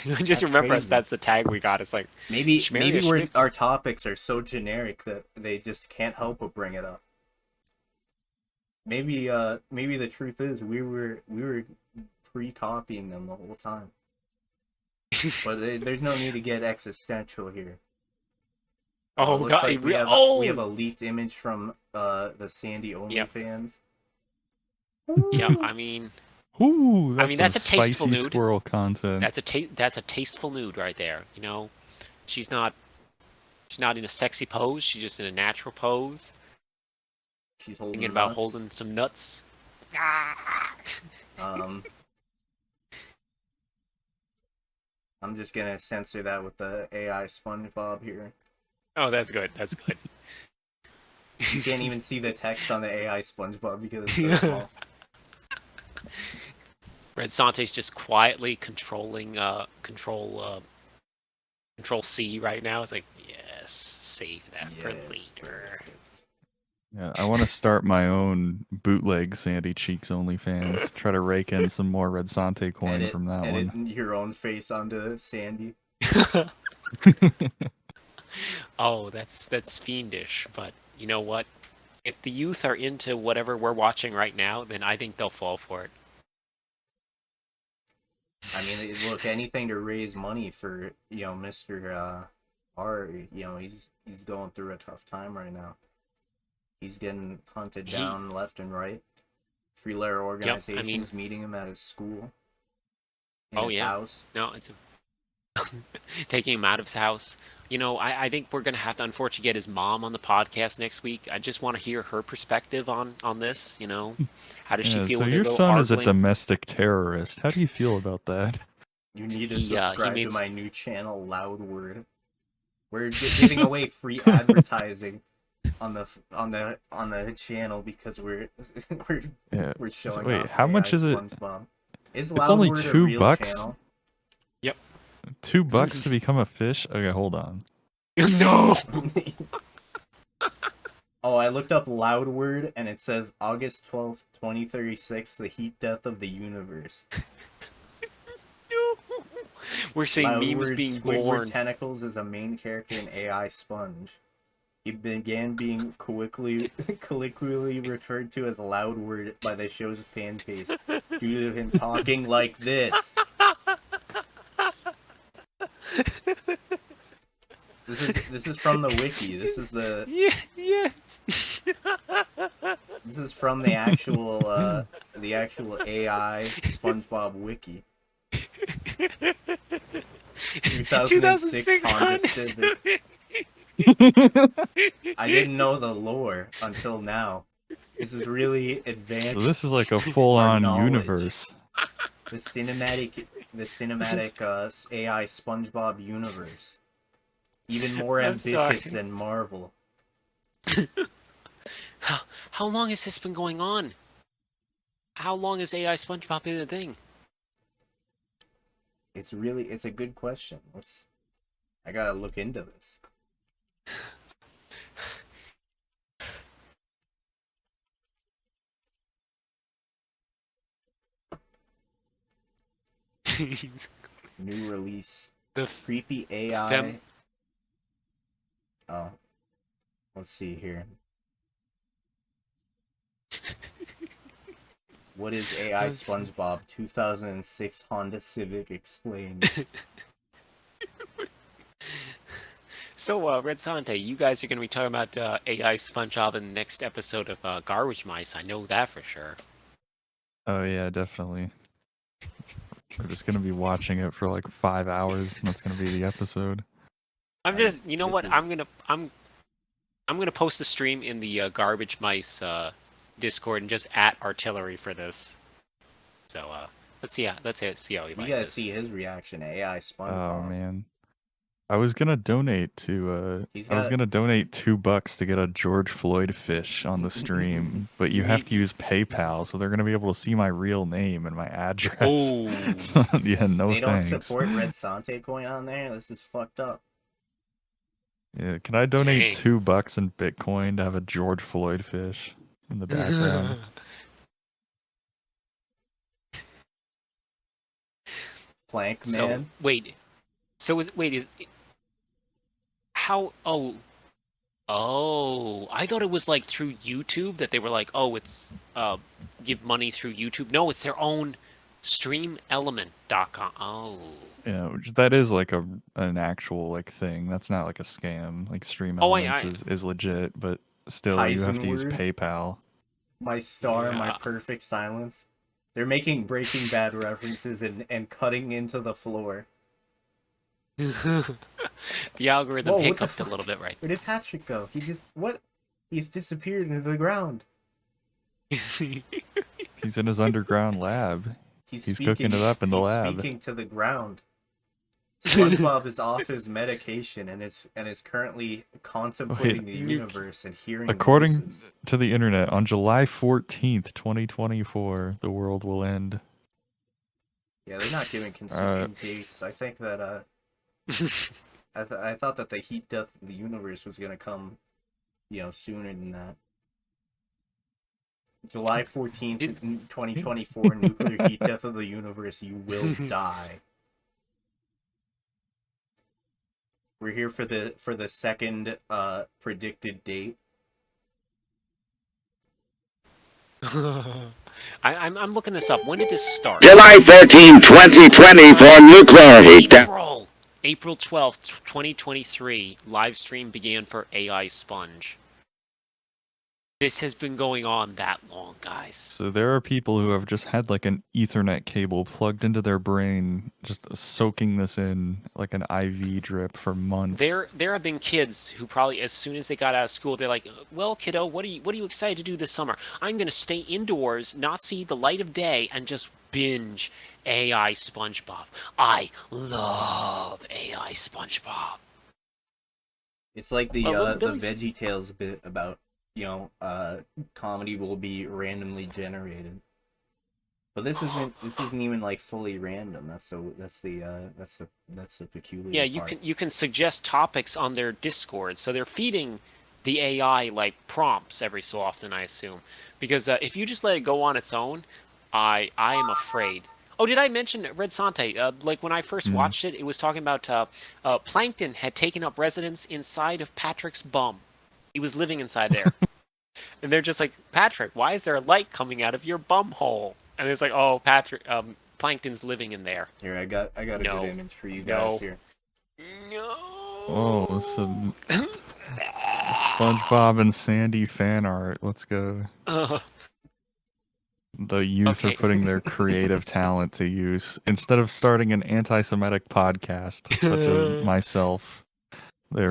Just That's remember us. crazy. That's the tag we got. It's like Maybe Schmeria our topics are so generic that they just can't help but bring it up. Maybe the truth is we were pre-copying them the whole time. But there's no need to get existential here. oh Looks god, like we have a leaked image from the Sandy OnlyFans. yeah. I mean, Ooh, that's that's some a tasteful spicy nude. squirrel content. that's a tasteful nude right there. You know, she's not in a sexy pose. She's just in a natural pose. She's holding Thinking about nuts. holding some nuts. I'm just gonna censor that with the AI SpongeBob here. Oh, that's good. That's good. You can't even see the text on the AI SpongeBob because it's so small. redsonte's just quietly controlling control C right now. It's like, yes, save that for Yes, later. perfect. Yeah, I want to start my own bootleg Sandy Cheeks OnlyFans. Try to rake in some more Redsonte coin from that edit one. your own face onto Sandy. Oh, that's fiendish. But you know what? If the youth are into whatever we're watching right now, then I think they'll fall for it. I mean, look, anything to raise money for Mr. R. He's going through a tough time right now. He's getting hunted down left and right. 3-letter organizations meeting him at his school. In his house. No, it's taking him out of his house. You know, I think we're gonna have to unfortunately get his mom on the podcast next week. I just want to hear her perspective on this. You know, how does she feel? So when your they go son is a arguing? domestic terrorist. How do you feel about that? You need to He subscribe made to my new channel, Loud Word. We're giving away free advertising on the channel because we're showing. Wait, off how much AI is it? SpongeBob. Is It's Loud only Word a $2? real channel? Yep. $2 to become a fish? Okay, hold on. No. Oh, I looked up Loud Word and it says August 12th, 2036, the heat death of the universe. We're seeing Loud memes Word being Squidward born. Tentacles is a main character in AI Sponge. He began being colloquially referred to as Loud Word by the show's fan base due to him talking like this. This is from the wiki. This is the Yeah. This is from the actual AI SpongeBob wiki. 2006 Honda Civic. I didn't know the lore until now. This is really advanced. So this is like a full-on knowledge. universe. The cinematic AI SpongeBob universe. Even more I'm ambitious sorry. than Marvel. How long has this been going on? How long has AI SpongeBob been a thing? It's a good question. I gotta look into this. New release. The Creepy AI. Oh. Let's see here. What is AI SpongeBob 2006 Honda Civic explained? So, redsonte, you guys are going to be talking about AI SpongeBob in the next episode of Garbage Mice. I know that for sure. Oh yeah, definitely. We're just gonna be watching it for like 5 hours, and that's gonna be the episode. I'm just, you know what? is- I'm gonna post the stream in the Garbage Mice Discord and just at artillery for this. So let's see how he You likes gotta this. see his reaction. AI SpongeBob. Oh man. I was gonna donate to I was gonna donate $2 to get a George Floyd fish on the stream, but you have to use PayPal, so they're gonna be able to see my real name and my address. Oh, So, yeah, no They don't thanks. support redsonte coin on there. This is fucked up. Yeah, can I donate Dang. $2 in Bitcoin to have a George Floyd fish in the background? Plank So man. wait, is how? Oh, I thought it was like through YouTube that they were like, oh, it's give money through YouTube. No, it's their own streamelement.com. Oh. Yeah, that is like an actual like thing. That's not like a scam. Like Stream Elements is legit, but still you have to use Heisenberg. PayPal. My star, my Yeah. perfect silence. They're making Breaking Bad references and cutting into the floor. The algorithm Whoa, what the hiccuped a fuck? little bit, right? Where did Patrick go? He's disappeared into the ground. He's in his underground lab. He's cooking it up in the he's lab. speaking to the ground. SpongeBob is off his medication and is currently contemplating the universe and hearing According voices. to the internet, on July 14th, 2024, the world will end. Yeah, they're not giving consistent dates. I think that I thought that the heat death of the universe was gonna come, sooner than that. July 14th, 2024, nuclear heat death of the universe, you will die. We're here for the second predicted date. I'm looking this up. When did this start? July 13, 2020 for nuclear heat. April 12th, 2023. Live stream began for AI Sponge. This has been going on that long, guys. So there are people who have just had like an Ethernet cable plugged into their brain, just soaking this in like an IV drip for months. There have been kids who probably, as soon as they got out of school, they're like, "Well, kiddo, what are you excited to do this summer? I'm gonna stay indoors, not see the light of day, and just binge AI SpongeBob. I love AI SpongeBob." It's like the Billy's- VeggieTales bit about comedy will be randomly generated. But this isn't even like fully random. That's the peculiar part. You can suggest topics on their Discord, so they're feeding the AI like prompts every so often, I assume. Because if you just let it go on its own, I am afraid. Oh, did I mention redsonte? Like when I first watched it, it was talking about Plankton had taken up residence inside of Patrick's bum. He was living inside there. And they're just like, "Patrick, why is there a light coming out of your bum hole?" And it's like, "Oh, Patrick, Plankton's living in there." Here, I got a No. good image for you guys here. No. Oh, SpongeBob and Sandy fan art. Let's go. The youth are Okay. putting their creative talent to use. Instead of starting an anti-Semitic podcast, such as myself, they're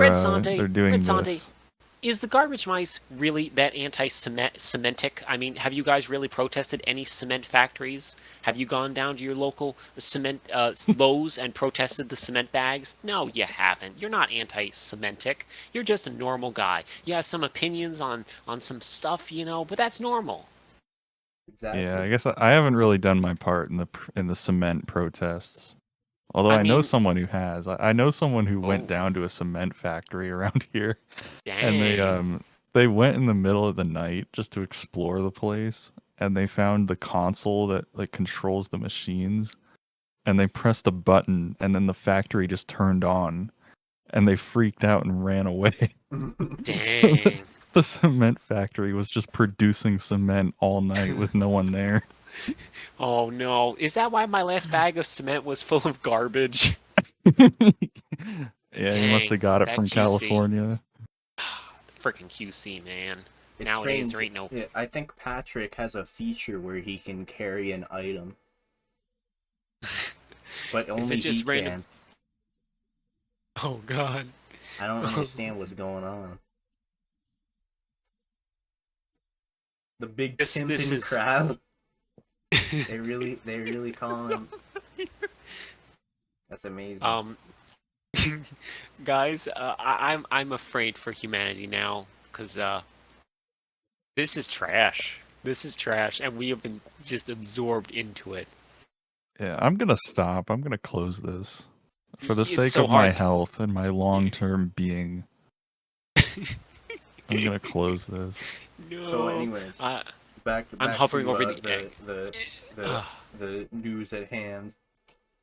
doing Redsonte, this. is the garbage mice really that anti-Semitic? I mean, have you guys really protested any cement factories? Have you gone down to your local cement Lowe's and protested the cement bags? No, you haven't. You're not anti-Semitic. You're just a normal guy. You have some opinions on some stuff, you know, but that's normal. Exactly. Yeah, I guess I haven't really done my part in the cement protests. Although I know mean, someone who has. I know someone who went Oh. down to a cement factory around here, and Dang. they went in the middle of the night just to explore the place, and they found the console that like controls the machines, and they pressed a button, and then the factory just turned on, and they freaked out and ran away. Dang. The cement factory was just producing cement all night with no one there. Oh no. Is that why my last bag of cement was full of garbage? Yeah, he must have got it that from QC. California. Freaking QC, man. It's Nowadays strange. there ain't no. Yeah, I think Patrick has a feature where he can carry an item, but only just he random? can. Oh god. I don't understand what's going on. The big This pimpin' is- crab. They really call him. That's amazing. Guys, I'm afraid for humanity now because this is trash. This is trash, and we have been just absorbed into it. Yeah, I'm gonna stop. I'm gonna close this. For the It's sake so of my hard. health and my long-term being, I'm gonna close this. No. So, anyways, back I'm hovering to, over the egg. the news at hand.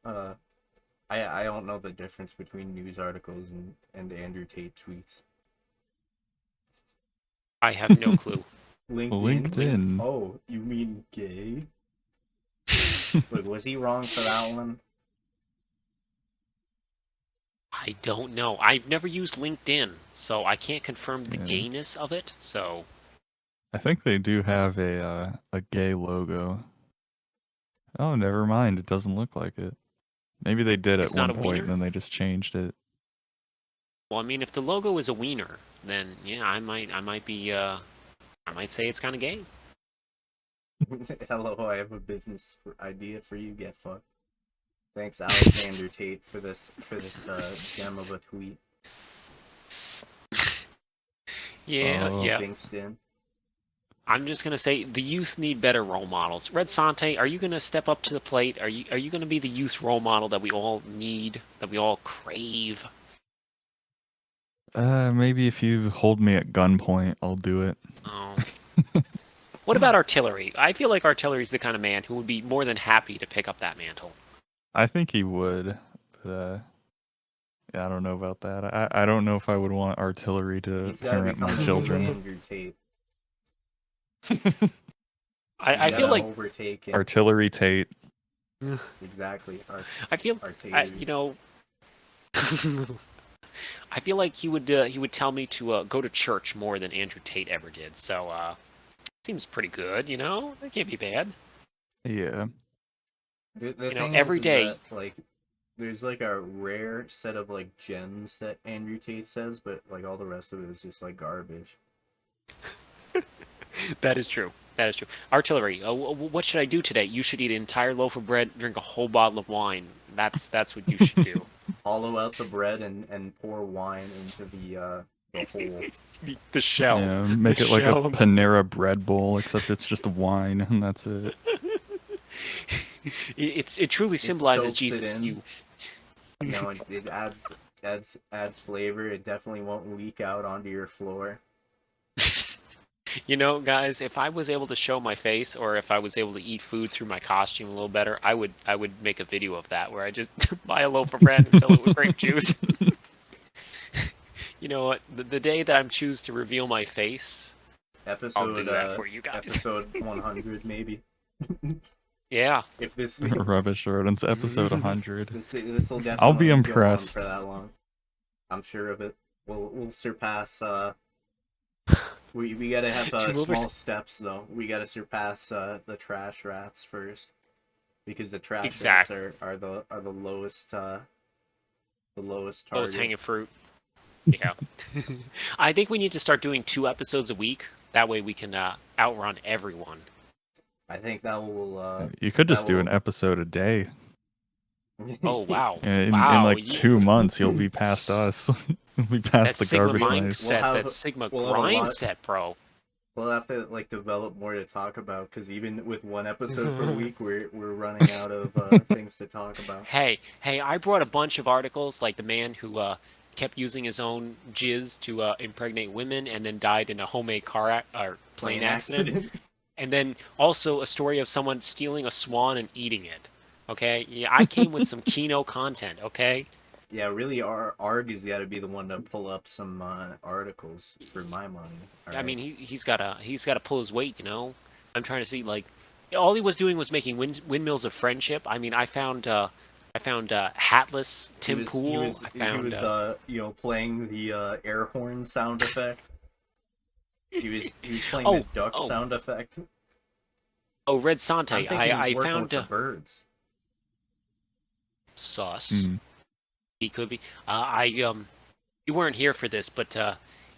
I don't know the difference between news articles and Andrew Tate tweets. I have no clue. LinkedIn. Oh, you mean gay? Look, was he wrong for that one? I don't know. I've never used LinkedIn, so I can't confirm the Yeah. gayness of it. So I think they do have a gay logo. Oh, never mind. It doesn't look like it. Maybe they did It's at not one a point wiener? and then they just changed it. well, I mean, if the logo is a wiener, then yeah, I might be I might say it's kind of gay. Hello, I have a business idea for you. Get fucked. Thanks, Alexander Tate, for this gem of a tweet. Yeah, yeah. Kingston. I'm just gonna say the youth need better role models. Redsonte, are you gonna step up to the plate? Are you gonna be the youth role model that we all need, that we all crave? Maybe if you hold me at gunpoint, I'll do it. Oh. What about artillery? I feel like artillery's the kind of man who would be more than happy to pick up that mantle. I think he would, but yeah, I don't know about that. I don't know if I would want artillery to He's gotta parent my become children. Andrew Tate. I feel like overtake him. Artillery Tate. Exactly. I feel you know. I feel like he would tell me to go to church more than Andrew Tate ever did. So seems pretty good, you know. That can't be bad. Yeah. The You know, thing every is day- that, like, there's like a rare set of like gems that Andrew Tate says, but like all the rest of it is just like garbage. That is true. That is true. Artillery. What should I do today? You should eat an entire loaf of bread, drink a whole bottle of wine. That's what you should do. Hollow out the bread and pour wine into the hole. The shell. Yeah, make it like a Shell. Panera bread bowl, except it's just wine and that's it. It truly symbolizes soaks it Jesus. in. You. No, it adds flavor. It definitely won't leak out onto your floor. You know, guys, if I was able to show my face, or if I was able to eat food through my costume a little better, I would make a video of that where I just buy a loaf of bread and fill it with grape juice. You know what? The day that I choose to reveal my face, I'll do that for you guys. Episode 100, maybe. Yeah. If this Rubbish Rodents, episode 100. this will definitely I'll be go on impressed. for that long. I'm sure of it. we'll surpass. We gotta have We'll small steps though. We gotta surpass the trash rats first, because the trash Exactly. rats are the lowest Lowest target. hanging fruit. Yeah. I think we need to start doing 2 episodes a week. That way we can outrun everyone. I think that will. You could that just do an will- episode a day. Oh wow! In Wow! like 2 months, you'll be past us. You'll be past That's the Sigma garbage mice. mindset. have- That's Sigma we'll have a lot- grindset, bro. We'll have to like develop more to talk about, because even with 1 episode per week, we're running out of things to talk about. Hey, I brought a bunch of articles, like the man who kept using his own jizz to impregnate women and then died in a homemade plane accident. And then also a story of someone stealing a swan and eating it. Okay? Yeah, I came with some Kino content, okay? Yeah, really, Arg has got to be the one to pull up some articles for my money. I mean, he's got to pull his weight, you know. I'm trying to see, like, all he was doing was making windmills of friendship. I mean, I found hatless Tim Pool. He was playing the air horn sound effect. He was playing the duck sound effect. Oh, redsonte. I'm thinking I he's working found with the birds. Sauce. He could be. You weren't here for this, but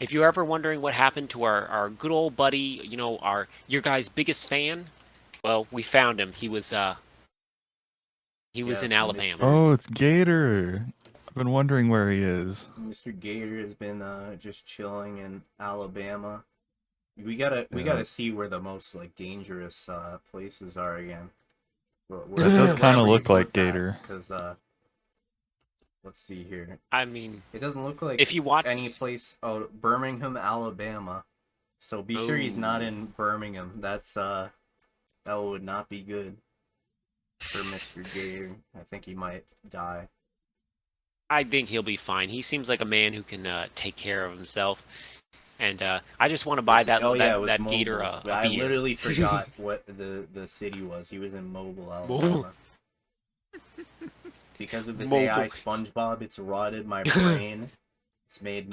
if you're ever wondering what happened to our good old buddy, you know, your guy's biggest fan, well, we found him. He was in Alabama. Oh, it's Gator. I've been wondering where he is. Mr. Gator has been just chilling in Alabama. We gotta see where the most like dangerous places are again. That does kind of look like Gator. Because let's see here. I mean, it doesn't look like if you watch any place. Oh, Birmingham, Alabama. So be sure he's not in Birmingham. That's that would not be good for Mr. Gator. I think he might die. I think he'll be fine. He seems like a man who can take care of himself. And I just want to buy that Gator I beer. literally forgot what the city was. He was in Mobile, Alabama. Because of this AI SpongeBob, it's rotted my brain. It's made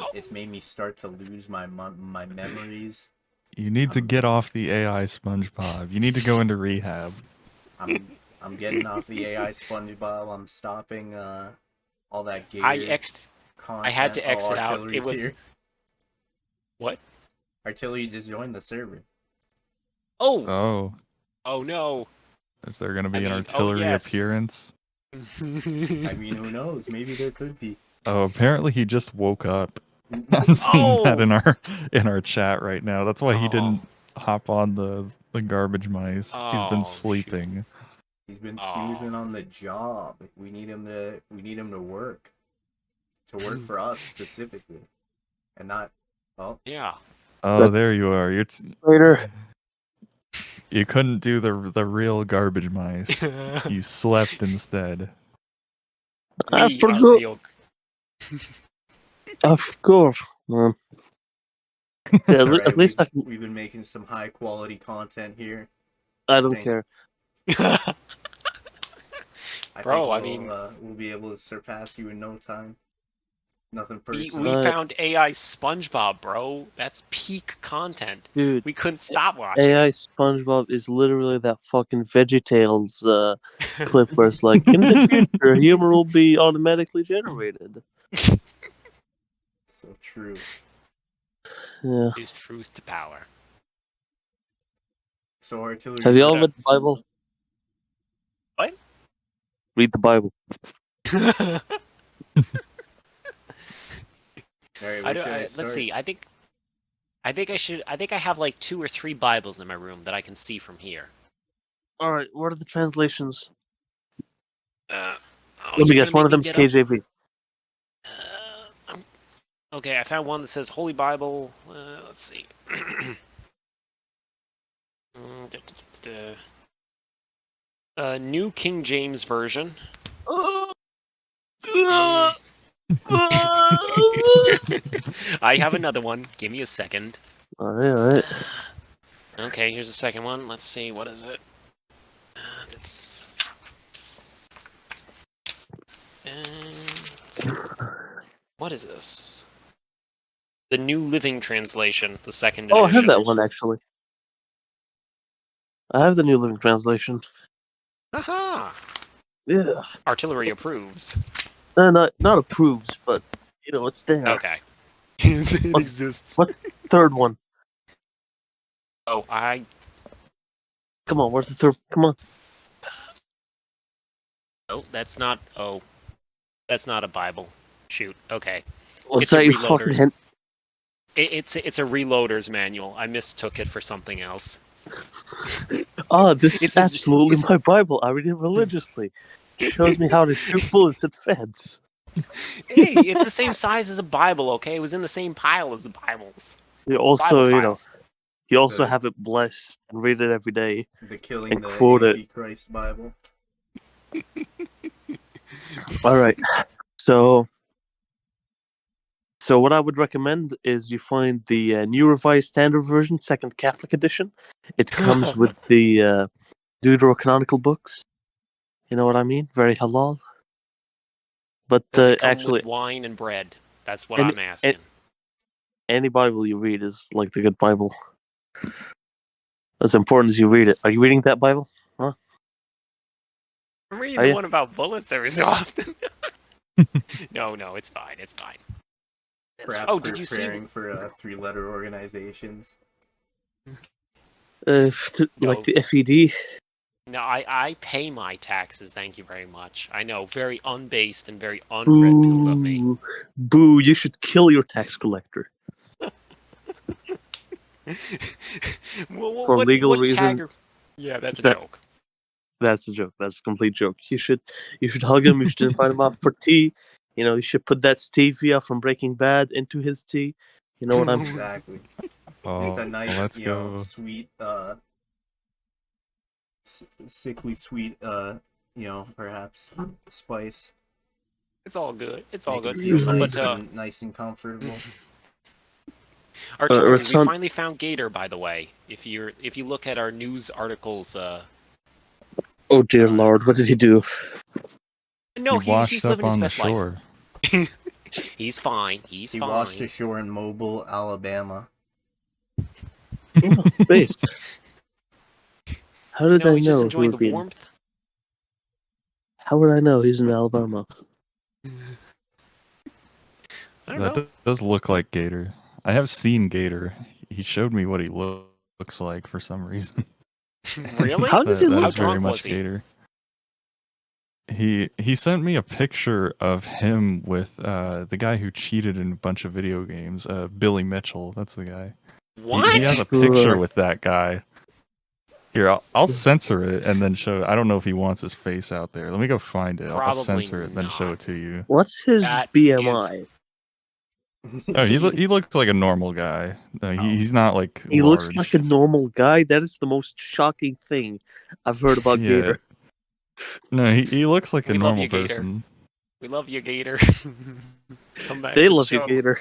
me start to lose my memories. You need to get off the AI SpongeBob. You need to go into rehab. I'm getting off the AI SpongeBob. I'm stopping all that Gator content. I had to exit out. It was here. What? Artillery just joined the server. Oh no! Is there going to be an artillery appearance? I mean, who knows? Maybe there could be. Oh, apparently he just woke up. I'm seeing that in our chat right now. That's why he didn't hop on the garbage mice. He's been sleeping. Shoot. He's been snoozing on the job. We need him to work. To work for us specifically. And not yeah. Oh, there you are. You're later. You couldn't do the real garbage mice. You slept instead. I forgot. Of course, man. Yeah, right, at least we've been making some high quality content here. I don't care. Bro, I mean, we'll be able to surpass you in no time. Nothing personal. We found AI SpongeBob, bro. That's peak content. Dude, we couldn't stop watching. AI SpongeBob is literally that fucking VeggieTales clip where it's like, in the future, humor will be automatically generated. So true. Yeah. Is truth to power. So artillery. Have you all read the Bible? What? Read the Bible. Right, let's see. I think I have like 2 or 3 Bibles in my room that I can see from here. All right, what are the translations? Let me guess. One of them's KJV. Okay, I found one that says Holy Bible. Let's see. New King James Version. I have another one. Give me a second. All right. Okay, here's the second one. Let's see. What is it? What is this? The New Living Translation, the second Oh, I edition. have that one actually. I have the New Living Translation. Aha! Yeah. Artillery approves. Not approves, but it's there. Okay. It What- exists. What's the third one? Oh, Come on, where's the third? Come on. Oh, that's not. Oh, that's not a Bible. Shoot. Okay. Was It's a that your reloader. fucking hint? It's a reloader's manual. I mistook it for something else. Oh, this It's is a- absolutely it's- my Bible. I read it religiously. It shows me how to shoot bullets at feds. Hey, it's the same size as a Bible. Okay, it was in the same pile as the Bibles. You also, Bible pile. you also The- have it blessed and read it every day. The Killing And the quote it. Antichrist Bible. All right. So what I would recommend is you find the New Revised Standard Version, Second Catholic Edition. It comes with the Deuterocanonical books. You know what I mean? Very halal. But Does it come actually, with wine and bread? That's what And- I'm asking. any Bible you read is like the good Bible. As important as you read it. Are you reading that Bible? I'm reading Are the ya? one about bullets every so often. No, it's fine. It's fine. Perhaps Oh, did you see? preparing for three-letter organizations. No. Like the FED. No, I pay my taxes. Thank you very much. I know, very unbased and very unred-pilled of me. Boo. Boo, you should kill your tax collector. For legal what reasons. tagger- Yeah, that's a That- joke. That's a joke. That's a complete joke. You should hug him. You should invite him out for tea. You should put that stevia from Breaking Bad into his tea. You know what I'm? Exactly. Oh, Just a nice, let's go. sweet, sickly sweet, perhaps spice. It's all good. It's all Make good. you feel nice, But and, nice and comfortable. Artillery, we Redsonte- finally found Gator, by the way. If you look at our news articles, Oh dear Lord, what did he do? no, he washed he's up living his on the best life. shore. He's fine. He's He fine. washed ashore in Mobile, Alabama. Based. How did No, I he's just know? enjoying the warmth. How would I know he's in Alabama? I don't That know. does look like Gator. I have seen Gator. He showed me what he looks like for some reason. Really? How does he That look? How is very drunk much was he? Gator. He sent me a picture of him with the guy who cheated in a bunch of video games, Billy Mitchell. That's the guy. What? He has a picture Sure. with that guy. Here, I'll censor it and then show. I don't know if he wants his face out there. Let me go find it. I'll Probably censor it and then show not. it to you. What's his That BMI? Oh, he looks like a normal guy. No, he's not like He large. looks like a normal guy. That is the most shocking thing I've heard about Yeah. Gator. No, he looks like a We love normal you, Gator. person. We love you, Gator. Come back. They to the love you, show. Gator.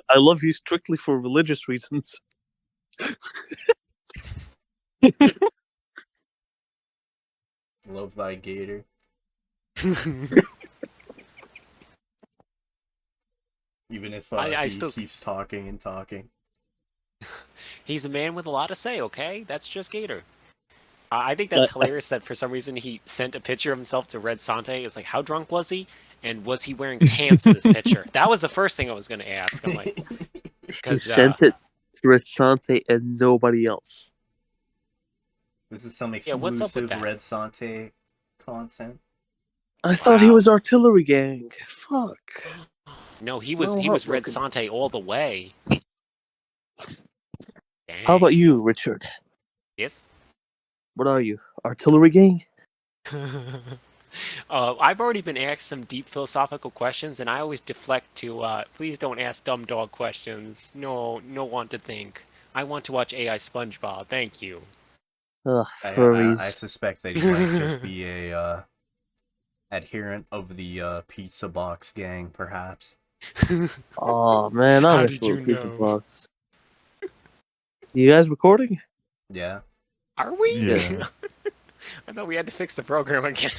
I love you strictly for religious reasons. Love thy gator. Even if I he still- keeps talking and talking. He's a man with a lot to say, okay? That's just Gator. I think that's I- hilarious that for some reason he sent a picture of himself to redsonte. It's like, how drunk was he? And was he wearing pants in this picture? That was the first thing I was going to ask. I'm like, He 'cause, sent it to redsonte and nobody else. This is some Yeah, what's up with exclusive that? redsonte content. I thought he Wow. was artillery gang. Fuck. no, he was No, he was heartbroken. redsonte all the way. How about you, Richard? Yes? What are you? Artillery gang? I've already been asked some deep philosophical questions, and I always deflect to, please don't ask dumb dog questions. No want to think. I want to watch AI SpongeBob. Thank you. Ugh, I furries. suspect that he might just be a adherent of the pizza box gang, perhaps. Oh man, How I'm did a you pizza know? box. You guys recording? Yeah, Are we? Yeah. I thought we had to fix the program again.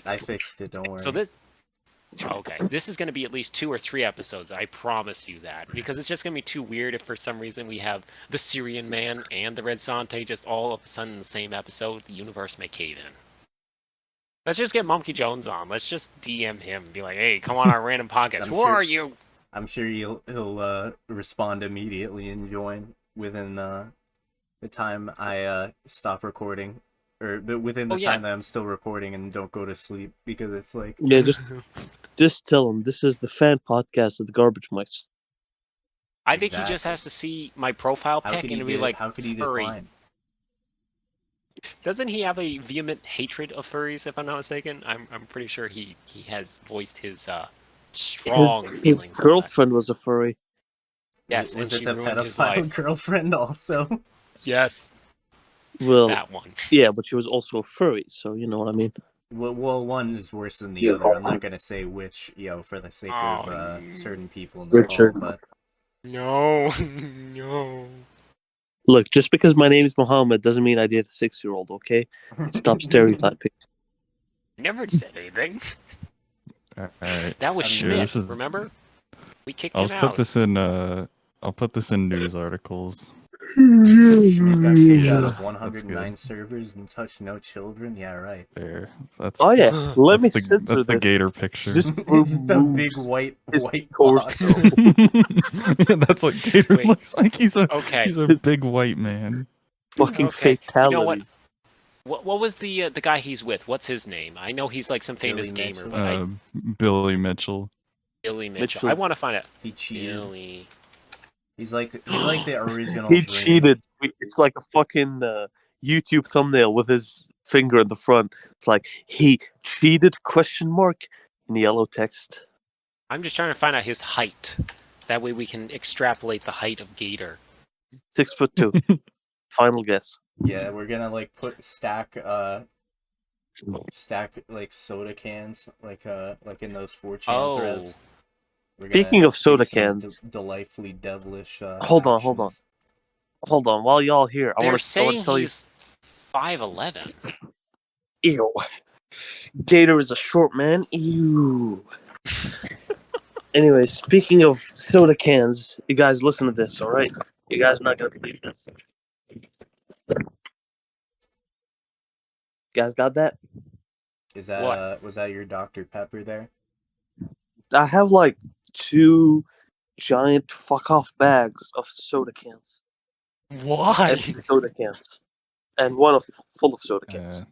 I fixed it. Don't worry. So this Okay, this is going to be at least 2 or 3 episodes. I promise you that, because it's just going to be too weird if for some reason we have the Syrian man and the redsonte just all of a sudden in the same episode. The universe may cave in. Let's just get Monkey Jones on. Let's just DM him and be like, "Hey, come on our random podcast. Who are you?" I'm sure he'll respond immediately and join within the time I stop recording, or within the time that I'm still recording and don't go to sleep, because it's like Yeah, just tell him this is the fan podcast of the Garbage Mice. I think he just has to see my profile pic and be like, "How could he furry." decline? Doesn't he have a vehement hatred of furries? If I'm not mistaken, I'm pretty sure he has voiced his strong feelings. His girlfriend was a furry. Yes, Was and it she the ruined his pedophile life. girlfriend also? Yes. Well, that one. Yeah, but she was also a furry, so you know what I mean. Well, one is worse than the other. I'm not gonna say which, for the sake of certain people in the Richard. call, but No, no. Look, just because my name is Mohammed doesn't mean I date a 6-year-old. Okay, stop stereotyping. Never said anything. Alright. That was Schmidt. Is... Remember? We kicked I'll him out. I'll put this in news articles. Schmidt got kicked out of 109 servers and touched no children. Yeah, right. There. That's. Oh yeah. Let me censor That's the this. gator picture. Just It's a big white box. That's what Gator looks like. He's a big white man. Fucking fatality. You know what was the guy he's with? What's his name? I know he's like some famous gamer, but Billy Mitchell. Billy Mitchell. I want to find out. He cheated. Billy. He's like the original. He cheated. It's like a fucking YouTube thumbnail with his finger in the front. It's like he cheated ? In yellow text. I'm just trying to find out his height. That way we can extrapolate the height of Gator. 6'2". Final guess. Yeah, we're gonna like stack like soda cans like in those 4chan threads. Speaking of soda cans, delightfully devilish. Hold on. While y'all here, I They're want to tell you. he's 5'11". Ew. Gator is a short man. Ew. Anyway, speaking of soda cans, you guys listen to this, all right? You guys are not gonna believe this. You guys got that? Is that was that your Dr. Pepper there? I have like 2 giant fuck off bags of soda cans. Why? Empty soda cans, and one full of soda cans.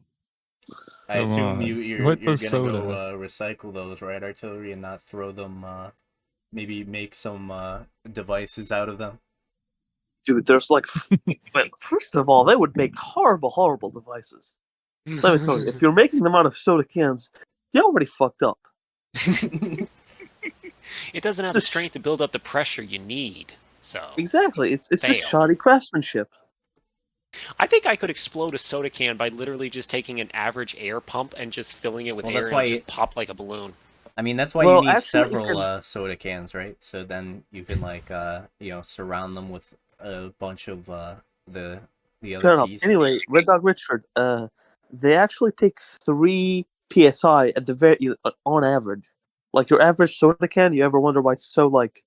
I assume you're gonna go recycle those, right, Artillery, and not throw them. Maybe make some devices out of them. Dude, there's like, well, first of all, they would make horrible devices. Let me tell you, if you're making them out of soda cans, you already fucked up. It doesn't have the strength to build up the pressure you need. So exactly, it's just shoddy craftsmanship. I think I could explode a soda can by literally just taking an average air pump and just filling it with air and just pop like a balloon. I mean, that's why you need several soda cans, right? So then you can like surround them with a bunch of the other pieces. Anyway, Red Dog Richard, they actually take 3 psi at the on average. Like your average soda can, you ever wonder why it's so like,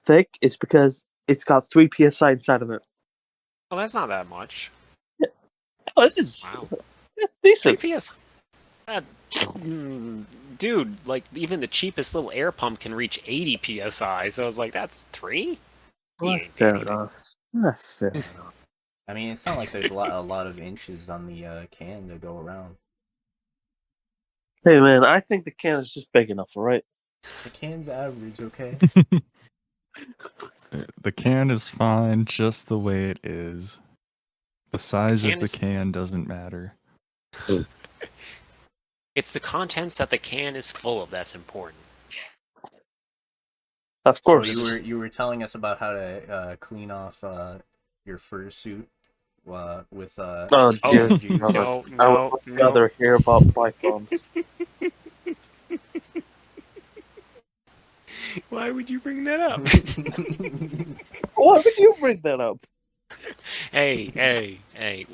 thick? It's because it's got 3 psi inside of it. Well, that's not that much. Yeah. Oh, it is. Wow. It's decent. 3 psi. Dude, like even the cheapest little air pump can reach 80 psi. So I was like, that's 3? Fair enough. That's fair enough. I mean, it's not like there's a lot of inches on the can to go around. Hey man, I think the can is just big enough, alright? The can's average, okay? The can is fine just the way it is. The size of the can doesn't matter. It's the contents that the can is full of that's important. Of course. So you were telling us about how to clean off your fursuit with oh dear, no, I would rather hear about pythons. Why would you bring that up? Why would you bring that up? Hey,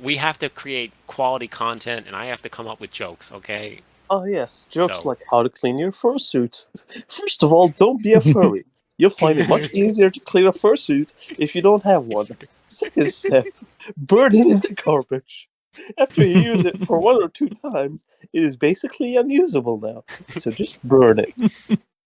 we have to create quality content, and I have to come up with jokes, okay? Oh yes, jokes So- like how to clean your fursuit. First of all, don't be a furry. You'll find it much easier to clean a fursuit if you don't have one. Second step, burn it in the garbage. After you use it for 1 or 2 times, it is basically unusable now. So just burn it.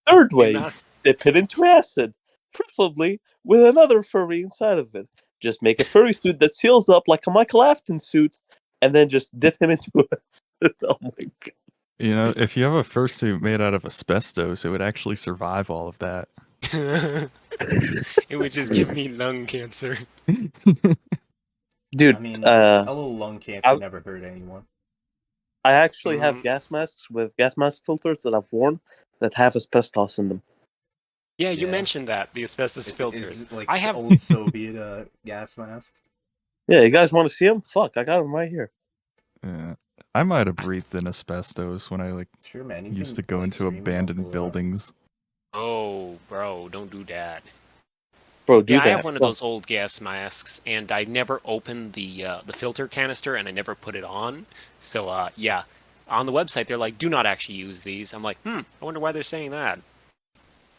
Third way, dip it into acid, preferably with another furry inside of it. Just make a furry suit that seals up like a Michael Afton suit, and then just dip him into it. Oh my god. You know, if you have a fursuit made out of asbestos, it would actually survive all of that. It would just give me lung cancer. Dude, I mean, a little lung cancer never hurt anyone. I actually have gas masks with gas mask filters that I've worn that have asbestos in them. Yeah, you mentioned that, the asbestos filters. It's like I have old Soviet gas masks. Yeah, you guys want to see them? Fuck, I got them right here. Yeah. I might have breathed in asbestos when I Sure, man, you used can, to go like, into stream abandoned multiple, buildings. Oh, bro, don't do that. Bro, do Yeah, that. I have one of those old gas masks, and I never opened the filter canister, and I never put it on. So, yeah, on the website they're like, do not actually use these. I'm like, I wonder why they're saying that.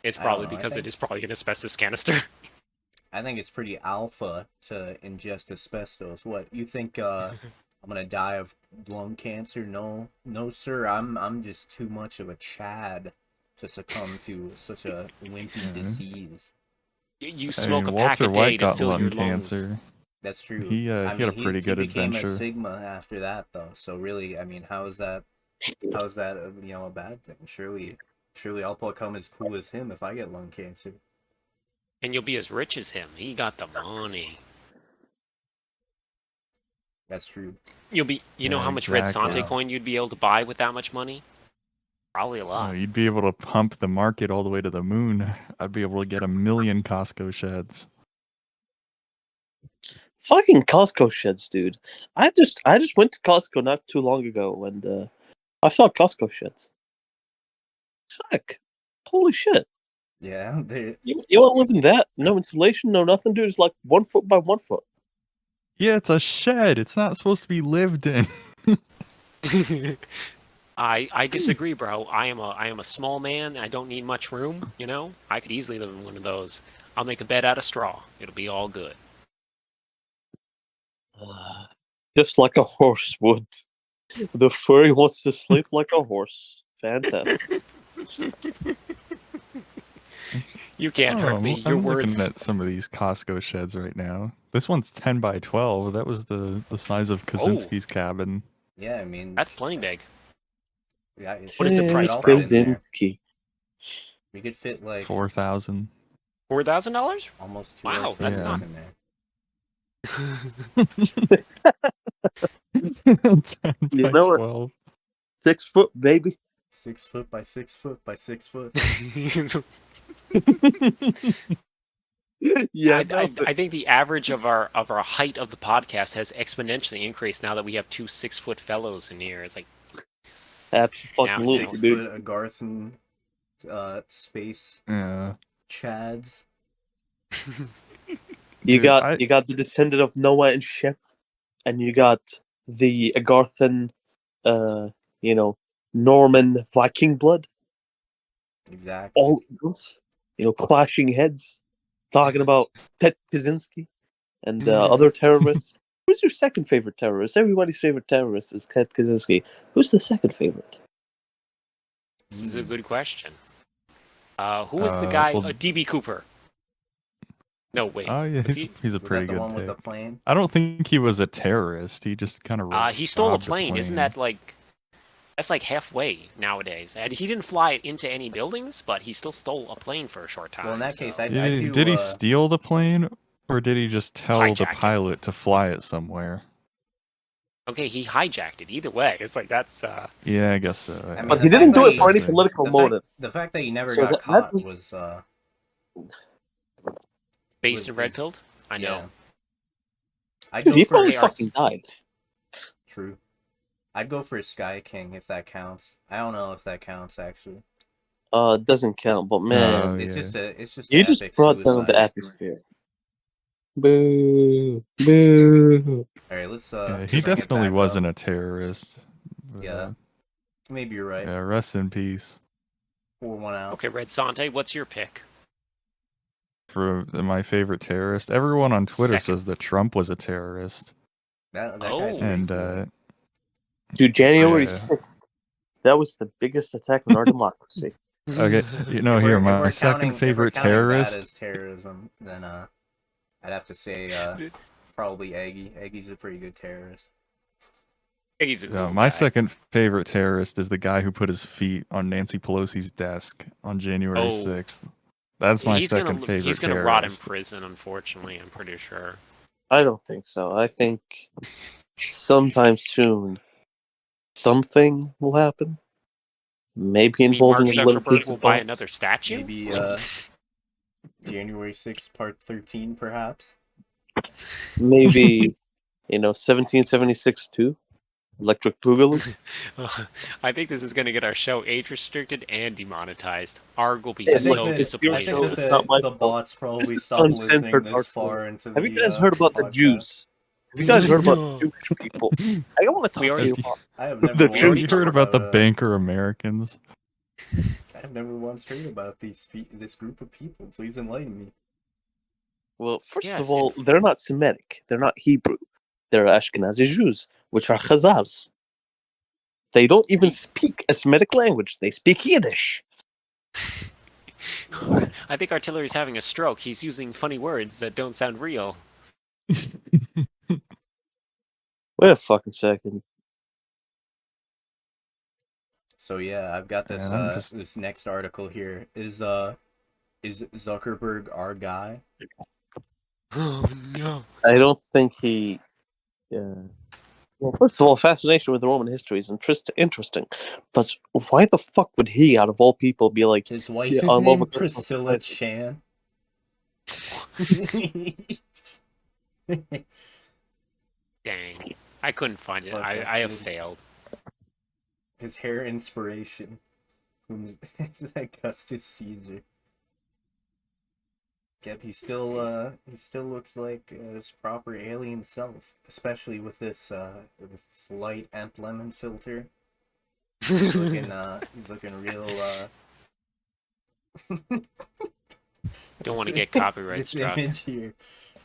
It's I don't probably know, I because think- it is probably an asbestos canister. I think it's pretty alpha to ingest asbestos. What, you think I'm gonna die of lung cancer? No, sir. I'm just too much of a Chad to succumb to such a wimpy disease. You I smoke mean, a pack Walter a day White to got fill lung your lungs. cancer. That's true. He I had mean, a pretty good he became adventure. a Sigma after that, though. So really, I mean, how is that a bad thing? Surely I'll become as cool as him if I get lung cancer. And you'll be as rich as him. He got the money. That's true. You'll be, you know Yeah, how much exactly. redsonte coin you'd be able to buy with that much money? Probably a lot. You'd be able to pump the market all the way to the moon. I'd be able to get 1 million Costco sheds. Fucking Costco sheds, dude. I just went to Costco not too long ago, and I saw Costco sheds. Sick. Holy shit. Yeah, they. You want to live in that? No insulation, no nothing, dude. It's like 1 foot by 1 foot. Yeah, it's a shed. It's not supposed to be lived in. I disagree, bro. I am a small man. I don't need much room. You know, I could easily live in one of those. I'll make a bed out of straw. It'll be all good. Just like a horse would. The furry wants to sleep like a horse. Fantastic. You can't hurt me. Your I'm words. looking at some of these Costco sheds right now. This one's 10 by 12. That was the size of Kaczynski's cabin. Yeah, I mean, That's plenty big. yeah. It's, What is the price, all bro? fit in there. Kaczynski. We could fit like 4,000. $4,000? almost 2 Wow, that's Arcturians not- in there. 10 You by know what? 12. 6 foot, baby. 6 foot by 6 foot by 6 foot. Yeah, I think the average of our height of the podcast has exponentially increased now that we have 2 6-foot fellows in here. It's like absolutely, 6 dude. foot Agarthan space Yeah. Chads. You Dude, got the descendant of Noah and Shem, and you got the Agarthan, Norman Viking blood. Exactly. All eagles, clashing heads, talking about Ted Kaczynski and other terrorists. Who's your second favorite terrorist? Everybody's favorite terrorist is Ted Kaczynski. Who's the second favorite? This is a good question. Who is the guy? well- DB Cooper. No, wait. Oh, yeah, Was he's a Was that pretty the good one with the pick. plane? I don't think he was a terrorist. He just kind of he stole a plane. Isn't that like... That's like halfway nowadays. And he didn't fly it into any buildings, but he still stole a plane for a short time. Well, in that so- case, I Did, do. he steal the plane, or did he just tell the Hijack it. pilot to fly it somewhere? Okay, he hijacked it. Either way, it's like that's... Yeah, I guess so. I mean, But the he didn't fact do that it for any he- political motive. The fact that he never So got that caught was- was based in was- red pilled. I know. yeah. I'd Dude, go he for probably fucking died. True. I'd go for Sky King if that counts. I don't know if that counts actually. It doesn't count, but man, Oh, It's yeah. just you an just epic brought down the suicide. atmosphere. Boo, boo. All right, let's Yeah, he bring it definitely back wasn't up. a terrorist. But, Yeah. Maybe you're right. Yeah, rest in peace. Pour one out. Okay, Redsonte, what's your pick? For my favorite terrorist, everyone on Twitter Second. says that Trump was a terrorist. That guy's Oh. pretty And cool. Dude, January Yeah. 6th. That was the biggest attack on our democracy. Okay, here, If my we're second counting, if we're favorite counting that terrorist. as terrorism, then I'd have to say probably yeahg. yeahg's a pretty good terrorist. He's a cool My guy. second favorite terrorist is the guy who put his feet on Nancy Pelosi's desk on January 6th. That's my second favorite He's gonna terrorist. rot in prison, unfortunately, I'm pretty sure. I don't think so. I think sometime soon something will happen. Maybe You mean Mark involving a little Zuckerberg pizza will buy box. another statue? Maybe January 6th, part 13, perhaps. Maybe 1776 too. Electric Boogaloo. I think this is going to get our show age restricted and demonetized. Arg will be I so think that- disappointed. I think that It's not my the fault. bots probably This is stopped listening uncensored this art far form. into the Have you guys heard about the podcast. Jews? Have you guys heard about the Jewish people? I want to talk We to already- you about I have never The once Jews. You heard about the about, banker Americans? I have never once heard about this group of people. Please enlighten me. Well, first Yes, of all, they're not Semitic. They're not Hebrew. They're Ashkenazi Jews, which are Chazars. They don't even speak a Semitic language. They speak Yiddish. I think Artillery's having a stroke. He's using funny words that don't sound real. Wait a fucking second. So yeah, I've got this Man, I'm just- this next article here. Is Zuckerberg our guy? Oh no. I don't think he. Well, first of all, fascination with Roman history is interesting, but why the fuck would he, out of all people, be like, His wife Yeah, is I love named a Christmas Priscilla present. Chan. Dang. I couldn't find it. Fuck, I that's have good. failed. His hair inspiration from Augustus Caesar. Yep, he still looks like his proper alien self, especially with this light amp lemon filter. He's looking real Don't want to get copyright struck.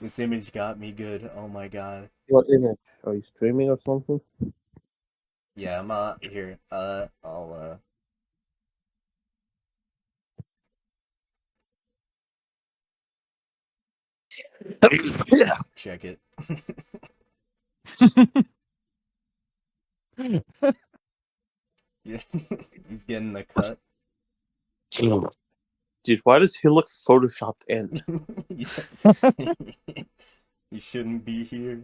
This image got me good. Oh my god. What image? Are you streaming or something? Yeah, I'm here. I'll Yeah. check it. Yeah, he's getting the cut. Dude, why does he look photoshopped in? He shouldn't be here.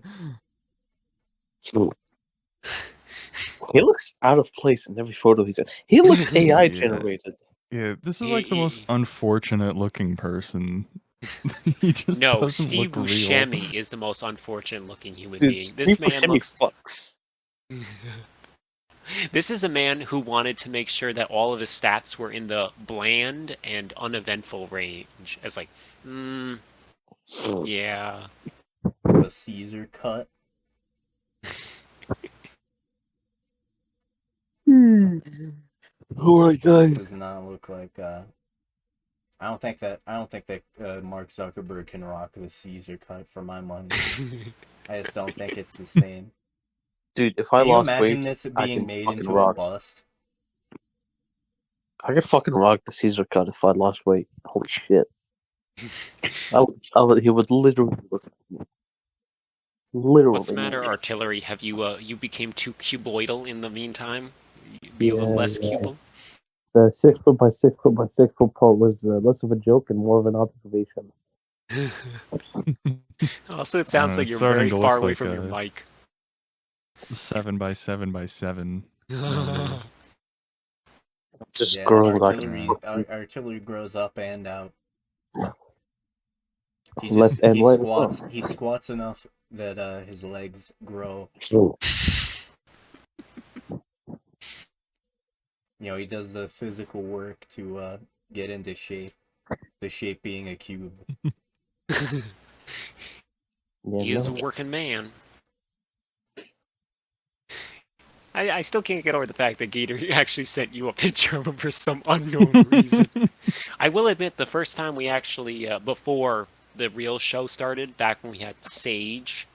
He looks out of place in every photo he's in. He looks AI Yeah. generated. Yeah, this is like the most unfortunate looking person. He just No, doesn't Steve look real. Buscemi is the most unfortunate looking human Dude, being. Steve This man Buscemi looks. fucks. This is a man who wanted to make sure that all of his stats were in the bland and uneventful range. As like, yeah. The Caesar cut. Alright, This guys. does not look like I don't think that Mark Zuckerberg can rock the Caesar cut for my money. I just don't think it's the same. Dude, if I Can you lost imagine weight, this I being can made fucking into rock. a bust? I could fucking rock the Caesar cut if I lost weight. Holy shit. He would literally look. Literally. What's the matter, Artillery? Have you became too cuboidal in the meantime? Be a little less cubal? The 6 foot by 6 foot by 6 foot part was less of a joke and more of an observation. Also, it sounds like it's you're starting very to far look away like from your a- mic. 7 by 7 by 7. nowadays. Just Yeah, growing like artillery grows up and out. He Left and right as squats. well. He squats enough that his legs grow. You know, he does the physical work to get into shape. The shape being a cube. He is a working man. I still can't get over the fact that Gator actually sent you a picture of him for some unknown reason. I will admit, the first time we actually, before the real show started, back when we had Sage,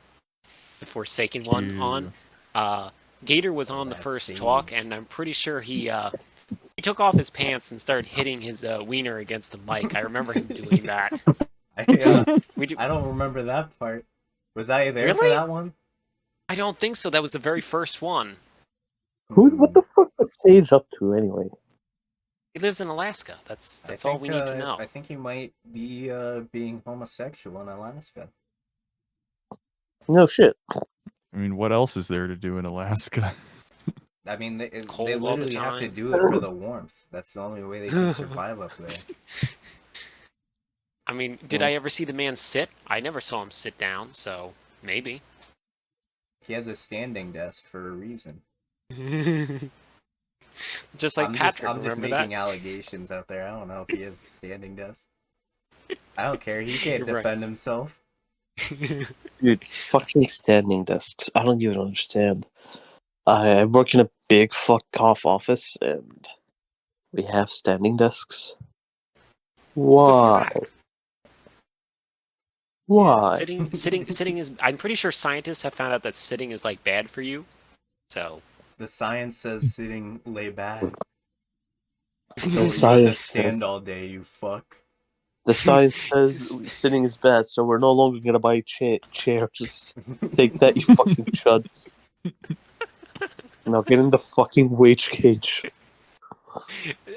the Forsaken one, on, Gator was on the first talk, and I'm pretty sure he took off his pants and started hitting his wiener against the mic. I remember him doing that. I I don't remember that part. Was I there for Really? that one? I don't think so. That was the very first one. What the fuck was Sage up to anyway? He lives in Alaska. That's all we need to know. I think he might be being homosexual in Alaska. No shit. I mean, what else is there to do in Alaska? I mean, they Cold all the literally have to time. do it for the warmth. That's the only way they can survive up there. I mean, did I ever see the man sit? I never saw him sit down, so maybe. He has a standing desk for a reason. Just like Patrick, I'm just remember making that? allegations out there. I don't know if he has a standing desk. I don't care. He can't You're right. defend himself. Dude, fucking standing desks. I don't even understand. I work in a big fuck off office, and we have standing desks. Why? Why? Sitting is. I'm pretty sure scientists have found out that sitting is like bad for you. So The science says sitting lay back. So The you have to science stand says, all day, you fuck. the science says sitting is bad, so we're no longer gonna buy chairs. Take that, you fucking chuds. Now get in the fucking wage cage.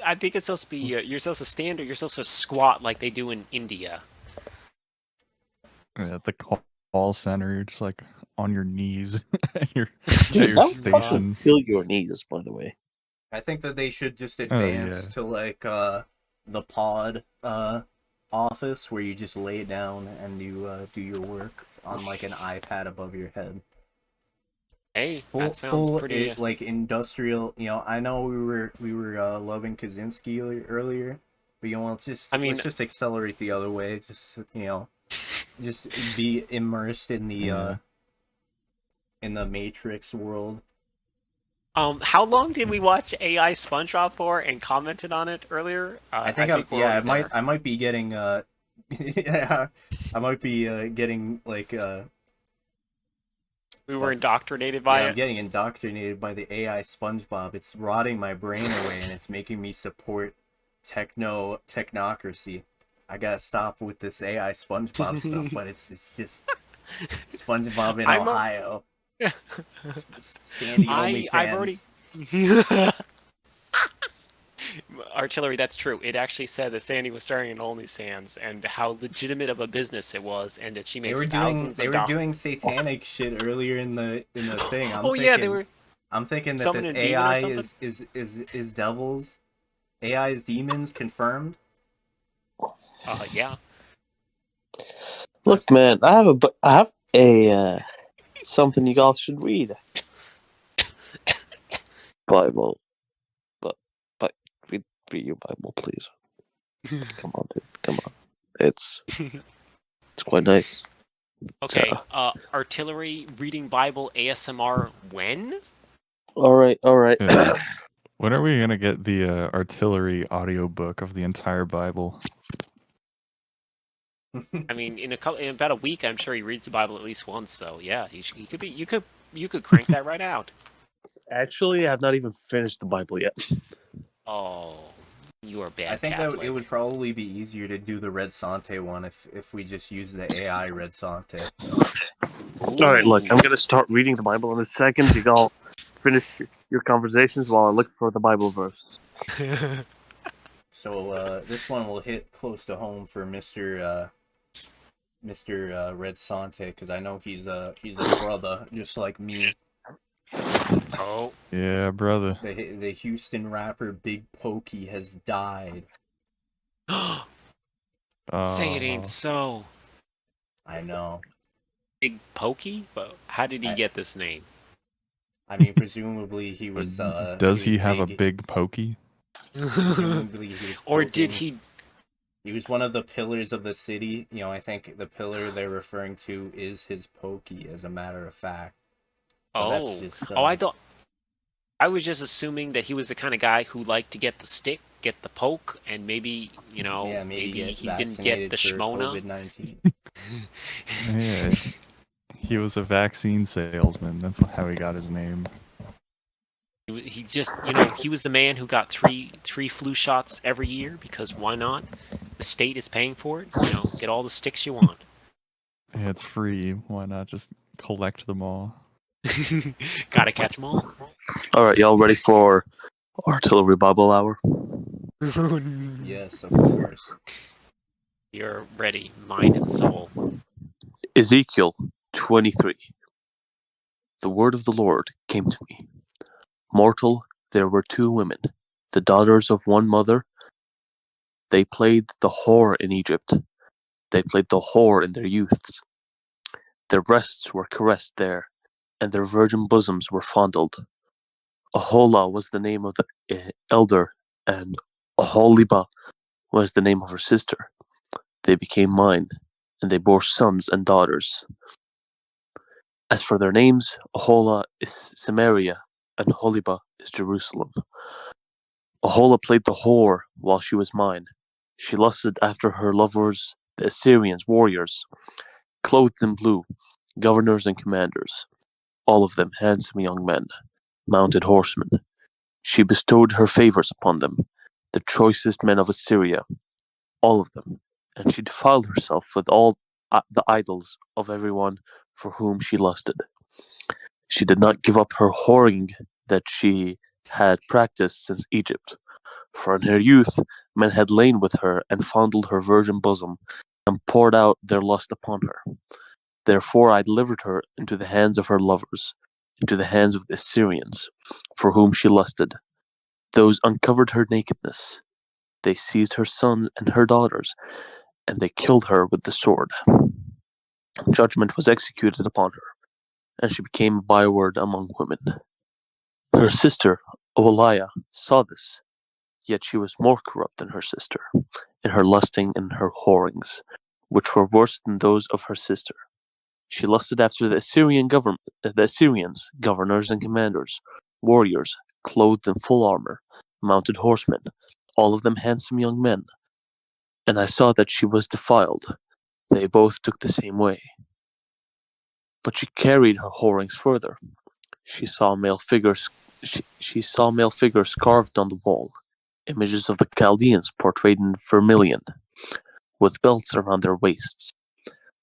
I think it's supposed to be you're supposed to stand or you're supposed to squat like they do in India. At the call center, you're just like on your knees at your, Dude, at your that would fucking station. kill your knees, by the way. I think that they should just Oh, advance yeah. to like the pod office where you just lay down and you do your work on like an iPad above your head. Hey, that sounds pretty. Like industrial. You know, I know we were loving Kaczynski earlier, but you know, let's just accelerate the other way. Just just be immersed in the Matrix world. How long did we watch AI SpongeBob for and commented on it earlier? I think I might be getting yeah, I might be getting like we were indoctrinated by it. I'm getting indoctrinated by the AI SpongeBob. It's rotting my brain away and it's making me support technocracy. I gotta stop with this AI SpongeBob stuff, but it's just SpongeBob in Ohio. Sandy OnlyFans. I've already Artillery, that's true. It actually said that Sandy was starting an OnlyFans and how legitimate of a business it was, and that she makes thousands. They were doing satanic shit earlier in the thing. They were. I'm thinking that this AI is devils. AI is demons confirmed. Yeah. Look, man, I have a something you guys should read. Bible, but read your Bible, please. Come on, dude. Come on. It's quite nice. Okay. Artillery reading Bible ASMR when? All right. Yeah. When are we gonna get the artillery audiobook of the entire Bible? I mean, in about a week, I'm sure he reads the Bible at least once. So yeah, you could crank that right out. Actually, I have not even finished the Bible yet. Oh, you are bad. I think Catholic. that it would probably be easier to do the redsonte one if we just use the AI redsonte. All right, look, I'm gonna start reading the Bible in a second. You all finish your conversations while I look for the Bible verse. So this one will hit close to home for Mr. Redsonte, because I know he's a brother just like me. Oh yeah, brother. The Houston rapper Big Pokey has died. Say it ain't so. I know. Big Pokey? But how did he get this name? I mean, presumably he was. Does he have a big pokey? Presumably he was. Or did he? He was one of the pillars of the city. You know, I think the pillar they're referring to is his pokey, as a matter of fact. But Oh, that's just, I thought. I was just assuming that he was the kind of guy who liked to get the stick, get the poke, and maybe, Yeah, maybe maybe get he didn't get vaccinated the for shmona. COVID-19. Yeah, he was a vaccine salesman. That's how he got his name. He just, he was the man who got three flu shots every year because why not? The state is paying for it. Get all the sticks you want. Yeah, it's free. Why not just collect them all? Gotta catch them all. All right, y'all ready for artillery Bible hour? Yes, of course. You're ready, mind and soul. Ezekiel 23. The word of the Lord came to me. Mortal, there were two women, the daughters of one mother. They played the whore in Egypt. They played the whore in their youths. Their breasts were caressed there, and their virgin bosoms were fondled. Aholah was the name of the elder, and Aholiba was the name of her sister. They became mine, and they bore sons and daughters. As for their names, Aholah is Samaria, and Aholiba is Jerusalem. Aholah played the whore while she was mine. She lusted after her lovers, the Assyrians, warriors, clothed in blue, governors and commanders, all of them handsome young men, mounted horsemen. She bestowed her favors upon them, the choicest men of Assyria, all of them, and she defiled herself with all the idols of everyone for whom she lusted. She did not give up her whoring that she had practiced since Egypt, for in her youth men had lain with her and fondled her virgin bosom, and poured out their lust upon her. Therefore I delivered her into the hands of her lovers, into the hands of the Assyrians, for whom she lusted. Those uncovered her nakedness. They seized her sons and her daughters, and they killed her with the sword. Judgment was executed upon her, and she became a byword among women. Her sister, Oholiah, saw this, yet she was more corrupt than her sister, in her lusting and her whorings, which were worse than those of her sister. She lusted after the Assyrians, governors and commanders, warriors, clothed in full armor, mounted horsemen, all of them handsome young men. And I saw that she was defiled. They both took the same way. But she carried her whorings further. She saw male figures. She saw male figures carved on the wall, images of the Chaldeans portrayed in vermilion, with belts around their waists,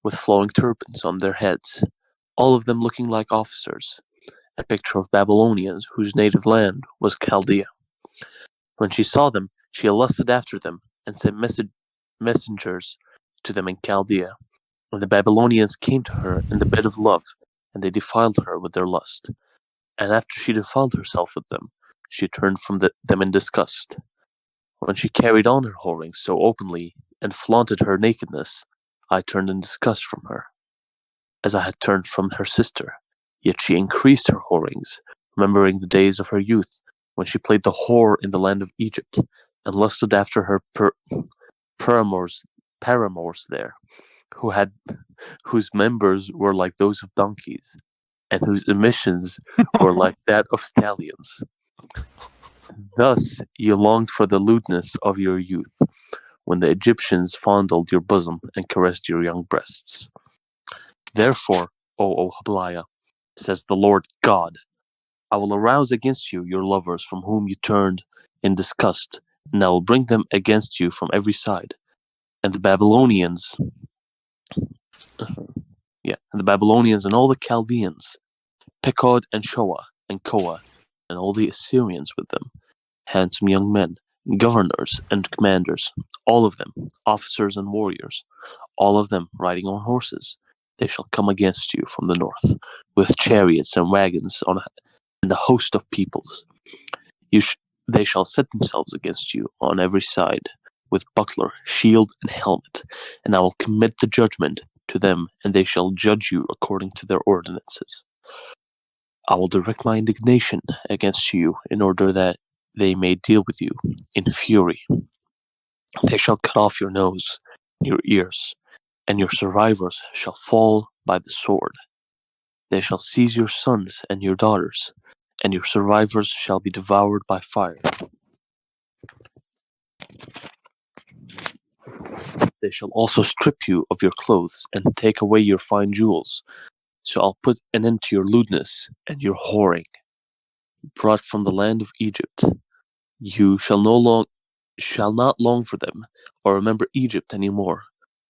with flowing turbans on their heads, all of them looking like officers, a picture of Babylonians whose native land was Chaldea. When she saw them, she lusted after them and sent messengers to them in Chaldea. When the Babylonians came to her in the bed of love, and they defiled her with their lust. And after she defiled herself with them, she turned from them in disgust. When she carried on her whoring so openly and flaunted her nakedness, I turned in disgust from her, as I had turned from her sister. Yet she increased her whorings, remembering the days of her youth, when she played the whore in the land of Egypt, and lusted after her paramours there, whose members were like those of donkeys, and whose emissions were like that of stallions. Thus you longed for the lewdness of your youth, when the Egyptians fondled your bosom and caressed your young breasts. Therefore, O Oholiah, says the Lord God, I will arouse against you your lovers from whom you turned in disgust, and I will bring them against you from every side. And the Babylonians, and all the Chaldeans, Pekod and Shoah and Koa, and all the Assyrians with them, handsome young men, governors and commanders, all of them, officers and warriors, all of them riding on horses. They shall come against you from the north, with chariots and wagons and a host of peoples. They shall set themselves against you on every side, with buckler, shield, and helmet, and I will commit the judgment to them, and they shall judge you according to their ordinances. I will direct my indignation against you in order that they may deal with you in fury. They shall cut off your nose, your ears, and your survivors shall fall by the sword. They shall seize your sons and your daughters, and your survivors shall be devoured by fire. They shall also strip you of your clothes and take away your fine jewels. So I'll put an end to your lewdness and your whoring, brought from the land of Egypt. You shall not long for them, or remember Egypt any more.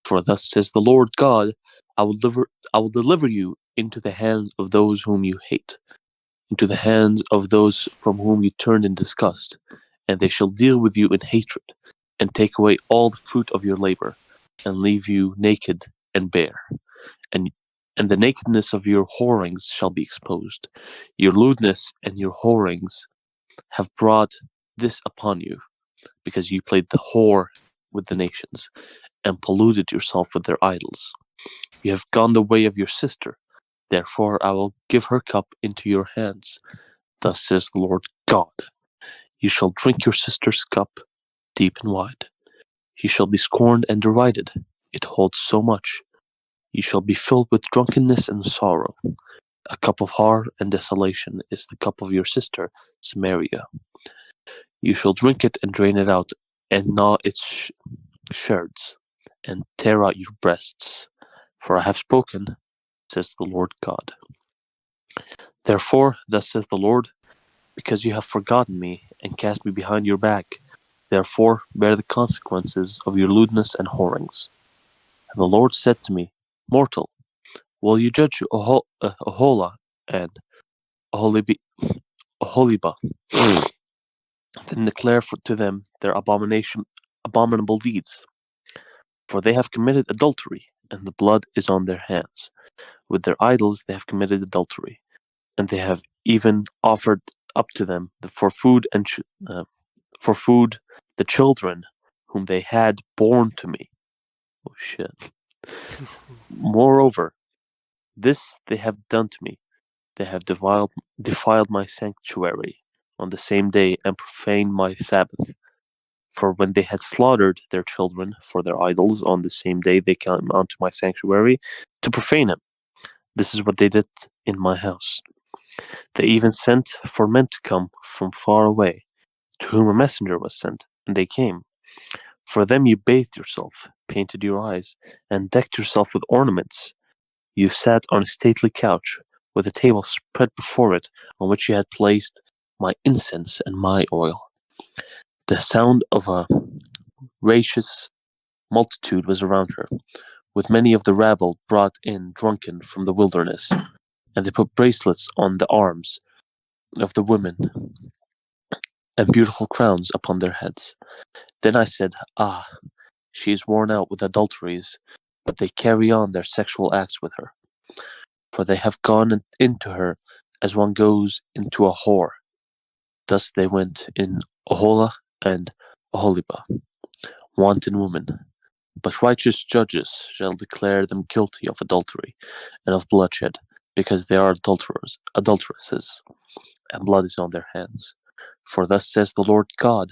For thus says the Lord God, I will deliver you into the hands of those whom you hate, into the hands of those from whom you turned in disgust, and they shall deal with you in hatred, and take away all the fruit of your labor, and leave you naked and bare. And the nakedness of your whorings shall be exposed. Your lewdness and your whorings have brought this upon you, because you played the whore with the nations, and polluted yourself with their idols. You have gone the way of your sister, therefore I will give her cup into your hands. Thus says the Lord God. You shall drink your sister's cup, deep and wide. You shall be scorned and derided. It holds so much. You shall be filled with drunkenness and sorrow. A cup of horror and desolation is the cup of your sister, Samaria. You shall drink it and drain it out, and gnaw its sherds, and tear out your breasts. For I have spoken, says the Lord God. Therefore, thus says the Lord, because you have forgotten me and cast me behind your back, therefore bear the consequences of your lewdness and whorings. And the Lord said to me, Mortal, will you judge Ohola and Oholibah, then declare to them their abominable deeds? For they have committed adultery, and the blood is on their hands. With their idols they have committed adultery, and they have even offered up to them for food the children whom they had born to me. Oh shit. Moreover, this they have done to me. They have defiled my sanctuary on the same day and profaned my Sabbath. For when they had slaughtered their children for their idols on the same day, they came onto my sanctuary to profane him. This is what they did in my house. They even sent for men to come from far away, to whom a messenger was sent, and they came. For them you bathed yourself, painted your eyes, and decked yourself with ornaments. You sat on a stately couch, with a table spread before it, on which you had placed my incense and my oil. The sound of a raucous multitude was around her, with many of the rabble brought in drunken from the wilderness, and they put bracelets on the arms of the women, and beautiful crowns upon their heads. Then I said, Ah, she is worn out with adulteries, but they carry on their sexual acts with her. For they have gone into her as one goes into a whore. Thus they went in Ohola and Oholibah, wanton women. But righteous judges shall declare them guilty of adultery and of bloodshed, because they are adulteresses, and blood is on their hands. For thus says the Lord God,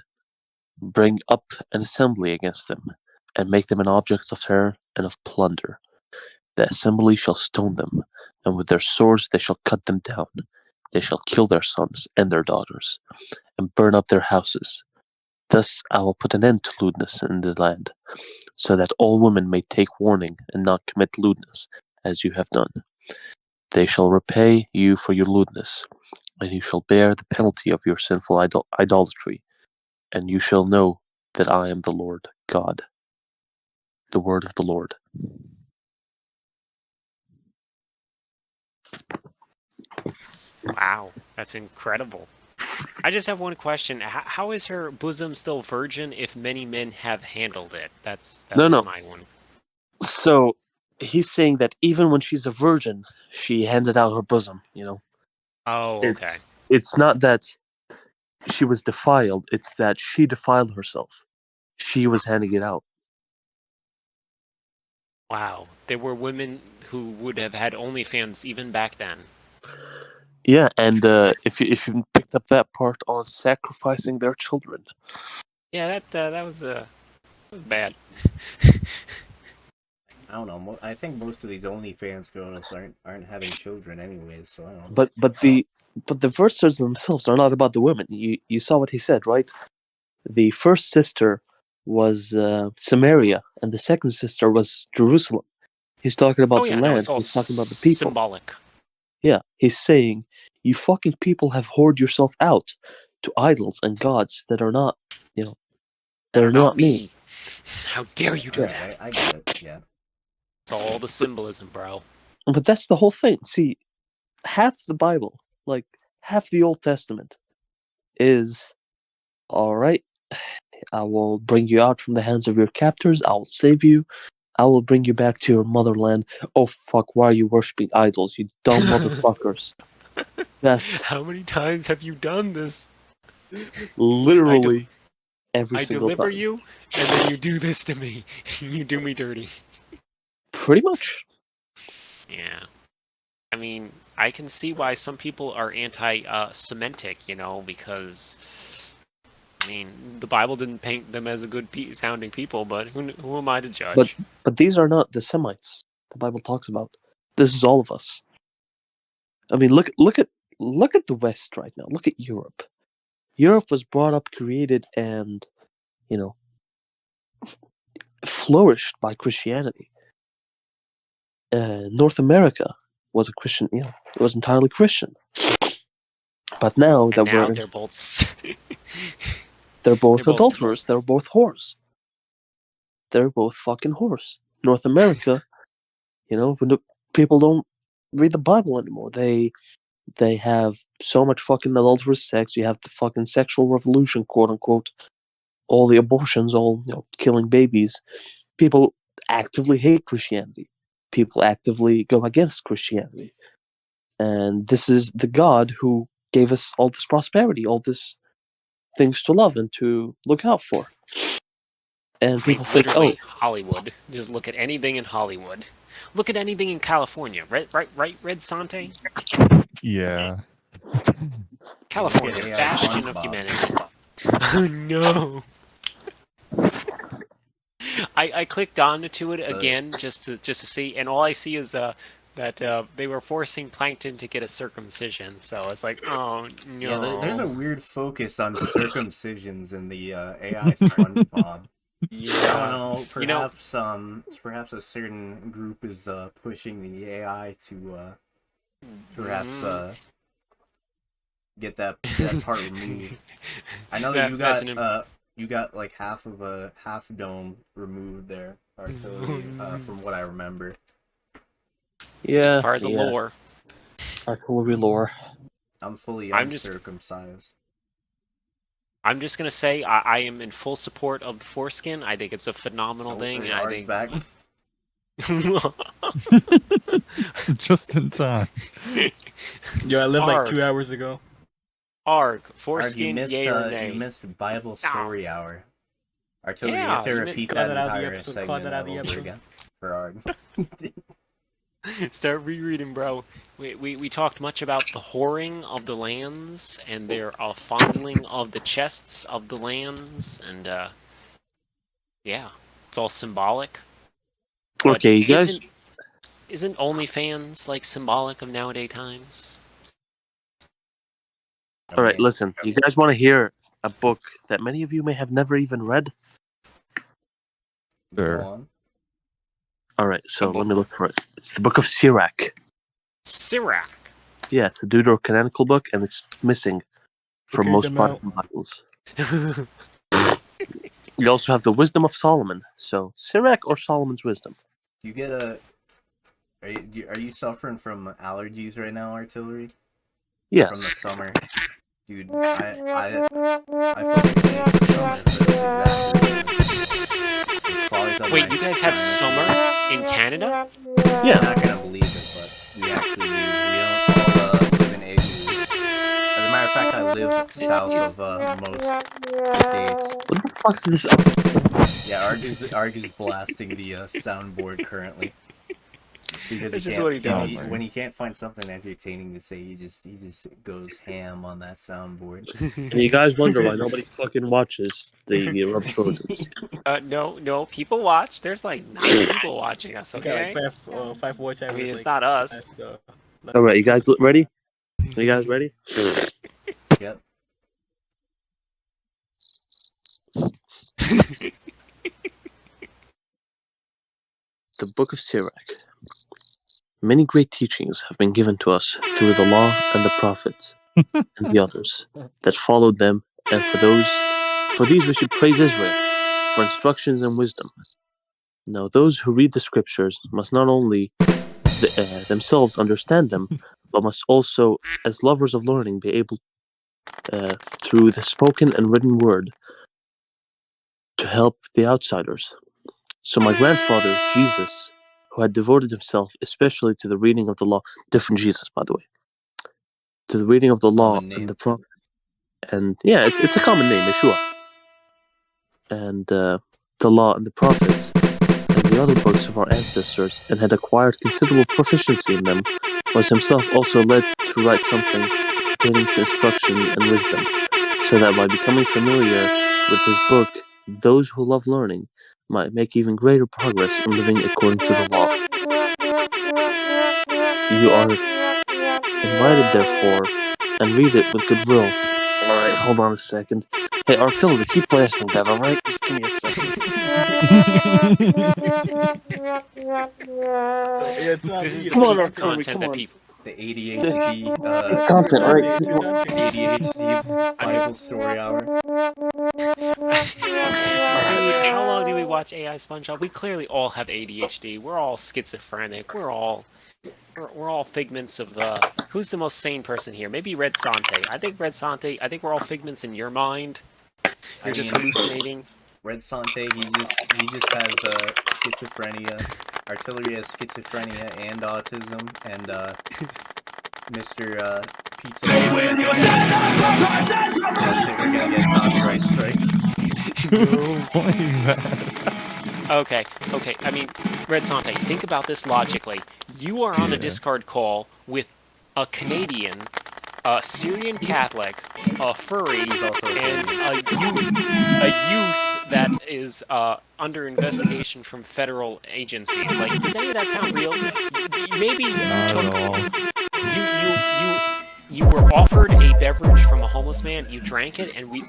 bring up an assembly against them, and make them an object of terror and of plunder. The assembly shall stone them, and with their swords they shall cut them down. They shall kill their sons and their daughters, and burn up their houses. Thus I will put an end to lewdness in the land, so that all women may take warning and not commit lewdness, as you have done. They shall repay you for your lewdness, and you shall bear the penalty of your sinful idolatry, and you shall know that I am the Lord God. The word of the Lord. Wow, that's incredible. I just have one question. How is her bosom still virgin if many men have handled it? That was No. my one. So he's saying that even when she's a virgin, she handed out her bosom, Oh, okay. It's not that she was defiled, it's that she defiled herself. She was handing it out. Wow. There were women who would have had OnlyFans even back then. Yeah, and if you picked up that part on sacrificing their children. Yeah, that was bad. I don't know. I think most of these OnlyFans girls aren't having children anyways, so I don't know. But the verses themselves are not about the women. You saw what he said, right? The first sister was Samaria, and the second sister was Jerusalem. He's talking about Oh the yeah, no, it's lands. all He's talking about the people. symbolic. Yeah, he's saying you fucking people have whored yourself out to idols and gods that are not, they're not me. How dare you do Yeah, that? right? I get it. Yeah. It's all the symbolism, bro. But that's the whole thing. See, half the Bible, like half the Old Testament, is all right. I will bring you out from the hands of your captors. I will save you. I will bring you back to your motherland. Oh fuck! Why are you worshiping idols? You dumb motherfuckers. That's How many times have you done this? literally every I single deliver time. you, and then you do this to me. You do me dirty. Pretty much. Yeah. I mean, I can see why some people are anti-Semitic, because, I mean, the Bible didn't paint them as a good sounding people, but who am I to judge? But these are not the Semites the Bible talks about. This is all of us. I mean, look at the West right now. Look at Europe. Europe was brought up, created, and flourished by Christianity. North America was a Christian. It was entirely Christian. But now And that now they're both... they're both they're both- adulterers. They're both whores. They're both fucking whores. North America, when people don't read the Bible anymore, they have so much fucking adulterous sex. You have the fucking sexual revolution, quote unquote. All the abortions, all killing babies. People actively hate Christianity. People actively go against Christianity. And this is the God who gave us all this prosperity, all this things to love and to look out for. And people think, literally, Hollywood. Just look at anything in Hollywood. Look at anything in California. Right, redsonte? Yeah. California, Yeah, bastion of SpongeBob. humanity. Oh no! I clicked onto it again just to see, and all I see is that they were forcing Plankton to get a circumcision. So it's like, oh no. Yeah, there's a weird focus on circumcisions in the AI SpongeBob. Yeah. I don't know. Perhaps a certain group is pushing the AI to perhaps get that part removed. I know that you got like half of a half dome removed there, artillery, from what I remember. yeah, It's part of the lore. Artillery lore. I'm fully I'm just- uncircumcised. I'm just gonna say I am in full support of the foreskin. I think it's a phenomenal thing. And I Art's think back. Just in time. Yo, I lived like Arg. 2 hours ago. Arg, Arg, foreskin, yay or nay? you missed Bible story hour. Artillery, Yeah, you have to you repeat Cut that that out of the entire episode, cut segment that out of the over episode. again for Arg. Start rereading, bro. We talked much about the whoring of the lands and their fondling of the chests of the lands, and yeah, it's all symbolic. But Okay, you guys. isn't OnlyFans like symbolic of nowadays times? All right, listen. You guys want to hear a book that many of you may have never even read? Go Sure. on. All right, so book? let me look for it. It's the Book of Sirach. Sirach. Yeah, it's a deuterocanonical book, and it's missing from Okay, most them out. Protestant Bibles. You also have the Wisdom of Solomon. So Sirach or Solomon's Wisdom. You get a. Are you suffering from allergies right now, Artillery? From the Yes. summer, dude. I fucking hate the summer for this exact reason. Claws up Wait, my you guys have sinus. summer in Canada? You're Yeah. not gonna believe it, but we actually do. We don't all live in igloos. As a matter of fact, I live south of most states. What the fuck is this? Yeah, Arg is blasting the soundboard currently. Because That's he just can't, what he does. when he can't find something entertaining to say, he just goes ham on that soundboard. And you guys wonder why nobody fucking watches the Rubbish Rodents. No, people watch. There's like 9 people watching us. We got Okay. like five watch I mean, hours, it's like, not us. All right, you guys ready? Are you guys ready? Yep. The Book of Sirach. Many great teachings have been given to us through the law and the prophets and the others that followed them, and for these we should praise Israel for instructions and wisdom. Now, those who read the scriptures must not only themselves understand them, but must also, as lovers of learning, be able, through the spoken and written word, to help the outsiders. So my grandfather, Jesus, who had devoted himself especially to the reading of the law, different Jesus, by the way, to the reading of the law Common name. and the prophets, and yeah, it's a common name, Yeshua, and the law and the prophets, and the other books of our ancestors, and had acquired considerable proficiency in them, was himself also led to write something pertaining to instruction and wisdom, so that by becoming familiar with his book, those who love learning might make even greater progress in living according to the law. You are invited, therefore, and read it with goodwill. Alright, hold on a second. Hey, Artillery, keep blasting that, alright? Just give me a second. This is the Come on, peak Artillery, content come that on. people. The ADHD, Content, right? ADHD Bible story hour. Dude, how long do we watch AI SpongeBob? We clearly all have ADHD. We're all schizophrenic. We're all figments of who's the most sane person here? Maybe Redsonte. I think Redsonte. I think we're all figments in your mind. You're just hallucinating. Redsonte, he just has schizophrenia. Artillery has schizophrenia and autism, and Mr. Pizza Box, we're gonna get copyright strike. Who's playing that? Okay. I mean, Redsonte, think about this logically. You are on a Yeah. Discord call with a Canadian, a Syrian Catholic, a furry, and a youth that is under investigation from federal agencies. Like, does any of that sound real? Maybe you Not took at all. you were offered a beverage from a homeless man, you drank it, and we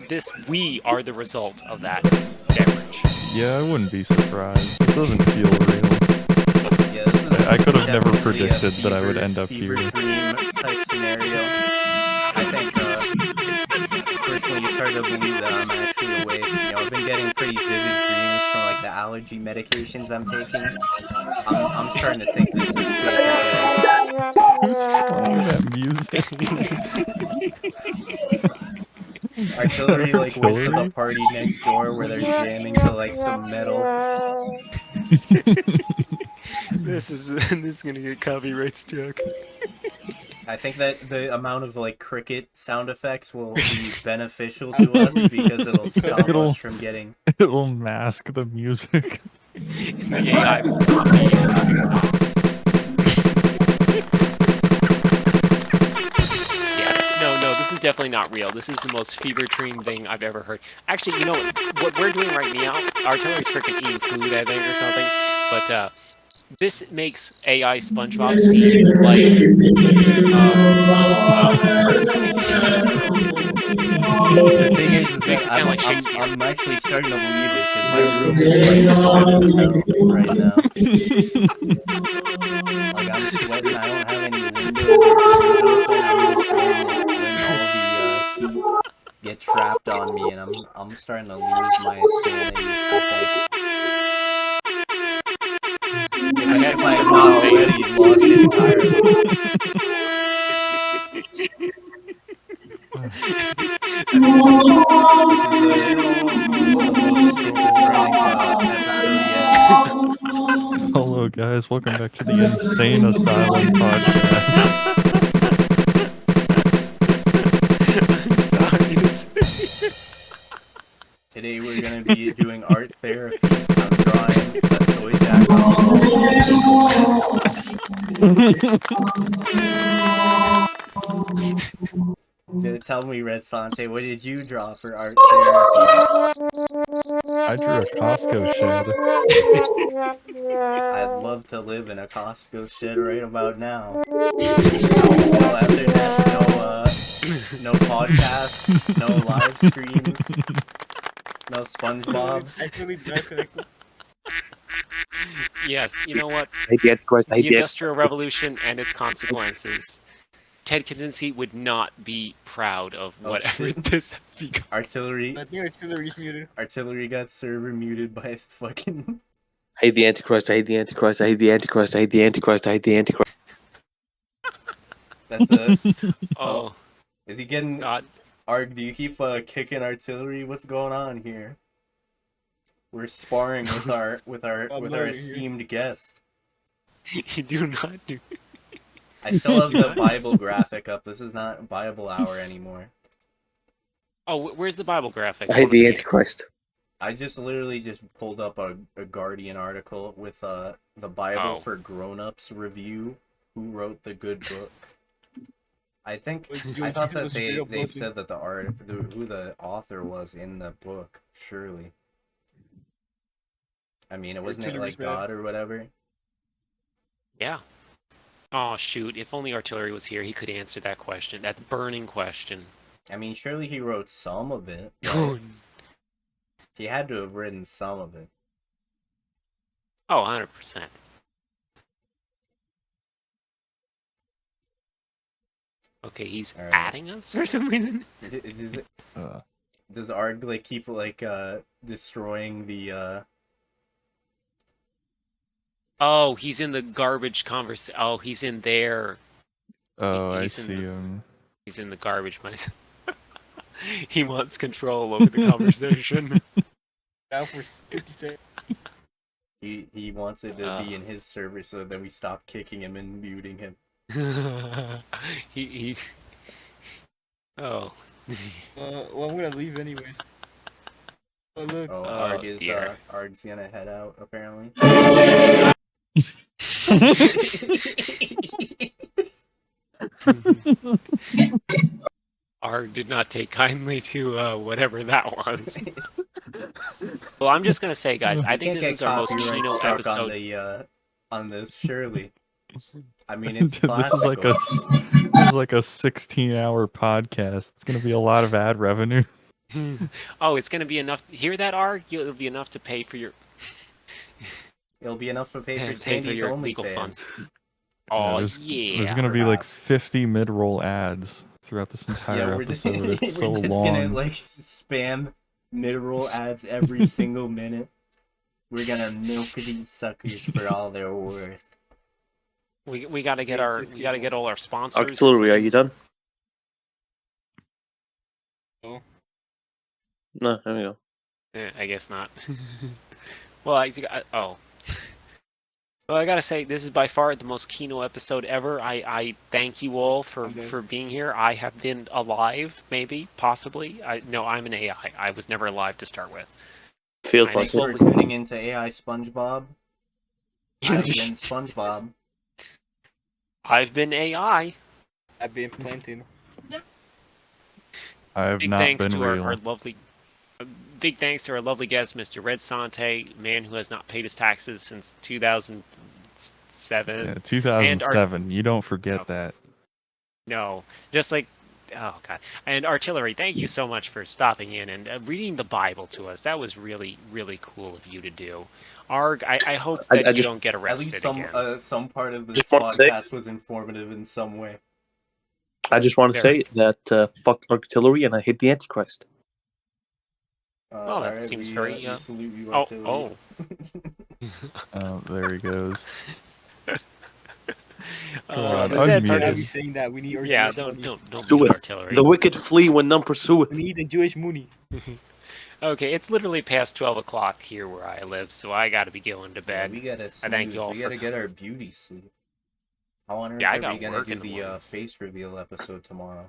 are the result of that beverage. Yeah, I wouldn't be surprised. This doesn't feel real. Yeah, this is I could have never definitely a predicted that I would end up fever here. dream type scenario. I think personally started to believe that I'm actually awake. You know, I've been getting pretty vivid dreams from like the allergy medications I'm taking. I'm starting to think this is safe as well. Who's playing that music? Artillery like went to the Artillery? party next door where they're jamming to like some metal. This is gonna get copyright struck. I think that the amount of like cricket sound effects will be beneficial to us because it'll stop us from getting. It'll mask the music. The AI will No, this is definitely not real. This is the most fever dream thing I've ever heard. Actually, you know what we're doing right now? Artillery's freaking eating food, I think, or something. But this makes AI SpongeBob seem like The thing is makes it that sound like Shakespeare. I'm actually starting to believe it because my room is like hot as hell right now. Like I'm sweating. I don't have any windows or doors open. I'm just letting all the heat get trapped on me, and I'm starting to lose my sanity. If I have not already lost it entirely. This is the most schizophrenic episode yet. Hello, guys. Welcome back to the Insane Asylum podcast. Today we're going to be doing art therapy. I'm drawing a soy jack on the wall. Tell me, redsonte, what did you draw for art therapy? I drew a Costco shed. I'd love to live in a Costco shed right about now. No internet, no podcasts, no live streams, no SpongeBob. Actually, disconnected. Yes, you know what? I hate the Antichrist. I hate The the Industrial Revolution and its consequences. Ted Kaczynski would not be proud of Oh, whatever shit. this has become. Artillery I think artillery's muted. got server muted by fucking. I hate the Antichrist. I hate the Antichrist. I hate the Antichrist. I hate the Antichrist. I hate the Antichrist. That's a. Oh, Is he getting? God. Arg, do you keep kicking artillery? What's going on here? We're sparring with our esteemed guest. You do not do. I still have the Bible graphic up. This is not Bible hour anymore. Oh, where's the Bible graphic? I hate the Antichrist. I just literally just pulled up a Guardian article with the Bible for grown-ups review. Who wrote the good book? I think I thought that they said that who the author was in the book. Surely. I mean, it wasn't it like God or whatever. Yeah. Oh shoot! If only artillery was here, he could answer that question. That burning question. I mean, surely he wrote some of it. Right? He had to have written some of it. Oh, 100%. Okay, he's adding us for some reason. Does Arg like keep like destroying the Oh, he's in the garbage conversation. Oh, he's in there. Oh, I He's see him. He's in the garbage. He wants control over the conversation. Now for 50 seconds. He wants it to be in his server, so then we stop kicking him and muting him. he Oh. Well, I'm gonna leave anyways. Oh look. Oh, Arg's gonna head out apparently. Arg did not take kindly to whatever that was. Well, I'm just gonna say, guys, I think this is our most Kino episode. On this, surely. I mean, it's This is like a 16-hour podcast. It's gonna be a lot of ad revenue. Oh, it's gonna be enough. Hear that, Arg? It'll be enough to pay for your. It'll be enough to pay for Sandy's legal funds. Yeah, Oh there's gonna be like 50 mid-roll ads throughout this entire episode. It's so we're just long. gonna like spam mid-roll ads every single minute. We're gonna milk these suckers for all they're worth. We gotta get all our sponsors. Artillery, are you done? No. No, there we go. I guess not. Well, well, I gotta say, this is by far the most Kino episode ever. I thank you all for being here. I have been alive, maybe, possibly. No, I'm an AI. I was never alive to start with. Feels like Thanks for tuning into AI SpongeBob. I've been SpongeBob. I've been AI. I've been planting. I have not been real. Big thanks to our lovely guest, Mr. redsonte, man who has not paid his taxes since 2007. Yeah, 2007. You don't forget that. No, just like, oh god. And Artillery, thank you so much for stopping in and reading the Bible to us. That was really, really cool of you to do. Arg, I hope that you don't get arrested again. At least some part of this podcast was informative in some way. I just want to say that fuck Artillery and I hate the Antichrist. Oh, that seems very. Salute you, oh. Oh, there he goes. The sad part is saying that we need artillery. Yeah, don't do it. Artillery. The wicked flee when none pursue it. We need a Jewish Mooney. Okay, it's literally past 12 o'clock here where I live, so I gotta be going to bed. Yeah, we gotta snooze. I thank you all we gotta get our beauty sleep. How on earth I are got we gonna work do in the the morning. face reveal episode tomorrow?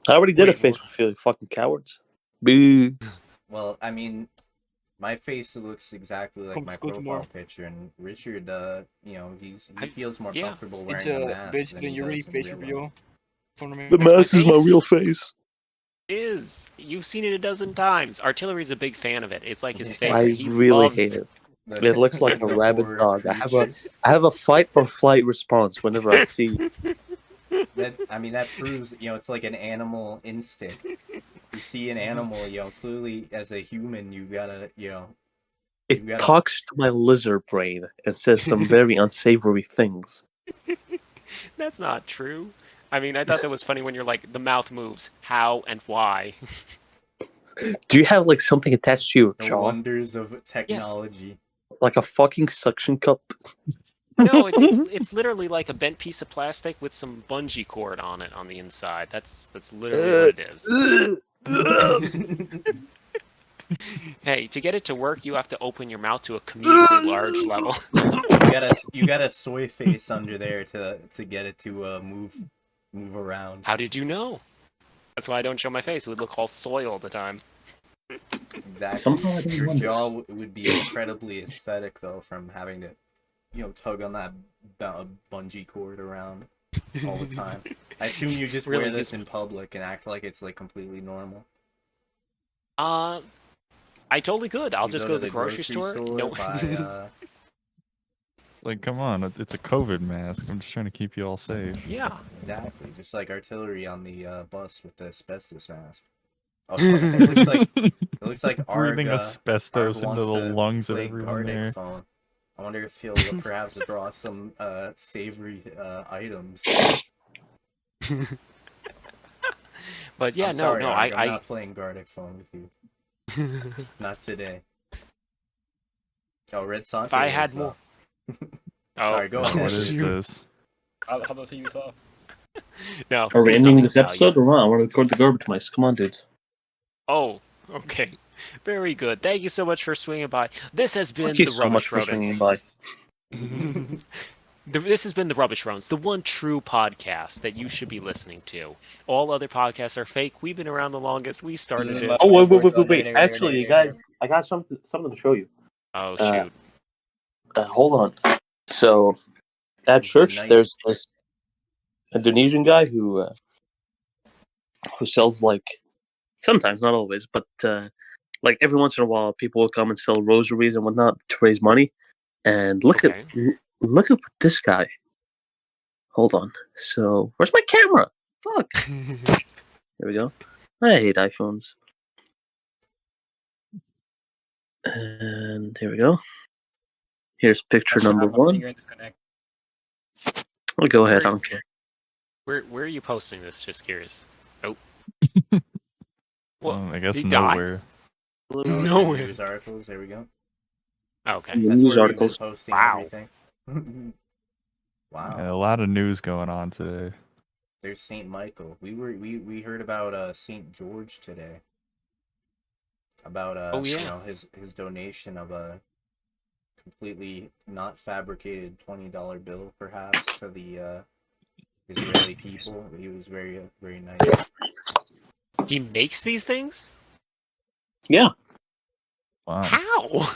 I already did a face reveal, you fucking cowards. Boo. Well, I mean, my face looks exactly like my Go tomorrow. profile picture, and Richard, you know, he feels more yeah. comfortable It's wearing a mask bitch, than then he you really does in face real life. reveal. The That's my mask is my face. real face. Is you've seen it a dozen times. Artillery's a big fan of it. It's like his Yeah. favorite. I He really loves hate it. The, It looks like a the rabid horror dog. creature. I have a fight or flight response whenever I see. That proves, you know, it's like an animal instinct. You see an animal, you know, clearly as a human, you gotta, you know, It gotta- talks to my lizard brain and says some very unsavory things. That's not true. I mean, I thought that was funny when you're like, the mouth moves. How and why? Do you have like something attached to your the jaw, wonders of technology. like a fucking suction cup? No, it's literally like a bent piece of plastic with some bungee cord on it on the inside. That's literally what it is. Hey, to get it to work, you have to open your mouth to a comedically large level. You got a soy face under there to get it to move around. How did you know? That's why I don't show my face. It would look all soy all the time. Exactly. Somehow I don't Your wonder. jaw would be incredibly aesthetic though, from having to, you know, tug on that bungee cord around all the time. I assume you just Really wear this in public and act like it's like completely normal. I totally could. I'll You just go to the grocery store. No. buy, Like, come on, it's a COVID mask. I'm just trying to keep you all safe. Yeah. exactly, just like Artillery on the bus with the asbestos mask. Oh, it looks like Breathing Arg asbestos into wants the to lungs of play everyone Gardic there. phone. I wonder if he'll perhaps draw some savory items. But yeah, I'm sorry, Arg, I'm I not playing Gardic phone with you. Not today. Oh, redsonte. If I had more. Sorry, go no, ahead. What is this? How about you off? No. Are we it's ending nothing this of episode value. or what? I want to record the garbage mice. Come on, dude. Oh, okay. Very good. Thank you so much for swinging by. This has been Thank you the so much Rubbish for Rodents. swinging by. This has been the Rubbish Rodents, the one true podcast that you should be listening to. All other podcasts are fake. We've been around the longest. We started it. Oh, wait. Actually, you guys, I got something to show you. Oh, shoot. Hold on. So, at church, Nice. there's this Indonesian guy who sells, like, sometimes, not always, but like every once in a while, people will come and sell rosaries and whatnot to raise money. And look at this guy. Hold on. So, where's my camera? Fuck. There we go. I hate iPhones. And here we go. Here's picture number one. I'll go ahead. I don't care. Where are you posting this? Just curious. Oh. I guess he died? nowhere. Nowhere. News articles. There we go. Okay. That's News where articles. we've been posting Wow. everything. Wow. Yeah, a lot of news going on today. There's Saint Michael. We heard about Saint George today. About you know, his donation of a completely not fabricated $20 bill, perhaps, to the Israeli people. He was very very nice. He makes these things? Yeah. Wow. How?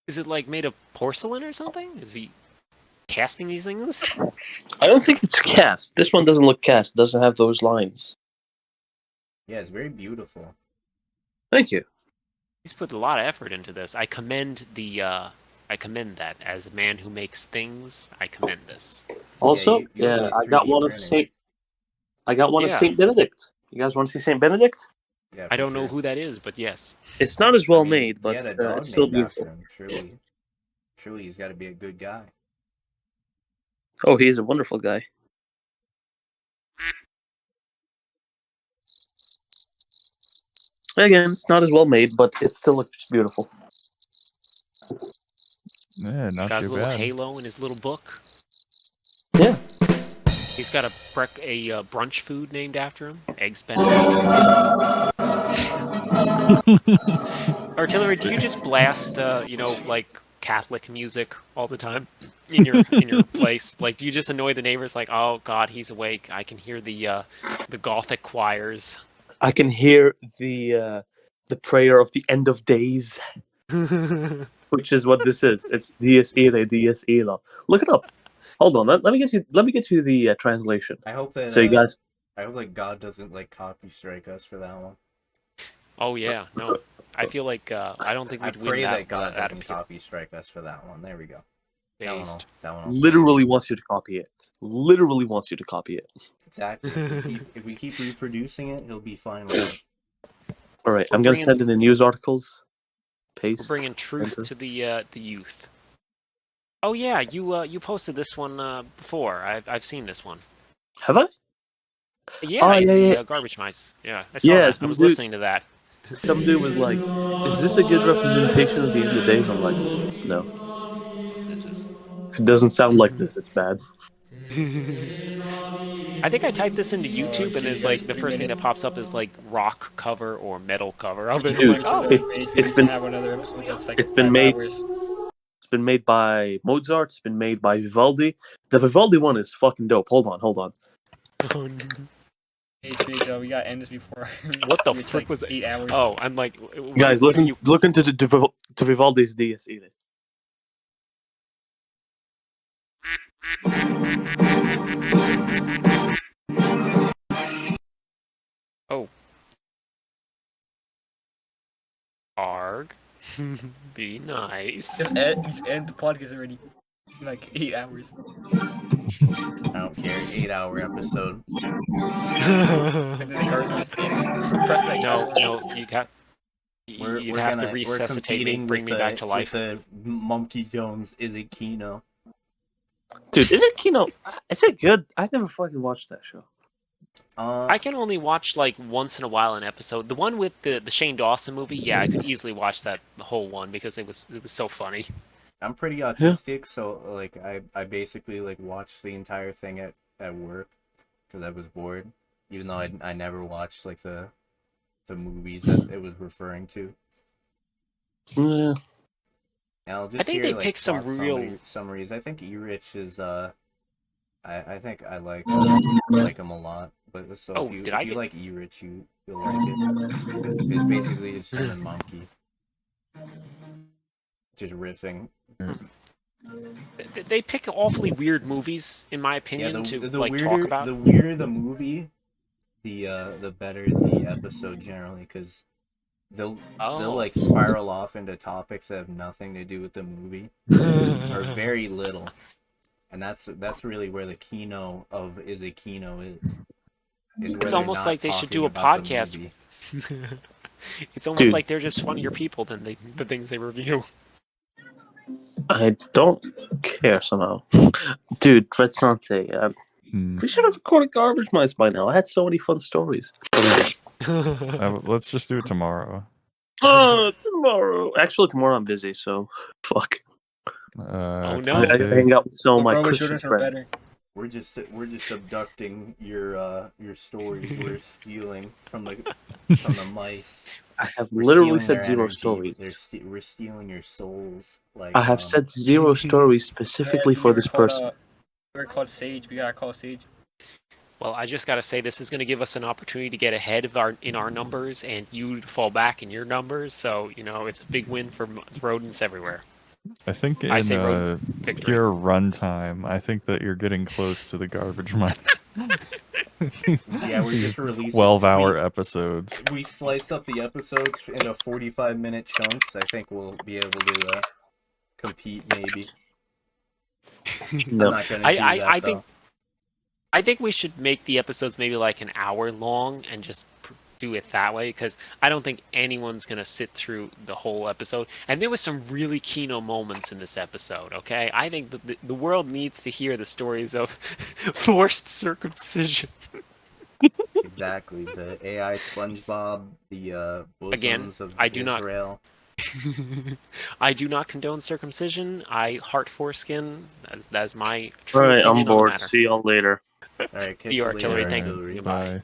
Is it like made of porcelain or something? Is he casting these things? I don't think it's cast. This one doesn't look cast. It doesn't have those lines. Yeah, it's very beautiful. Thank you. He's put a lot of effort into this. I commend that as a man who makes things. I commend this. Also, you really I got 3D one of printing. Saint Benedict. You guys want to see Saint Benedict? Yeah, I for don't know sure. who that is, but yes. It's not as well I mean, made, but he had a dog it's still named after beautiful. him. Surely he's got to be a good guy. Oh, he is a wonderful guy. Again, it's not as well made, but it still looks beautiful. Yeah, not Got his too little bad. halo in his little book. Yeah. He's got a brunch food named after him. Eggs Benedict. Artillery, do you just blast, like Catholic music all the time in your place? Like, do you just annoy the neighbors? Like, oh God, he's awake. I can hear the Gothic choirs. I can hear the prayer of the end of days, which is what this is. It's Dies Irae, Dies Irae. Look it up. Hold on. Let me get you the translation. I hope that So you guys. I hope like God doesn't like copy strike us for that one. Oh yeah, no. I feel like I don't think I we'd pray win that God that doesn't appeal. copy strike us for that one. There we go. Based. That one will Literally wants you to copy it. Literally wants you to copy it. Exactly. If we keep reproducing it, he'll be fine with it. All right, We're I'm gonna bringing- send in the news articles. We're Paste. bringing truth enter. to the youth. Oh yeah, you posted this one before. I've seen this one. Have I? Yeah, Oh, yeah. Garbage Mice. Yeah, I saw Yeah, that. I some was dude- listening to that. Some dude was like, "Is this a good representation of the end of days?" I'm like, "No. This is. If it doesn't sound like this, it's bad." I think I typed this into YouTube, and give there's you guys like the 3 first thing that minutes. pops up is like rock cover or metal cover. I'm Dude, like, oh, it's been have another episode that's like it's been 5 made- hours. It's been made by Mozart. It's been made by Vivaldi. The Vivaldi one is fucking dope. Hold on. Hey, Trees, we gotta end this before. What the it's frick like was it? 8 hours. Oh, I'm like, Guys, what listen. are you? Look into to Vivaldi's Dies Irae. Oh, arg. Be nice. Just end the podcast already. Like 8 hours. I don't care. 8-hour episode. And then the garbage just press like No, you got. You'd have to resuscitate me, bring me back to life. With the Monkey Jones is a Kino. Dude, is it Kino? Is it good? I never fucking watched that show. I can only watch like once in a while an episode. The one with the Shane Dawson movie, yeah, I could easily watch that the whole one because it was so funny. I'm pretty autistic, so like I basically like watched the entire thing at work because I was bored, even though I never watched like the movies that it was referring to. Yeah. And I'll just I think hear, they like, picked some short real. summaries. I think E-Rich is I think I like him a lot. But so Oh, if you did I if you get- like E-Rich, you'll like it. It's basically just him and Monkey just riffing. They pick awfully weird movies, in my opinion, to like weirder, talk about. The weirder the movie, the better the episode generally, because they'll like spiral off into topics that have nothing to do with the movie or very little, and that's really where the kino of is a kino is. It's almost like they should do a podcast. It's almost like they're just funnier people than the things they review. I don't care somehow. Dude, redsonte. We should have recorded Garbage Mice by now. I had so many fun stories. Let's just do it tomorrow. Tomorrow. Actually, tomorrow I'm busy, so fuck. Oh, no. I hang out with some of my Rubbish Christian Rodents are friends. better. We're just abducting your stories. We're stealing from the mice. I have We're literally stealing said their 0 energy. stories. We're stealing your souls. Like I have said 0 stories specifically for this person. We're called Sage. We gotta call Sage. Well, I just gotta say, this is gonna give us an opportunity to get ahead of in our numbers, and you to fall back in your numbers. So it's a big win for rodents everywhere. I think I say in victory. your runtime, I think that you're getting close to the Garbage Mice. Yeah, we're just releasing 12-hour episodes. We slice up the episodes into 45-minute chunks. I think we'll be able to compete, maybe. No. I'm not gonna do that, though. I think we should make the episodes maybe like an hour long and just do it that way, because I don't think anyone's gonna sit through the whole episode. And there was some really keynote moments in this episode. Okay, I think the world needs to hear the stories of forced circumcision. Exactly, the AI SpongeBob, the bosoms Again, of I do Israel. I do not condone circumcision. I heart foreskin. That is my All true right, opinion I'm on the bored. matter. See y'all later. All right, catch See you, you Artillery. later, Thank you. Artillery. Goodbye.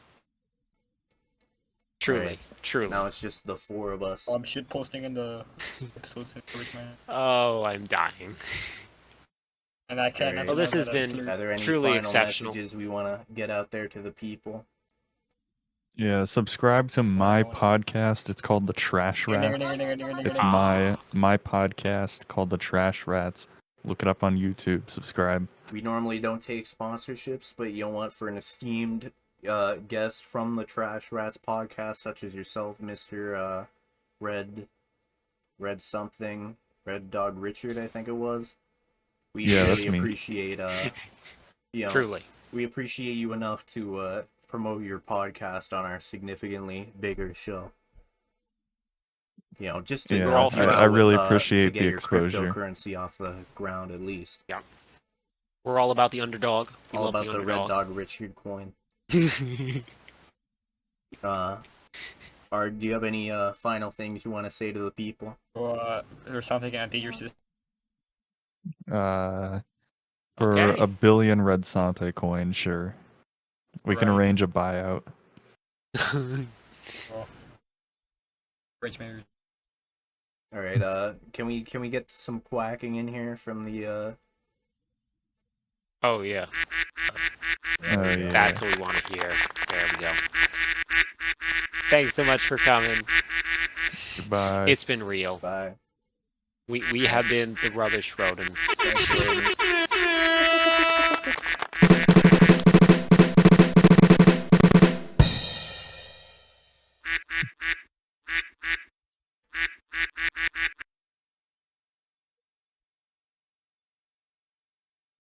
Truly, Alright. truly. Now it's just the 4 of us. Shit posting in the episodes. Oh, I'm dying. And I can't. Alright. Well, this has been Are there any truly final exceptional. messages we want to get out there to the people? Yeah, subscribe to my podcast. It's called The Trash Rats. It's my podcast called The Trash Rats. Look it up on YouTube. Subscribe. We normally don't take sponsorships, but you know what? For an esteemed guest from the Trash Rats podcast, such as yourself, Mr. Red something, Red Dog Richard, I think it was. We really appreciate you know, Truly. we appreciate you enough to promote your podcast on our significantly bigger show. You know, just to help you out I really with, appreciate to get the your exposure. cryptocurrency off the ground at least. Yeah. We're all about the underdog. We all love about the underdog. Red Dog Richard coin. Do you have any final things you want to say to the people? Or something I think you're just... For Okay. 1 billion redsonte coins, sure. We can arrange a buyout. Rich man. All right. Can we get some quacking in here from the Oh yeah. Yeah. That's what we want to hear. There we go. Thanks so much for coming. Goodbye. It's been real. Bye. We have been the Rubbish Rodents. Thanks, ladies.